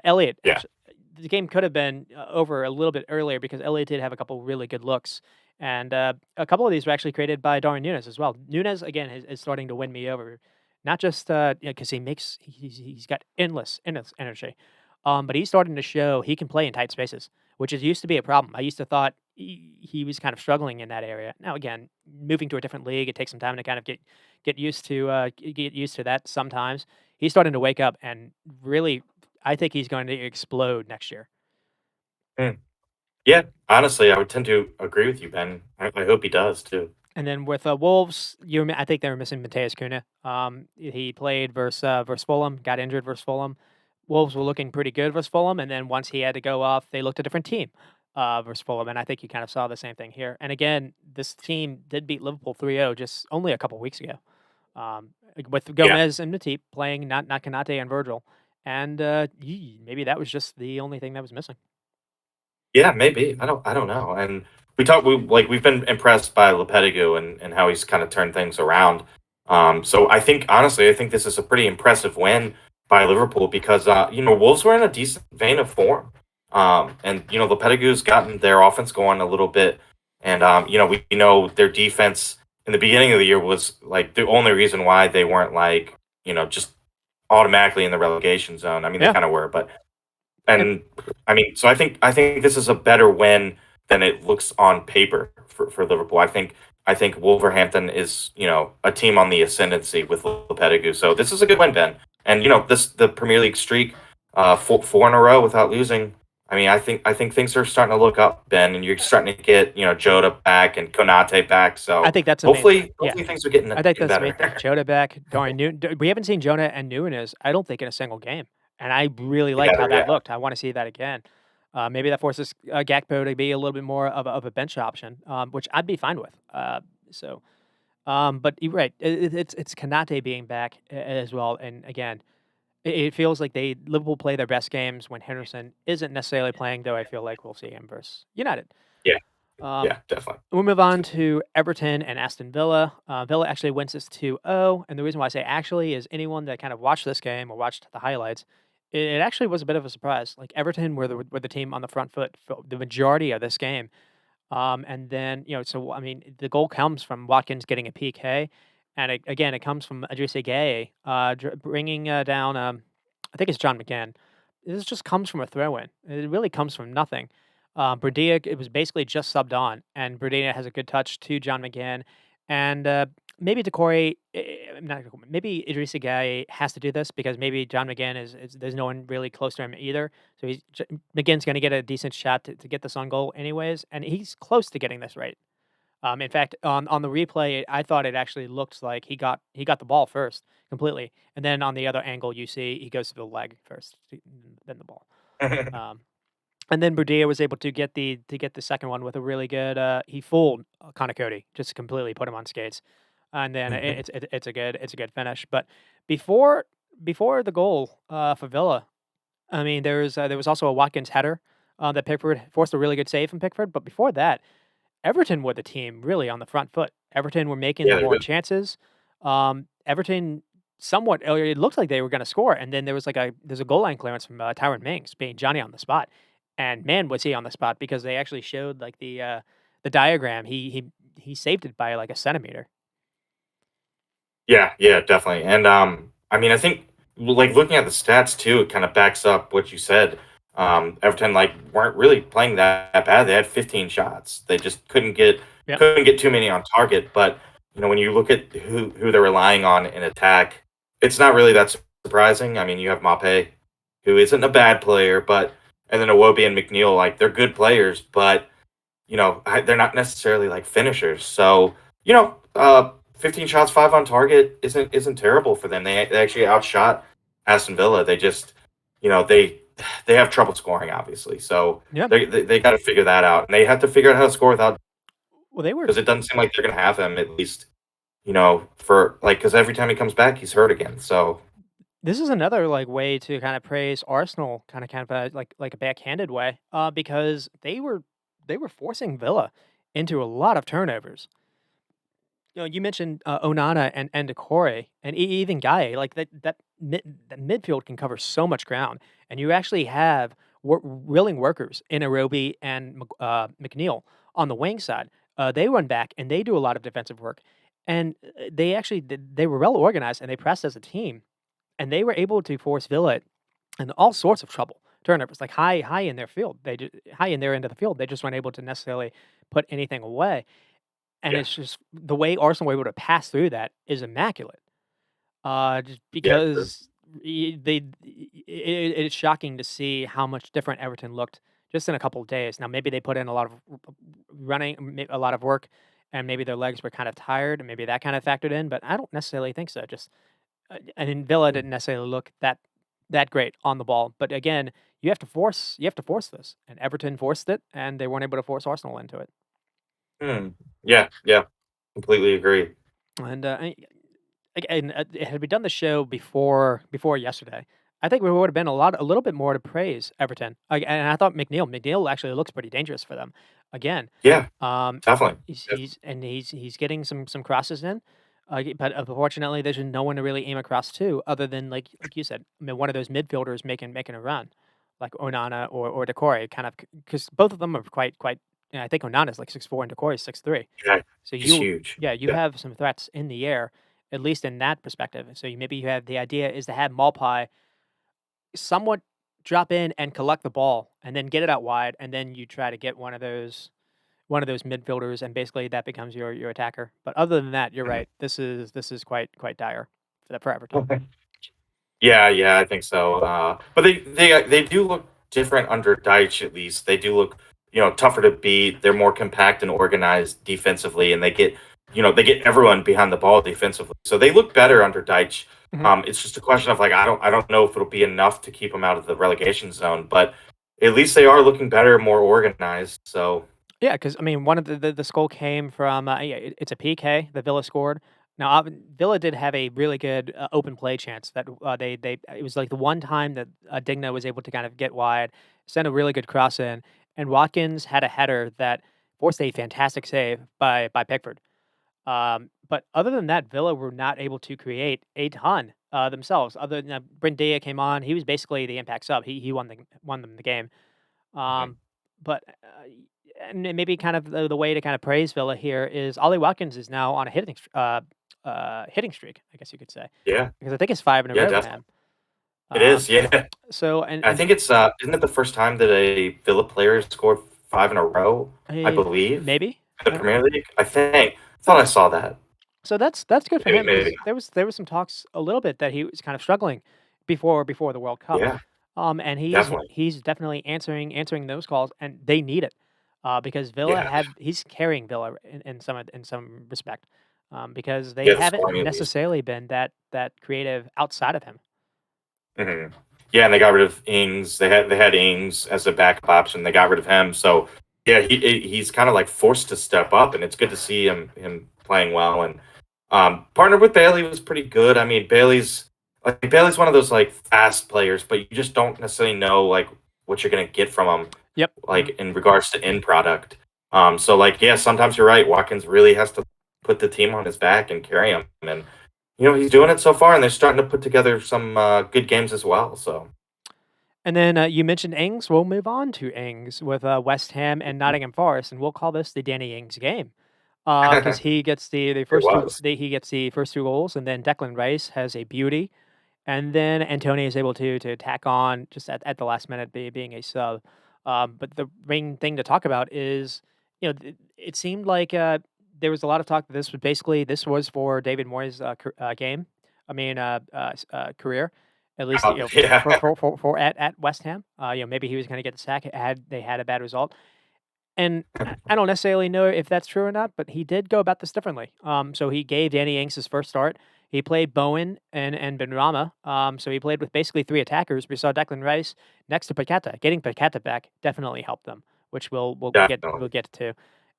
Elliott Yeah. actually the game could have been, over a little bit earlier because Elliott did have a couple really good looks, and, a couple of these were actually created by Darwin Núñez as well. Núñez, again, is starting to win me over, not just, 'cause he's got endless energy, but he's starting to show he can play in tight spaces, which is used to be a problem. I used to thought he was kind of struggling in that area. Now, again, moving to a different league, it takes some time to kind of get used to that. Sometimes he's starting to wake up, and really, I think he's going to explode next year. Mm. Yeah. Honestly, I would tend to agree with you, Ben. I hope he does too. And then with Wolves, I think they were missing Mateus Cunha. He played versus Fulham, got injured versus Fulham. Wolves were looking pretty good versus Fulham, and then once he had to go off, they looked a different team versus Fulham, and I think you kind of saw the same thing here. And again, this team did beat Liverpool 3-0 just only a couple weeks ago, with Yeah. Gomez and Matip playing, not Kanate and Virgil, and maybe that was just the only thing that was missing. Yeah, maybe. I don't know. And we've been impressed by Lopetegui and how he's kind of turned things around. So I think honestly, I think this is a pretty impressive win by Liverpool because Wolves were in a decent vein of form. And Lopetegui's gotten their offense going a little bit. And we know their defense in the beginning of the year was like the only reason why they weren't like, just automatically in the relegation zone. I mean, they Yeah, kind of were, but and and I mean, so I think this is a better win than it looks on paper for Liverpool. I think Wolverhampton is a team on the ascendancy with Lopetegui. So this is a good win, Ben. And the Premier League streak, four in a row without losing. I mean, I think things are starting to look up, Ben, and you're starting to get Jota back and Konate back. I So think that's the main thing. hopefully Yeah. hopefully things are getting I think getting that's the main thing. better. Jota back, Darwin Newton. We haven't seen Jonah and Nunez, I don't think, in a single game, and I really liked how Together, that yeah, looked. I want to see that again. Maybe that forces Gakpo to be a little bit more of a bench option, which I'd be fine with. But you're right. It's Kanate being back as well, and again, it feels like Liverpool play their best games when Henderson isn't necessarily playing. Though I feel like we'll see him versus United. yeah, Um, yeah, definitely. We'll move on to Everton and Aston Villa. Villa actually wins this 2-0, and the reason why I say actually is anyone that kind of watched this game or watched the highlights, it actually was a bit of a surprise. Like, Everton were the team on the front foot for the majority of this game. And then, so I mean, the goal comes from Watkins getting a PK, and again, it comes from Idrissa Gueye bringing down, I think it's John McGinn. This just comes from a throw-in. It really comes from nothing. Brdia, it was basically just subbed on, and Brdia has a good touch to John McGinn, and maybe Decore, not Decore, maybe Idrissa Gueye has to do this because maybe John McGinn is there's no one really close to him either. So McGinn's going to get a decent shot to get this on goal anyways, and he's close to getting this right. In fact, on the replay, I thought it actually looked like he got the ball first completely, and then on the other angle, you see he goes to the leg first, then the ball. Um, and then Budia was able to get the second one with a really good. He fooled Connor Cody, just completely put him on skates, and then it's a good finish. But before before the goal for Villa, I mean, there was also a Watkins header that Pickford forced a really good save from Pickford. But before that, Everton were the team really on the front foot. Everton were making the Yeah, they're more good. chances. Everton somewhat it looked like they were gonna score, and then there's a goal line clearance from, Tyrone Mings being Johnny on the spot. And man, was he on the spot because they actually showed, like, the diagram. He saved it by, like, a centimeter. Yeah, yeah, definitely. And I mean, I think like looking at the stats too, it kind of backs up what you said. Everton like weren't really playing that bad. They had 15 shots. They just Yep. couldn't get too many on target. But when you look at who they're relying on in attack, it's not really that surprising. I mean, you have Mape, who isn't a bad player, but and then Iwobi and McNeil, like they're good players, but they're not necessarily like finishers. So, 15 shots, 5 on target isn't terrible for them. They actually outshot Aston Villa. They just, they have trouble scoring, obviously. So Yeah. they got to figure that out, and they have to figure out how to score without Well, they were because it doesn't seem like they're gonna have him at least, for like because every time he comes back, he's hurt again. So this is another, like, way to kinda praise Arsenal, kind of, like a backhanded way, because they were forcing Villa into a lot of turnovers. You mentioned, Onana and Decore and even Gueye, like, that midfield can cover so much ground, and you actually have willing workers in Iwobi and McNeil on the wing side. They run back, and they do a lot of defensive work, and, they were well organized, and they pressed as a team, and they were able to force Villa in all sorts of trouble. Turnovers, like, high in their field. High in their end of the field, they just weren't able to necessarily put anything away. And yeah, it's just the way Arsenal were able to pass through that is immaculate. Just yeah, true. because it's shocking to see how much different Everton looked just in a couple of days. Now, maybe they put in a lot of running, a lot of work, and maybe their legs were kind of tired, and maybe that kind of factored in. But I don't necessarily think so. Just I mean, Villa didn't necessarily look that great on the ball. But again, you have to force this, and Everton forced it, and they weren't able to force Arsenal into it. Hmm. Yeah, yeah, completely agree. And again, had we done the show before yesterday, I think we would have been a little bit more to praise Everton. And I thought McNeil actually looks pretty dangerous for them. Again, Yeah, um, definitely. he's getting some crosses in, but unfortunately, there's no one to really aim across to, other than like you said, I mean, one of those midfielders making a run, like Onana or Decore, kind of because both of them are quite. I think Onana's like 6'4" and Decore is 6'3". Yeah, So he's huge. yeah, you Yeah. have some threats in the air, at least in that perspective. So maybe you have the idea is to have Malpai somewhat drop in and collect the ball, and then get it out wide, and then you try to get one of those midfielders, and basically that becomes your attacker. But other than that, you're right. This is quite dire for Everton. Mhm. Yeah, yeah, I think so. But they do look different under Deitch at least. They do look, tougher to beat. They're more compact and organized defensively, and they get everyone behind the ball defensively. So they look better under Deitch. Mhm. It's just a question of like I don't know if it'll be enough to keep them out of the relegation zone, but at least they are looking better, more organized. So Yeah, because I mean, one of the goal came from yeah, it's a PK that Villa scored. Now, Villa did have a really good open play chance that they it was like the one time that Digna was able to kind of get wide, send a really good cross in, and Watkins had a header that forced a fantastic save by Pickford. But other than that, Villa were not able to create a ton themselves. Other than Brent Dia came on, he was basically the impact sub. He won them the game. mhm. Um, but and then maybe kind of the way to kind of praise Villa here is Ollie Watkins is now on a hitting streak, I guess you could say, Yeah, because I think it's 5 in a yeah, row for definitely. him. It Um, is. Yeah, so I think it's isn't it the first time that a Villa player scored 5 in a row, I believe, maybe. in the Premier League? I think. I thought I saw that. So that's good for Maybe him maybe because there was some talks a little bit that he was kind of struggling before the World Cup. Yeah, And he's definitely. he's definitely answering those calls, and they need it. because Villa Yeah, have he's carrying Villa in some respect, because they yeah, the haven't scoring at least. necessarily been that creative outside of him. Mhm. Yeah, and they got rid of Ings. They had Ings as a backup option. They got rid of him. So yeah, he's kind of like forced to step up, and it's good to see him playing well. And partnered with Bailey was pretty good. I mean, Bailey's one of those like fast players, but you just don't necessarily know like what you're gonna get from him, Yep. like in regards to end product. So like yeah, sometimes you're right. Watkins really has to put the team on his back and carry him, and he's doing it so far, and they're starting to put together some good games as well. So And then you mentioned Ings. We'll move on to Ings with West Ham and Nottingham Forest, and we'll call this the Danny Ings game, because it he gets the first two. was. He gets the first two goals, and then Declan Rice has a beauty, and then Antonio is able to tack on just at the last minute, being a sub. But the main thing to talk about is, it seemed like there was a lot of talk that this was for David Moyes' game. I mean, career, at least Yeah, for at West Ham. Maybe he was going to get the sack had they had a bad result. And I don't necessarily know if that's true or not, but he did go about this differently. So he gave Danny Ings his first start. He played Bowen and Benrahma. So he played with basically three attackers. We saw Declan Rice next to Paqueta. Getting Paqueta back definitely helped them, which we'll definitely. get to.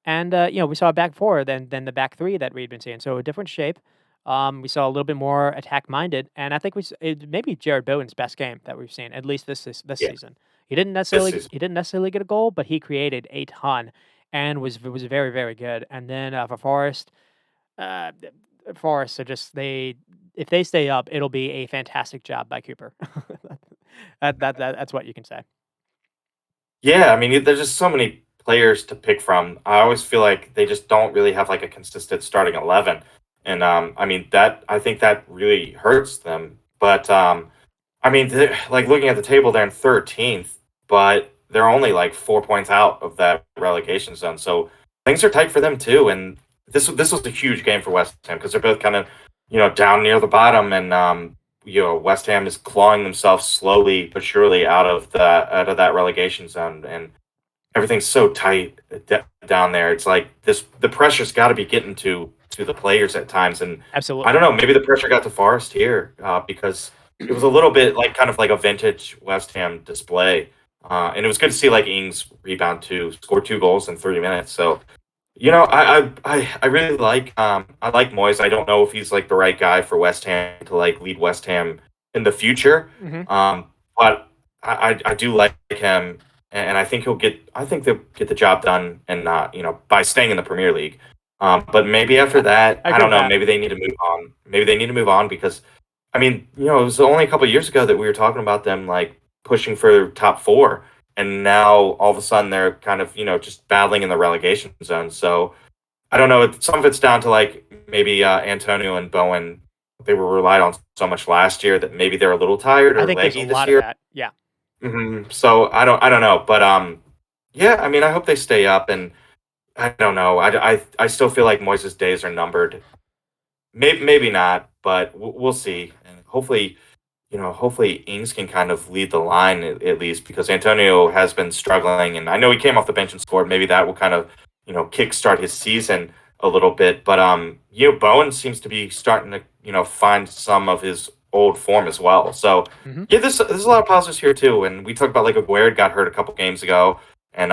And we saw a back four than the back three that we'd been seeing. So a different shape. We saw a little bit more attack minded, and I think it may be Jared Bowen's best game that we've seen, at least this Yeah, season. this is He didn't necessarily get a goal, but he created a ton and was very, very good. And then for Forest, uh, Forest are just they if they stay up, it'll be a fantastic job by Cooper. That's what you can say. yeah. I mean, there's just so many players to pick from. I always feel like they just don't really have like a consistent starting 11, and I mean that I think that really hurts them. But I mean, like looking at the table, they're in 13th, but they're only like 4 points out of that relegation zone. So things are tight for them too. And this was a huge game for West Ham because they're both kind of down near the bottom, and West Ham is clawing themselves slowly but surely out of that relegation zone, and everything's so tight down there. It's like the pressure's got to be getting to the players at times, and I Absolutely. don't know. Maybe the pressure got to Forest here because it was a little bit like kind of like a vintage West Ham display, and it was good to see like Ings rebound too, score 2 goals in 30 minutes. So I really like I like Moyes. I don't know if he's like the right guy for West Ham to like lead West Ham in the future, Hmm. but I do like him, and I think he'll get. I think they'll get the job done, and not by staying in the Premier League. But maybe after that, I I agree don't with know. that. Maybe they need to move on. Maybe they need to move on because, I mean, it was only a couple years ago that we were talking about them like pushing for top four, and now all of a sudden they're kind of just battling in the relegation zone. So I don't know. Some of it's down to like maybe Antonio and Bowen. They were relied on so much last year that maybe they're a little tired I or think there's a leggy this lot of year. that. Yeah. So I don't know, but yeah. I mean, I hope they stay up, and I don't know. I still feel like Moises' days are numbered. Maybe not, but we'll see. And hopefully Ings can kind of lead the line at least because Antonio has been struggling, and I know he came off the bench and scored. Maybe that will kind of kickstart his season a little bit. But Bowen seems to be starting to find some of his old form as well. So Hmm. yeah, there's a lot of positives here too. And we talked about like Aguerd got hurt a couple games ago, and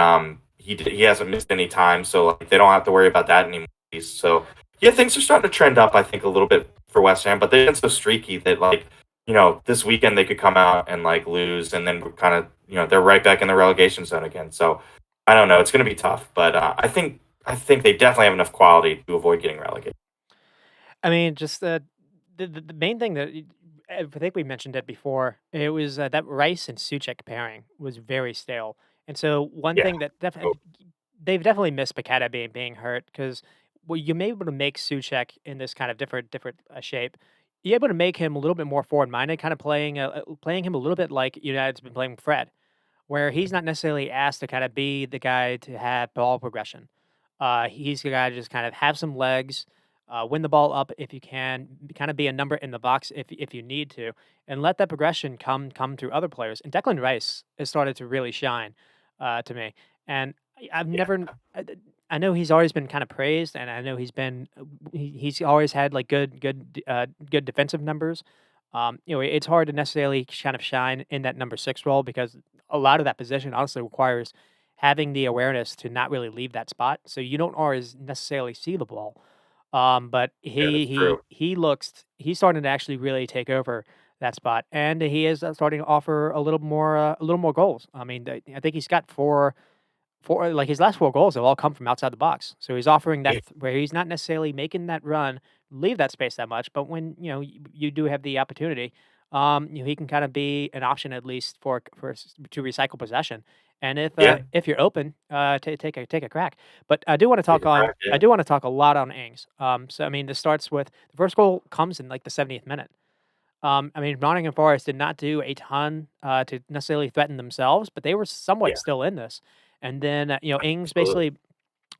he hasn't missed any time, so like they don't have to worry about that anymore. So yeah, things are starting to trend up, I think, a little bit for West Ham, but they've been so streaky that like this weekend they could come out and like lose, and then we're kind of, they're right back in the relegation zone again. So I don't know. It's going to be tough, but I think they definitely have enough quality to avoid getting relegated. I mean, just the main thing that I think we mentioned it before. It was that Rice and Suchek pairing was very stale, and so one Yeah. thing that Oh, they've definitely missed Paqueta being hurt because you may be able to make Suchek in this kind of different shape. You're able to make him a little bit more forward minded, kind of playing him a little bit like United's been playing Fred, where he's not necessarily asked to kind of be the guy to have ball progression. He's the guy to just kind of have some legs, win the ball up if you can, kind of be a number in the box if you need to, and let that progression come through other players. And Declan Rice has started to really shine to me. And I've Yeah, never I know he's always been kinda praised, and I know he's been he's always had, like, good defensive numbers. It's hard to necessarily kind of shine in that number 6 role because a lot of that position honestly requires having the awareness to not really leave that spot, so you don't always necessarily see the ball. But yeah, that's true. he's starting to actually really take over that spot, and he is, starting to offer a little more goals. I mean, I think he's got 4 like, his last 4 goals have all come from outside the box. So he's offering that Yeah, where he's not necessarily making that run, leave that space that much, but when, you do have the opportunity, he can kinda be an option at least to recycle possession. And yeah, if you're open, take a crack. But take a crack. I Yeah, do wanna talk a lot on Ings. So, I mean, this starts with the first goal comes in, like, the 70th minute. I mean, Nottingham Forest did not do a ton, to necessarily threaten themselves, but they were somewhat yeah, still in this. And then, Ings absolutely. basically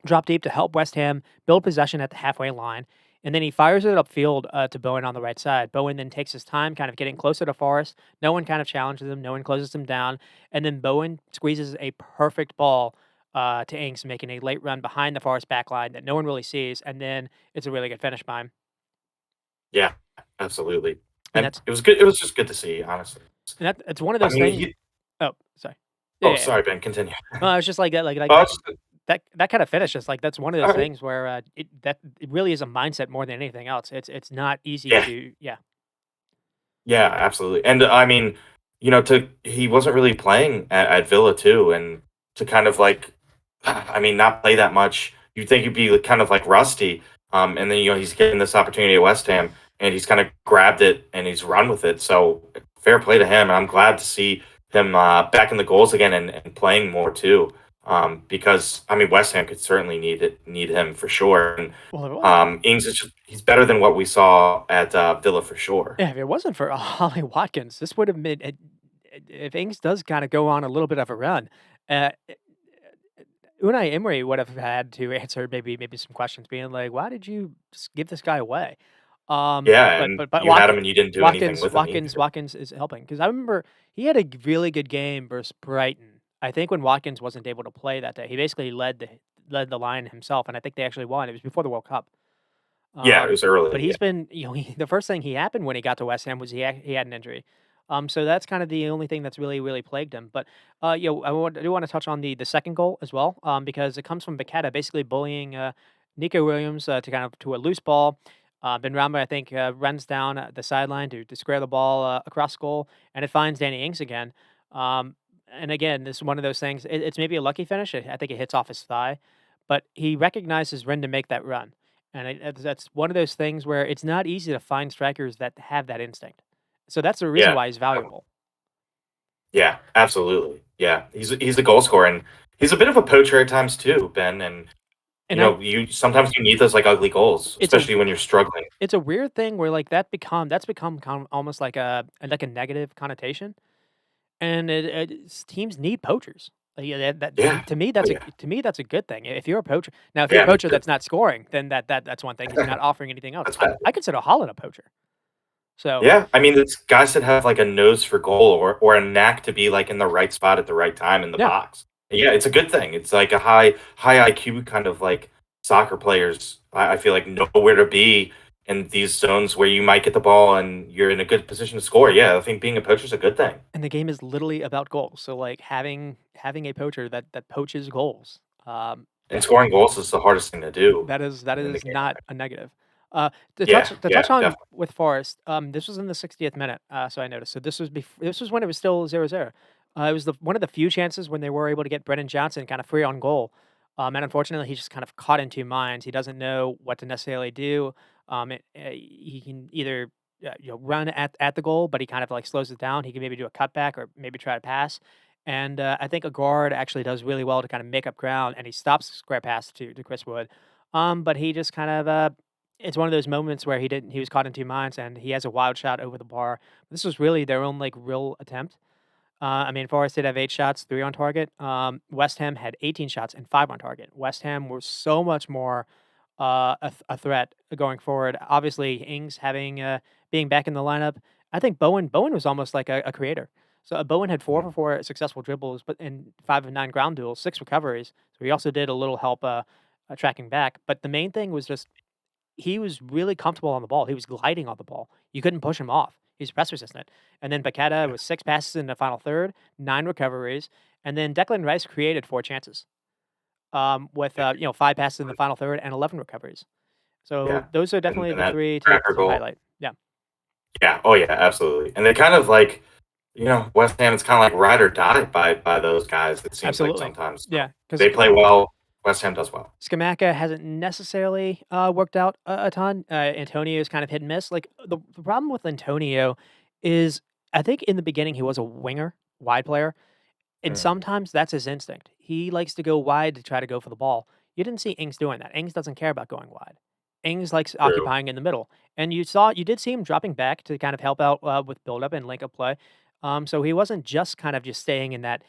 dropped deep to help West Ham build possession at the halfway line, and then he fires it upfield, to Bowen on the right side. Bowen then takes his time kind of getting closer to Forrest. No one kind of challenges him, no one closes him down, and then Bowen squeezes a perfect ball, to Ings, making a late run behind the Forest back line that no one really sees, and then it's a really good finish by him. Yeah, absolutely. And And that's it was good. It was just good to see, honestly. it's one of I those mean, things. he. Oh, sorry. Yeah, Oh, yeah, yeah. sorry, Ben. Continue. No, it's just like that, Oh, I was just, that kinda finish is like that's one of all those right. things where, it really is a mindset more than anything else. It's not easy Yeah, to yeah. yeah, absolutely. And I mean, to he wasn't really playing at Villa too, and to kind of like, I mean, not play that much. You'd think he'd be like, kind of like rusty. And then he's getting this opportunity at West Ham, and he's kind of grabbed it and he's run with it. So fair play to him, and I'm glad to see him back in the goals again and playing more too. Because I mean, West Ham could certainly need him for sure. And Well, Ings is just he's better than what we saw at Villa for sure. yeah, if it wasn't for Ollie Watkins, this would have been if Ings does kinda go on a little bit of a run, uh, Unai Emery would have had to answer maybe some questions being like, "Why did you just give this guy away?" Yeah, But and but you had him and you didn't do anything with him either. Watkins is helping because I remember he had a really good game versus Brighton. I think when Watkins wasn't able to play that day, he basically led the line himself, and I think they actually won. It was before the World Cup. Yeah, it Um, was but early, yeah. he's been, the first thing he happened when he got to West Ham was he had an injury. So that's kind of the only thing that's really plagued him. But I do want to touch on the second goal as well, because it comes from Baketa basically bullying Nico Williams to a loose ball. Benrahma, I think, runs down the sideline to square the ball across goal, and it finds Danny Ings again. And again, this is one of those things. It's maybe a lucky finish. I think it hits off his thigh, but he recognizes when to make that run. And that's one of those things where it's not easy to find strikers that have that instinct. So that's the reason Yeah. why he's valuable. Yeah, absolutely. Yeah, he's a goal scorer, and he's a bit of a poacher at times too, Ben, and, And I you sometimes you need those, like, ugly goals, it's a especially when you're struggling. it's a weird thing where like that's become kind of almost like a negative connotation, and teams need poachers. Yeah, Yeah. Oh, yeah. to me that's a good thing. If you're a poacher now, if you're a Yeah, me poacher too. that's not scoring, then that's one thing because you're not offering anything else. That's bad. I consider Holland a poacher. So Yeah, I mean, it's guys that have, like, a nose for goal or a knack to be, like, in the right spot at the right time in the yeah, box. Yeah, it's a good thing. It's like a high IQ kind of, like, soccer players, I feel like know where to be in these zones where you might get the ball and you're in a good position to score. Yeah, I think being a poacher is a good thing, and the game is literally about goals. So like having a poacher that poaches goals. and scoring goals is the hardest thing to do That in the is game. not a negative. Yeah, To yeah, touch on definitely. with Forest, this was in the 60th minute, so I noticed. So this was when it was still 0-0. It was the one of the few chances when they were able to get Brennan Johnson kind of free on goal. And unfortunately, he's just kind of caught in two minds. He doesn't know what to necessarily do. He can either run at the goal, but he kind of like slows it down. He can maybe do a cutback or maybe try to pass. And I think a guard actually does really well to kind of make up ground, and he stops the square pass to Chris Wood. But he just kind of it's one of those moments where he was caught in two minds and he has a wild shot over the bar. This was really their own like real attempt. I mean, Forest did have 8 shots, 3 on target. West Ham had 18 shots and 5 on target. West Ham were so much more a threat going forward. Obviously, Ings having being back in the lineup. I think Bowen was almost like a creator. So Bowen had 4 Mhm. for 4 successful dribbles, but in 5 of 9 ground duels, 6 recoveries. So he also did a little help tracking back. But the main thing was just he was really comfortable on the ball. He was gliding on the ball. You couldn't push him off. He's press resistant. And then Paqueta Yeah. was 6 passes in the final third, 9 recoveries, and then Declan Rice created 4 chances. With 5 passes in the final third and 11 recoveries. So Yeah. those are And definitely and the that 3 cracker to goal. highlight. Yeah, Yeah. Oh yeah, absolutely. And they kind of like, West Ham is kind of like ride or die by those guys. It seems like absolutely. sometimes. So Yeah, because they play well. West Ham does well. Scamacca hasn't necessarily worked out a ton. Antonio is kind of hit and miss. Like the problem with Antonio is, I think in the beginning he was a winger, wide player. And Mm, sometimes that's his instinct. He likes to go wide to try to go for the ball. You didn't see Ings doing that. Ings doesn't care about going wide. Ings likes true. occupying in the middle. And you did see him dropping back to kind of help out with build up and link up play. So he wasn't just kind of just staying in that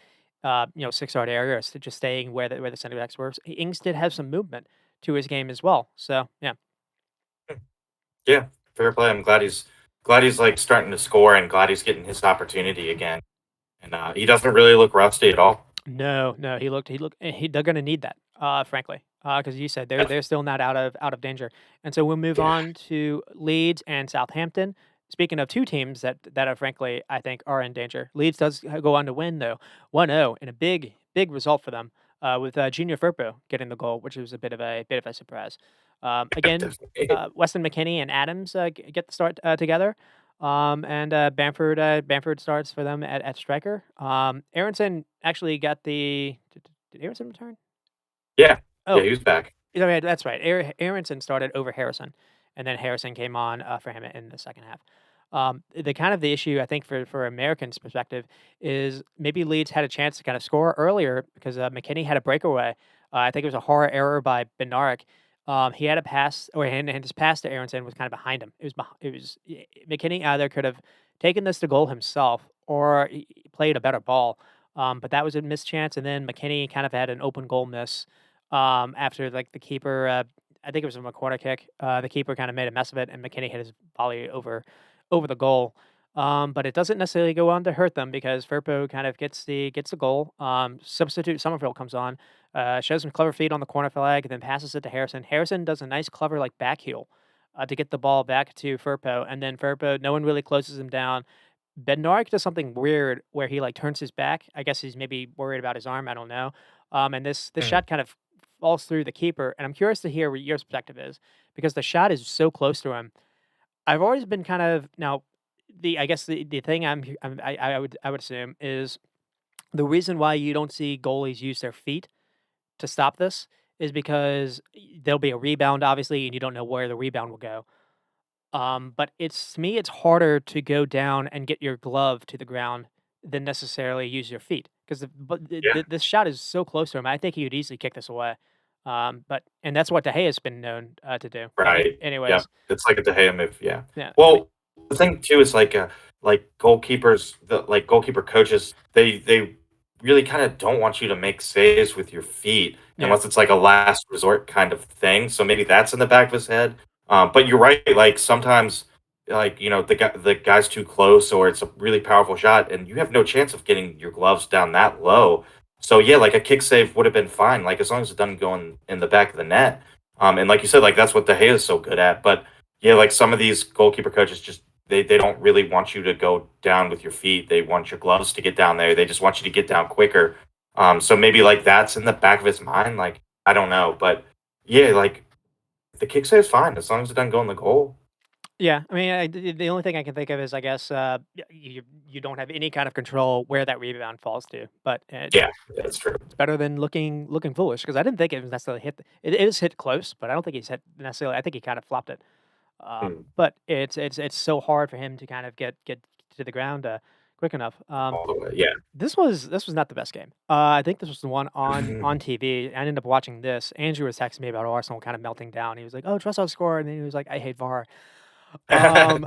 6 yard area, or just staying where the center backs were. Ings did have some movement to his game as well. So yeah. Mm, yeah. Fair play. I'm glad he's like starting to score and glad he's getting his opportunity again. And he doesn't really look rusty at all. No, no, they're gonna need that, frankly, because you said they're Def- they're still not out of danger, and so we'll move Yeah. on to Leeds and Southampton. Speaking of 2 teams that are frankly, I think, are in danger. Leeds does go on to win though, 1-0 in a big result for them, with, Junior Firpo getting the goal, which was a bit of a surprise. Again, Definitely. Weston McKennie and Adams, get the start, together. Bamford starts for them at striker. Aronson actually got the did Aronson return? Yeah. Yeah. Oh, He was back. yeah, that's right. Aronson started over Harrison, and then Harrison came on for him in the second half. The issue I think for Americans' perspective is maybe Leeds had a chance to kind of score earlier because McKinney had a breakaway. I think it was a horror error by Bednarik. He had a pass, and his pass to Aronson was kind of behind him. McKinney either could have taken this to goal himself or he played a better ball. But that was a missed chance, and then McKinney kind of had an open goal miss after like the keeper. I think it was from a corner kick. The keeper kind of made a mess of it, and McKinney hit his volley over the goal. But it doesn't necessarily go on to hurt them because Firpo kind of gets the goal. Substitute Somerville comes on, shows some clever feet on the corner flag, then passes it to Harrison. Harrison does a nice, clever like back heel to get the ball back to Firpo, and then Firpo, no one really closes him down. Bednarik does something weird where he like turns his back. I guess he's maybe worried about his arm. I don't know. And this Mm, shot kind of falls through the keeper, and I'm curious to hear what your perspective is because the shot is so close to him. I've always been kind of now the I guess the thing I would assume is the reason why you don't see goalies use their feet to stop this is because there'll be a rebound obviously, and you don't know where the rebound will go. But to me, it's harder to go down and get your glove to the ground than necessarily use your feet because yeah. this shot is so close to him. I think he would easily kick this away. And that's what De Gea's been known to do. Right. Yeah. Anyways, It's like a De Gea move. Yeah. yeah. Well, the thing too is like goalkeepers, the like goalkeeper coaches, they really kind of don't want you to make saves with your feet Yeah, unless it's like a last resort kind of thing. So maybe that's in the back of his head. But you're right. Like sometimes, like the guy's too close, or it's a really powerful shot, and you have no chance of getting your gloves down that low. So yeah, like a kick save would have been fine, like as long as it doesn't go in the back of the net. And like you said, like that's what De Gea is so good at. But yeah, like some of these goalkeeper coaches just they don't really want you to go down with your feet. They want your gloves to get down there. They just want you to get down quicker. So maybe like that's in the back of his mind. Like I don't know, but yeah, like the kick save's fine as long as it doesn't go in the goal. yeah. I mean, the only thing I can think of is I guess you don't have any kind of control where that rebound falls to, but Yeah, that's true. it's better than looking foolish because I didn't think it was necessarily hit. It is hit close, but I don't think he's hit necessarily. I think he kind of flopped it. Mm, But it's so hard for him to kind of get to the ground quick enough. all the way. Yeah. This was not the best game. I think this was the one on TV. I ended up watching this. Andrew was texting me about Arsenal kind of melting down. He was like, "Oh, Trossard scored," and then he was like, "I hate VAR." Um,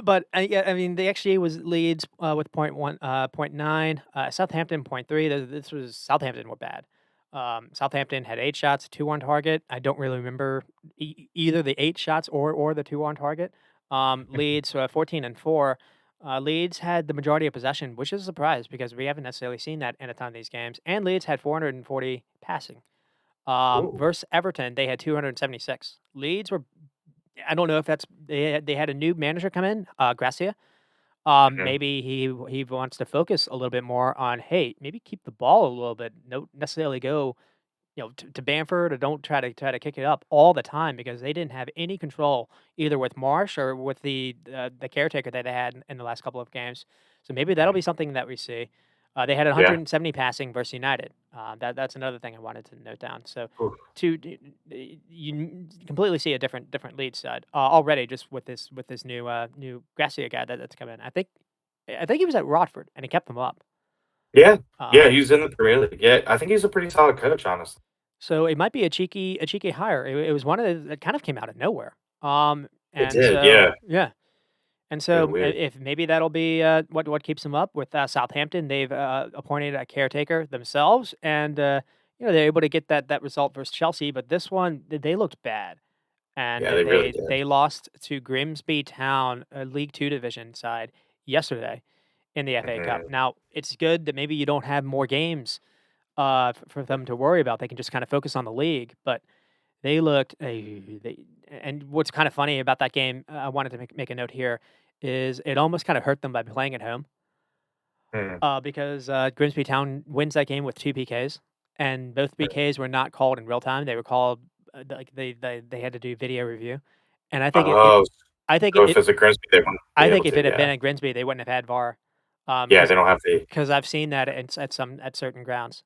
but yeah, I mean, the XG was Leeds with point one, point nine. Southampton point three. This was Southampton were bad. Southampton had 8 shots, 2 on target. I don't really remember either the 8 shots or the 2 on target. Leeds 14 and 4. Leeds had the majority of possession, which is a surprise because we haven't necessarily seen that in a ton of these games. And Leeds had 440 passing. Ooh. Versus Everton, they had 276. Leeds were. I don't know if that's they had a new manager come in, Gracia. Mhm. Maybe he wants to focus a little bit more on, hey, maybe keep the ball a little bit. Don't necessarily go to Bamford, or don't try to kick it up all the time because they didn't have any control either with Marsh or with the caretaker that they had in the last couple of games. So maybe that'll Mhm. be something that we see. They had Yeah. 170 passing versus United. That's another thing I wanted to note down. So Ooh. you completely see a different lead side already just with this new Gracia guy that's come in. I think he was at Watford and he kept them up. Yeah. Yeah, Um, he was in the Premier League. Yeah, I think he's a pretty solid coach, honestly. So it might be a cheeky hire. It was one of the that kind of came out of nowhere. It And did, so yeah. yeah, and Kinda so weird. if maybe that'll be what keeps them up with Southampton. They've appointed a caretaker themselves, and they're able to get that result versus Chelsea. But this one, they looked bad, and Yeah, they really did. they lost to Grimsby Town, a League Two division side, yesterday in the FA Cup. Mhm. Now it's good that maybe you don't have more games for them to worry about. They can just kind of focus on the league, but they looked they and what's kind of funny about that game, I wanted to make a note here, is it almost kind of hurt them by playing at home, Mhm. because, Grimsby Town wins that game with 2 PKs, and both Mhm. PKs were not called in real time. They were called, like, they had to do video review, and Oh, I think so if it's a Grimsby, they wouldn't be I able think if to, it had been yeah. at Grimsby, they wouldn't have had VAR, Yeah, because they don't have the I've seen that at certain grounds.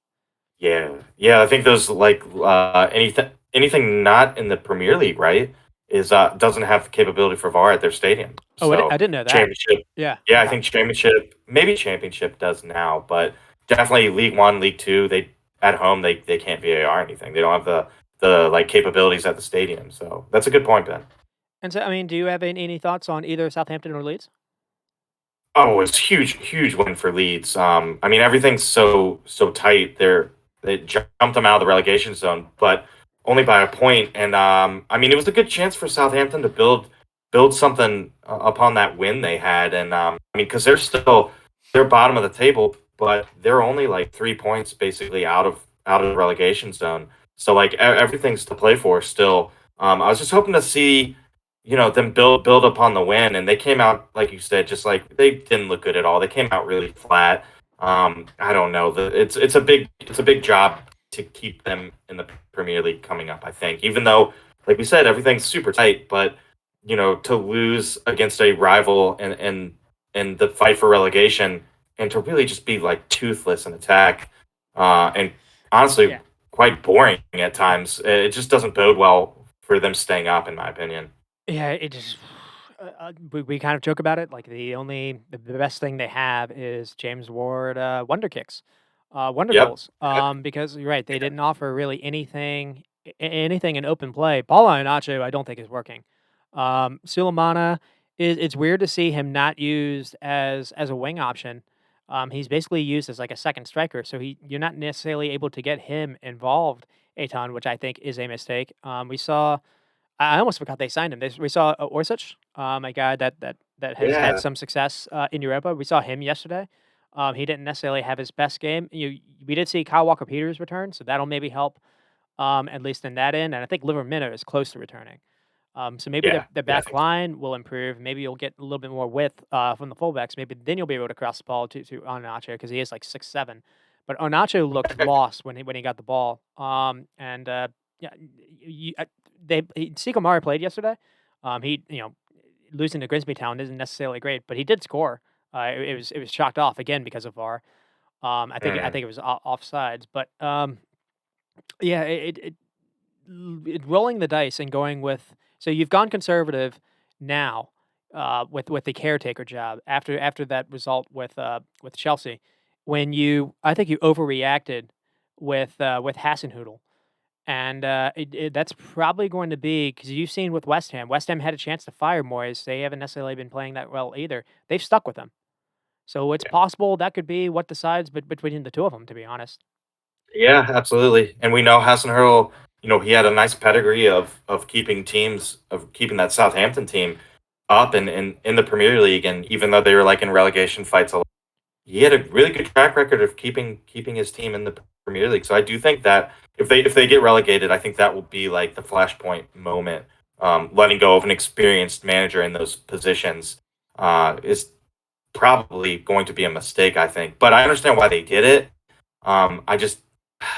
yeah. Yeah, I think those, like, anything not in the Premier League, right, doesn't have the capability for VAR at their stadium. Oh, I So, didn't know that. Championship Yeah, yeah, I okay. think Championship maybe Championship does now, but definitely League 1, League 2, they at home, they can't VAR anything. They don't have like, capabilities at the stadium, so that's a good point, Ben. And so, I mean, do you have any thoughts on either Southampton or Leeds? Oh, it's huge, huge win for Leeds. I mean, everything's so tight. They jumped them out of the relegation zone, but only by a point. And I mean, it was a good chance for Southampton to build something upon that win they had. And I mean, because they're bottom of the table, but they're only like 3 points basically out of the relegation zone. So like everything's to play for still. I was just hoping to see them build upon the win, and they came out like you said, just like they didn't look good at all. They came out really flat. I don't know. It's a big job to keep them in the Premier League coming up. I think, even though, like we said, everything's super tight, but to lose against a rival and the fight for relegation, and to really just be like toothless in attack, and honestly Yeah. quite boring at times. It just doesn't bode well for them staying up, in my opinion. Yeah, it just we kind of joke about it. Like the best thing they have is James Ward wonder kicks, wonder Yep. goals. Because you're right, they didn't offer really anything in open play. Paula Iheanacho, I don't think is working. Sulemana is it's weird to see him not used as a wing option. He's basically used as like a second striker, so you're not necessarily able to get him involved a ton, which I think is a mistake. We saw I almost forgot they signed him. We saw Orsic, a guy that has had Yeah. some success in Europa. We saw him yesterday. He didn't necessarily have his best game. We did see Kyle Walker Peters return, so that'll maybe help, at least in that end. And I think Livermore is close to returning. So maybe Yeah. the Yeah, I back think so. line will improve. Maybe you'll get a little bit more width from the fullbacks. Maybe then you'll be able to cross the ball to Onacho because he is like 6'7". But Onacho looked lost when he got the ball. And yeah, you, Sekou Mara played yesterday. He losing to Grimsby Town isn't necessarily great, but he did score. It was chalked off again because of VAR. I Mhm. think it was offsides, but yeah, rolling the dice and going with so you've gone conservative now with the caretaker job after that result with Chelsea when I think you overreacted with Hasenhüttl and that's probably going to be because you've seen with West Ham. West Ham had a chance to fire Moyes. They haven't necessarily been playing that well either. They've stuck with him, so it's Yeah. possible that could be what decides between the two of them. To be honest. Yeah, absolutely. And we know he had a nice pedigree of keeping that Southampton team up in the Premier League, and even though they were like in relegation fights, he had a really good track record of keeping his team in the Premier League. So I do think that if they get relegated, I think that will be like the flashpoint moment. Letting go of an experienced manager in those positions is probably going to be a mistake, I think. But I understand why they did it. I just,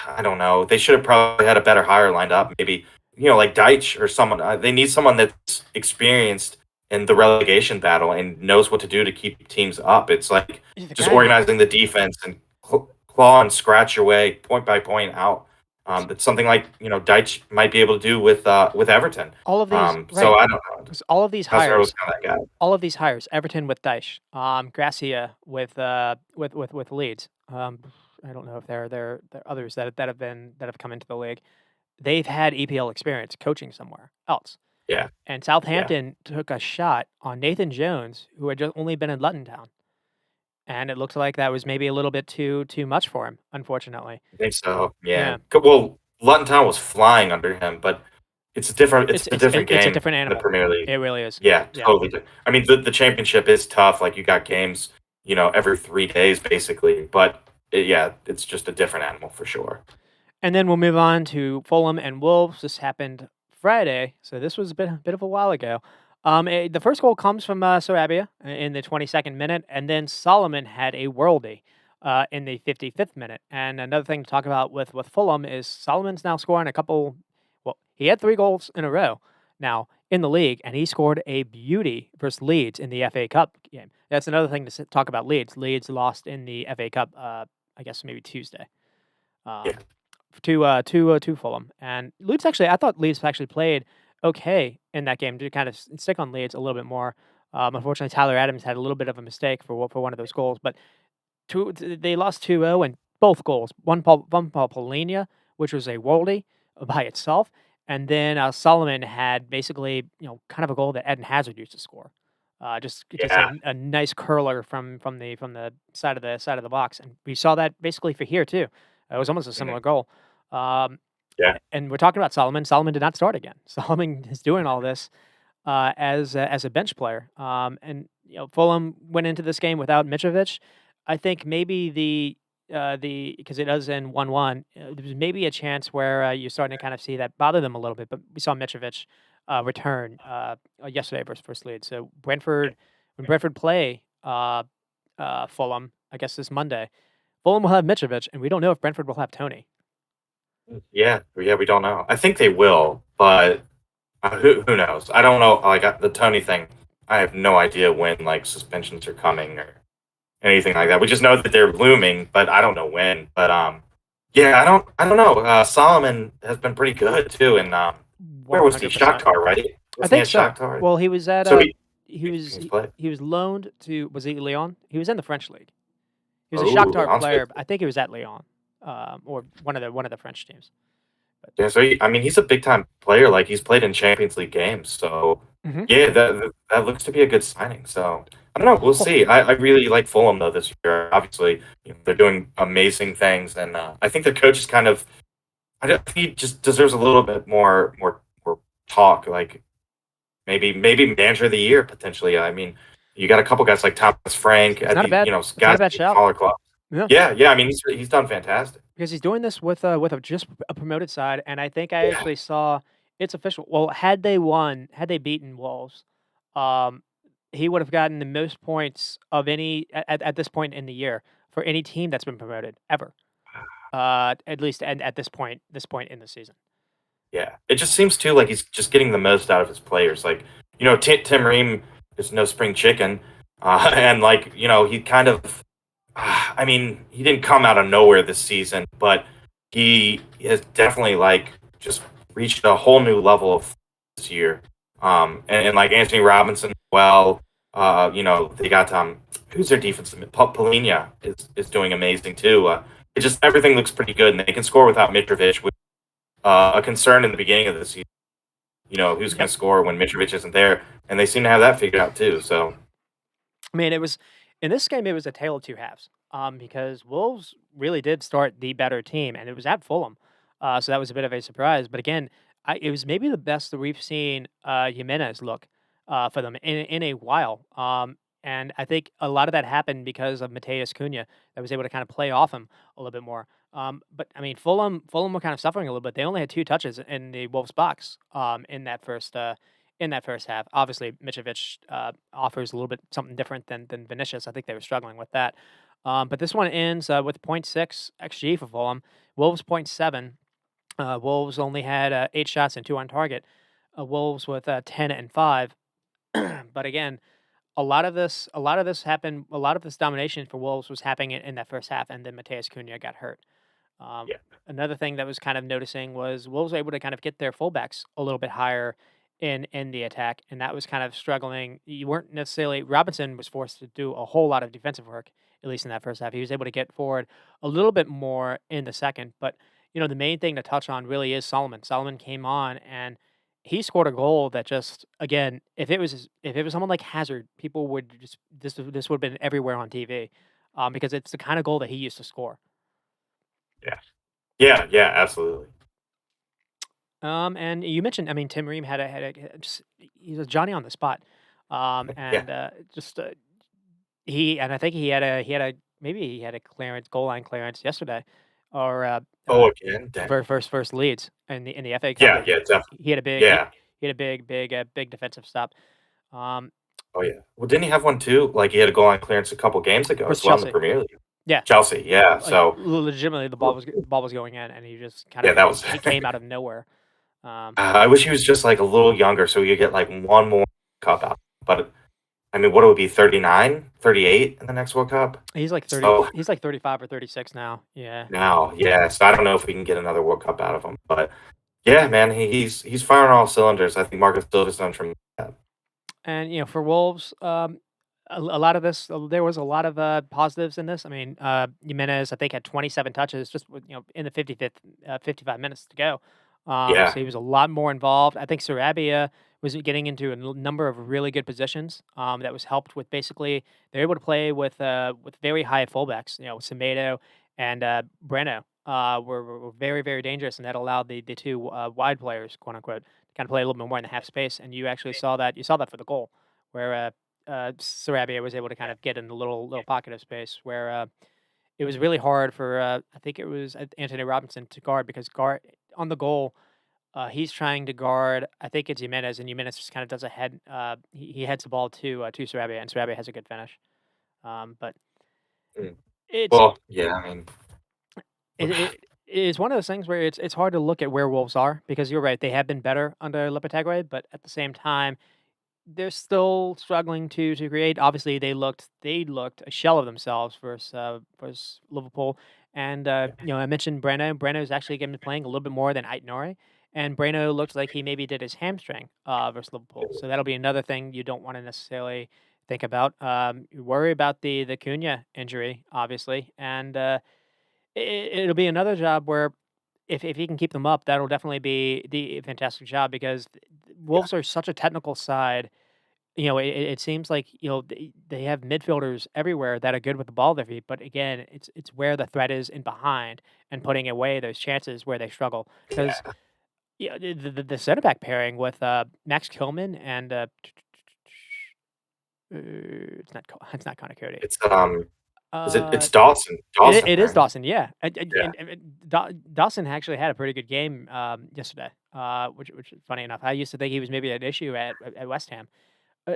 I don't know. They should have probably had a better hire lined up. Maybe, like Deitch or someone. They need someone that's experienced in the relegation battle and knows what to do to keep teams up. It's like The just guy who organizing the defense and claw and scratch your way point by point out. That's something like Deitch might be able to do with Everton. all of these So right, I don't know. 'cause all of these Hasner was hires kind of that guy. all of these hires, Everton with Dyche, Gracia with Leeds. I don't know if there are others that have come into the league. They've had EPL experience coaching somewhere else. Yeah, And yeah. Southampton took a shot on Nathan Jones, who had just only been in Luton Town, and it looked like that was maybe a little bit too much for him, unfortunately. I think so. Yeah. Yeah, Well, Luton Town was flying under him, but it's a different it's a game different in the animal. Premier League. It really is. Yeah, Yeah. totally. I mean, the championship is tough. Like you got games, every 3 days basically. But yeah, it's just a different animal for sure. And then we'll move on to Fulham and Wolves. This happened Friday, so this was a bit of a while ago. The first goal comes from Sarabia in the 22nd minute, and then Solomon had a worldie in the 55th minute. And another thing to talk about with Fulham is Solomon's now scoring a couple. Well, he had 3 goals in a row now in the league, and he scored a beauty versus Leeds in the FA Cup game. That's another thing to talk about. Leeds lost in the FA Cup. I guess maybe Tuesday. Yeah, Um, to Fulham. And I thought Leeds actually played okay in that game to kind of stick on Leeds a little bit more. Unfortunately, Tyler Adams had a little bit of a mistake for one of those goals, but they lost 2-0 and both goals. One Paul Polina, which was a worldie by itself, and then Solomon had basically kind of a goal that Eden Hazard used to score. Just yeah, a nice curler from the side of the box, and we saw that basically for here too. It was almost a mhm, similar goal. Um, yeah, and we're talking about Solomon. Solomon did not start again. Solomon is doing all this as a bench player. And Fulham went into this game without Mitrovic. I think maybe the because it does end 1-1. There's maybe a chance where you're starting to kind of see that bother them a little bit. But we saw Mitrovic return yesterday versus Leeds. So when Brentford play Fulham, I guess this Monday, Fulham will have Mitrovic, and we don't know if Brentford will have Tony. yeah, yeah. We don't know. I think they will, but who knows? I don't know. Like the Tony thing, I have no idea when like suspensions are coming or anything like that. We just know that they're looming, but I don't know when. But yeah, I don't know. Solomon has been pretty good too, and where was he? 100%. Shakhtar, right? I Wasn't he think at so. Shakhtar? Well, he was at So he was he's played. he was loaned to was he Lyon? He was in the French league. He was a Oh, Shakhtar Leon's good. player. But I think he was at Lyon, or one of the French teams. But Yeah, so I mean, he's a big time player. Like he's played in Champions League games. So mhm. yeah, that looks to be a good signing. So I don't know. We'll see. I really like Fulham though this year. Obviously, they're doing amazing things, and I think the coach is kind of. Think he just deserves a little bit more talk. Like maybe manager of the year potentially. I mean, you got a couple guys like Thomas Frank It's at not a the bad it's not guys a bad at shout. smaller clubs. Yeah, Yeah, yeah. I mean, he's done fantastic. because he's doing this with a just a promoted side, and I think I Yeah. actually saw it's official. Well, had they beaten Wolves, um, he would have gotten the most points of any at this point in the year for any team that's been promoted ever. At least and at this point in the season. Yeah, it just seems too like he's just getting the most out of his players. Like, Tim Ream is no spring chicken, and like he kind of, I mean, he didn't come out of nowhere this season, but he has definitely like just reached a whole new level of this year. And like Anthony Robinson, well, they got who's their defensive mid? Polina is doing amazing too. It just everything looks pretty good, and they can score without Mitrovic, a concern in the beginning of the season. Who's going Yep. to score when Mitrovic isn't there, and they seem to have that figured out too. So I mean, it was in this game. It was a tale of two halves. Because Wolves really did start the better team, and it was at Fulham. So that was a bit of a surprise. But again, it was maybe the best that we've seen Jimenez look. for them in a while. And I think a lot of that happened because of Mateus Cunha that was able to kind of play off him a little bit more. But I mean, Fulham were kind of suffering a little bit. They only had 2 touches in the Wolves box in that first half. Obviously, Mitrovic offers a little bit something different than Vinicius. I think they were struggling with that. But this one ends with zero point 0.6 xG for Fulham. Wolves zero point 0.7. Wolves only had 8 shots and 2 on target. Wolves with 10 and 5. But again, a lot of this domination for Wolves was happening in that first half, and then Mateus Cunha got hurt. Um, Yeah. Another thing that was kind of noticing was Wolves were able to kind of get their fullbacks a little bit higher in the attack, and that was kind of struggling. You weren't necessarily Robinson was forced to do a whole lot of defensive work, at least in that first half. He was able to get forward a little bit more in the second, but the main thing to touch on really is Solomon. Solomon came on and he scored a goal that just again, if it was someone like Hazard, people would just this would have been everywhere on TV, because it's the kind of goal that he used to score. Yeah. Yeah. Yeah. Absolutely. And you mentioned, I mean, Tim Ream had a just he's a Johnny on the spot, Yeah. and just he and I think he had a maybe he had a clearance goal line clearance yesterday, or Oh, again, dang. first Leeds in the FA Cup. Yeah. Yeah. Definitely. He had a big Yeah. he had a big defensive stop. Um, Oh, yeah. Well, didn't he have one too? Like he had a goal line clearance a couple games ago versus as well in the Chelsea, Premier League. yeah, Chelsea. Yeah. like So legitimately the ball was going in, and he just kind yeah, of that was. he came out of nowhere. Um, I wish he was just like a little younger so you get like one more cup out. But I mean, what it would be 39, 38 in the next World Cup? So he's like 35 or 36 now. Yeah. now, yeah. So I don't know if we can get another World Cup out of him. But yeah, man, he's firing all cylinders. I think Marcus Silva's done tremendous. And for Wolves, a lot of this, there was a lot of positives in this. I mean, Jimenez, I think, had 27 touches just in the 55th, 55 minutes to go. Yeah. So he was a lot more involved. I think Sarabia was getting into a number of really good positions. That was helped with basically they're able to play with very high fullbacks. Semedo and Breno were very very dangerous, and that allowed the two wide players, quote unquote, kind of play a little bit more in the half space, and you actually saw that. You saw that for the goal, where Sarabia was able to kind of get in a little pocket of space where it was really hard for I think it was Anthony Robinson to guard because guard on the goal. He's trying to guard. I think it's Jimenez, and Jimenez just kind of does a head. He heads the ball to Sarabia, and Sarabia has a good finish. But Mm. it's Well, yeah. I mean, it is one of those things where it's hard to look at where Wolves are because you're right. They have been better under Lopetegui, but at the same time, they're still struggling to create. Obviously, they looked a shell of themselves versus Liverpool, and I mentioned Breno. Breno's actually been playing a little bit more than Aït-Nouri, and Breno looked like he maybe did his hamstring versus Liverpool. So that'll be another thing you don't want to necessarily think about. You worry about the Cunha injury, obviously, and it'll be another job where if he can keep them up, that'll definitely be the fantastic job because yeah, Wolves are such a technical side. It seems like they have midfielders everywhere that are good with the ball at their feet, but again, it's where the threat is in behind and putting away those chances where they struggle. Because yeah. the center back pairing with Max Kilman and it's not Connor Cody. It's is it? Uh, It's Dawson. Dawson, it is right? Dawson, yeah, Yeah. Dawson actually had a pretty good game yesterday, which is funny enough. I used to think he was maybe an issue at West Ham.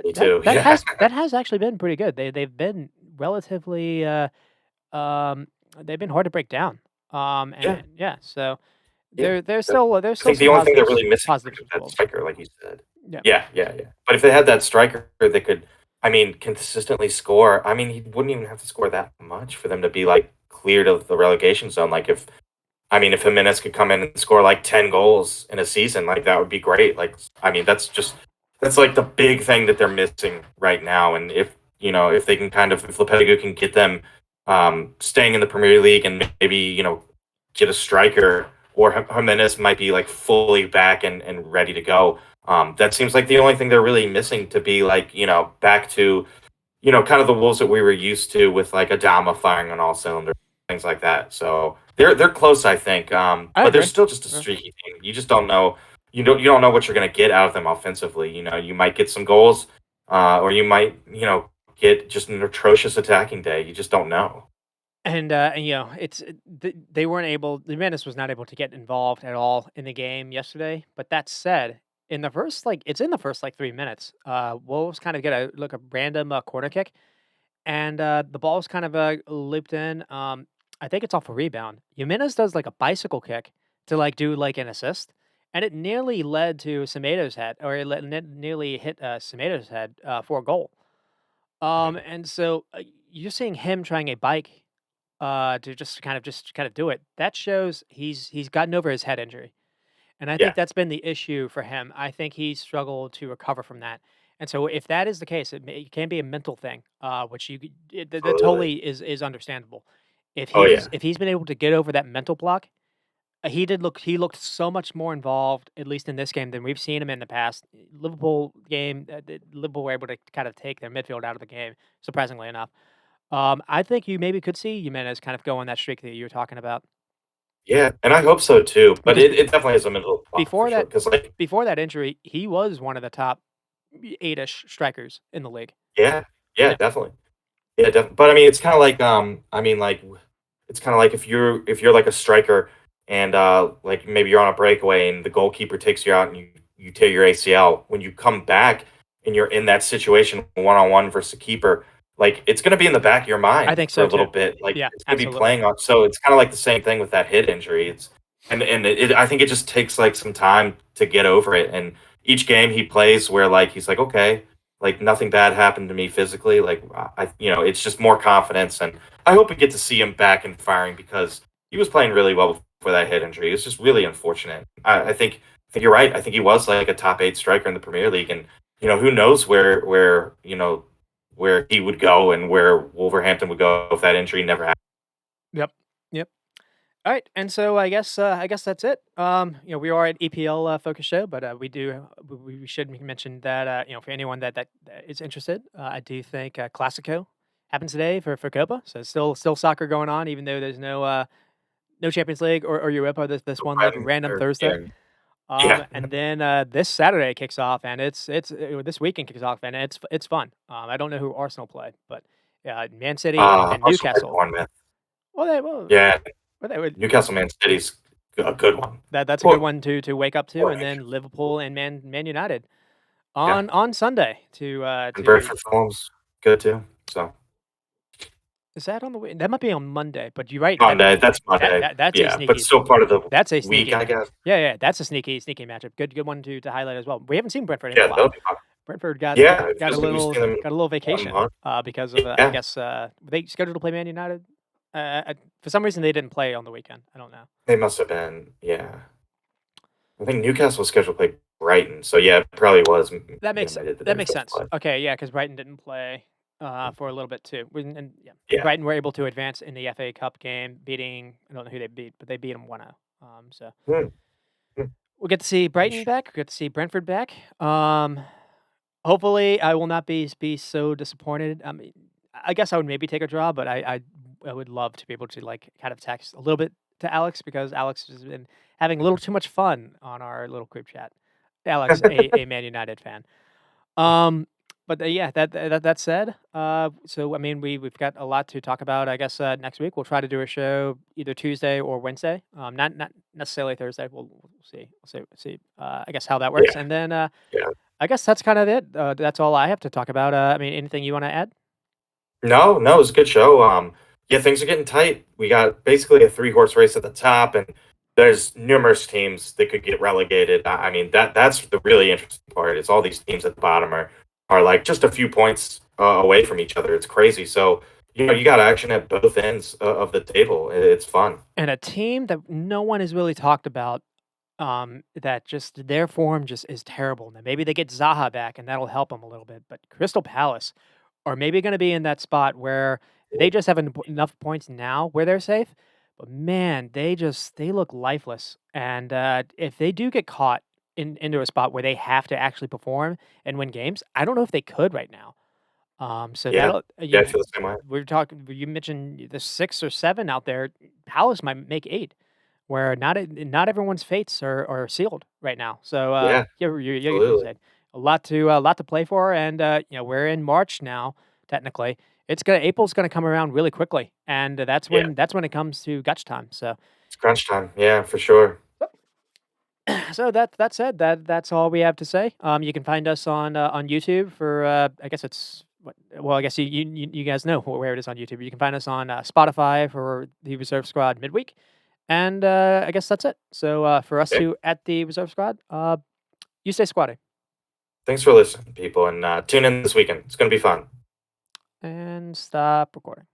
Me too. Yeah. That has actually been pretty good. They've been relatively um they've been hard to break down. Yeah. And yeah, so Yeah. there's I still think the some only thing they're really missing positives is with that Wolves. striker, like you said. Yeah. Yeah, yeah, yeah. But if they had that striker that could, I mean, consistently score, I mean, he wouldn't even have to score that much for them to be like cleared of the relegation zone. Like if, I mean, if Jimenez could come in and score like 10 goals in a season, like that would be great. Like, I mean, that's like the big thing that they're missing right now. And if, if they can kind of, if Lopetegui can get them staying in the Premier League and maybe, get a striker or Jimenez might be like fully back and ready to go. That seems like the only thing they're really missing to be like, back to, kind of the Wolves that we were used to with like Adama firing on all cylinders, things like that. So they're close, I think. I But they're agree. still just a Yeah. streaky team. You just don't know. you don't know what you're going to get out of them offensively. You might get some goals, or you might get just an atrocious attacking day. You just don't know. And they weren't able. Jimenez was not able to get involved at all in the game yesterday. But that said, it's in the first like 3 minutes. Wolves kind of get a random corner kick, and the ball's kind of looped in. I think it's off a rebound. Jimenez does like a bicycle kick to like do like an assist, and it nearly led to Semeto's head, or nearly hit Semeto's head for a goal. Mhm. And so you're seeing him trying a bike to just kind of do it. That shows he's gotten over his head injury, and I think Yeah, that's been the issue for him. I think he's struggled to recover from that. And so if that is the case, it can be a mental thing, which that absolutely. totally is understandable. Oh yeah, If he's been able to get over that mental block, he looked so much more involved, at least in this game, than we've seen him in the past. Liverpool game, Liverpool were able to kind of take their midfield out of the game, surprisingly enough. I think you maybe could see Jimenez kind of go on that streak that you were talking about, yeah, and I hope so too. But because it definitely is a middle block for before sure. that Because like, before that injury, he was one of the top 8-ish strikers in the league. yeah, yeah, Yeah, definitely. Yeah, but I mean, it's kind of like it's kind of like if you're like a striker and like maybe you're on a breakaway and the goalkeeper takes you out and you tear your ACL. When you come back and you're in that situation 1-on-one versus a keeper, like it's going to be in the back of your I mind think for so a little too. bit. Like Yeah, it's going to be absolutely. playing on. So it's kind of like the same thing with that hit injury. I think it just takes like some time to get over it. And each game he plays where like he's like, okay, like nothing bad happened to me physically. Like it's just more confidence, and I hope we get to see him back and firing because he was playing really well before that head injury. It was just really unfortunate. I think you're right. I think he was like a top 8 striker in the Premier League, and who knows where he would go and where Wolverhampton would go if that injury never happened. Yep. Yep. All right, and so I guess that's it. We are an EPL focus show, but we should mention that for anyone that is interested, I do think Classico happens today for Copa. So still soccer going on, even though there's no Champions League or Europa this one like random Thursday. Yeah, yeah. And then this Saturday kicks off, and this weekend kicks off, and it's fun. I don't know who Arsenal play, but Man City and Arsenal played Newcastle. Bournemouth. Well, they well, Yeah, well, they would. Newcastle Man City's a good one. That's a good Poor, one to wake up to, poor and then Newcastle. Liverpool and Man United Yeah, on Sunday and to Brentford Fulham's good too. So is that on the way? That might be on Monday, but you're right. Monday, that's Monday. That's a Yeah, but sneaky still part of the that's a week, sneaky I match. guess. Yeah, that's a sneaky matchup. Good one to highlight as well. We haven't seen Brentford in a Yeah, while. that'll be fun. Brentford Yeah, it feels like we've seen them got a little one vacation month. because of I Yeah, guess they scheduled to play Man United. For some reason they didn't play on the weekend. I don't know. they must have been. Yeah, I think Newcastle was scheduled to play Brighton. So yeah, it probably was United that That they're makes supposed to sense. play. Okay, yeah, because Brighton didn't play for a little bit too. And yeah, Yeah. Brighton were able to advance in the FA Cup game, beating I don't know who they beat, but they beat them 1-0. So Hmm, hmm. we'll get to see Brighton back. We'll get to see Brentford back. Hopefully, I will not be so disappointed. I mean, I guess I would maybe take a draw, but I would love to be able to like kind of text a little bit to Alex because Alex has been having a little too much fun on our little group chat. Alex, a Man United fan. Um, but yeah, that said, so I mean, we've got a lot to talk about. I guess next week we'll try to do a show either Tuesday or Wednesday. Not necessarily Thursday. We'll see. We'll see. I guess how that works, Yeah, and then yeah. I guess that's kind of it. That's all I have to talk about. I mean, anything you want to add? No, no, it was a good show. Yeah, things are getting tight. We got basically a 3-horse race at the top, and there's numerous teams that could get relegated. I mean, that's the really interesting part. Is all these teams at the bottom are like just a few points away from each other. It's crazy. So you got action at both ends of the table. It's fun. And a team that no one has really talked about, that just their form just is terrible. Now maybe they get Zaha back, and that'll help them a little bit. But Crystal Palace are maybe going to be in that spot where they just have enough points now where they're safe. But man, they look lifeless. And if they do get caught into a spot where they have to actually perform and win games, I don't know if they could right now. So Yeah, that'll yeah, I feel the same way. we're talking. You mentioned the 6 or 7 out there. Palace might make 8. where not everyone's fates are sealed right now. So, Yeah, you absolutely. said a lot to play for, and, we're in March now, technically. April's gonna come around really quickly, and Yeah, that's when it comes to Gutch time, so it's crunch time. Yeah, for sure. so that said, that's all we have to say. You can find us on YouTube for, I guess it's what well, I guess you guys know where it is on YouTube. You can find us on, Spotify for the Reserve Squad Midweek. And, I guess that's it. So, for us Okay. two at the reserve squad, you stay squatty Thanks for listening, people, and tune in this weekend. It's gonna be fun. and stop recording.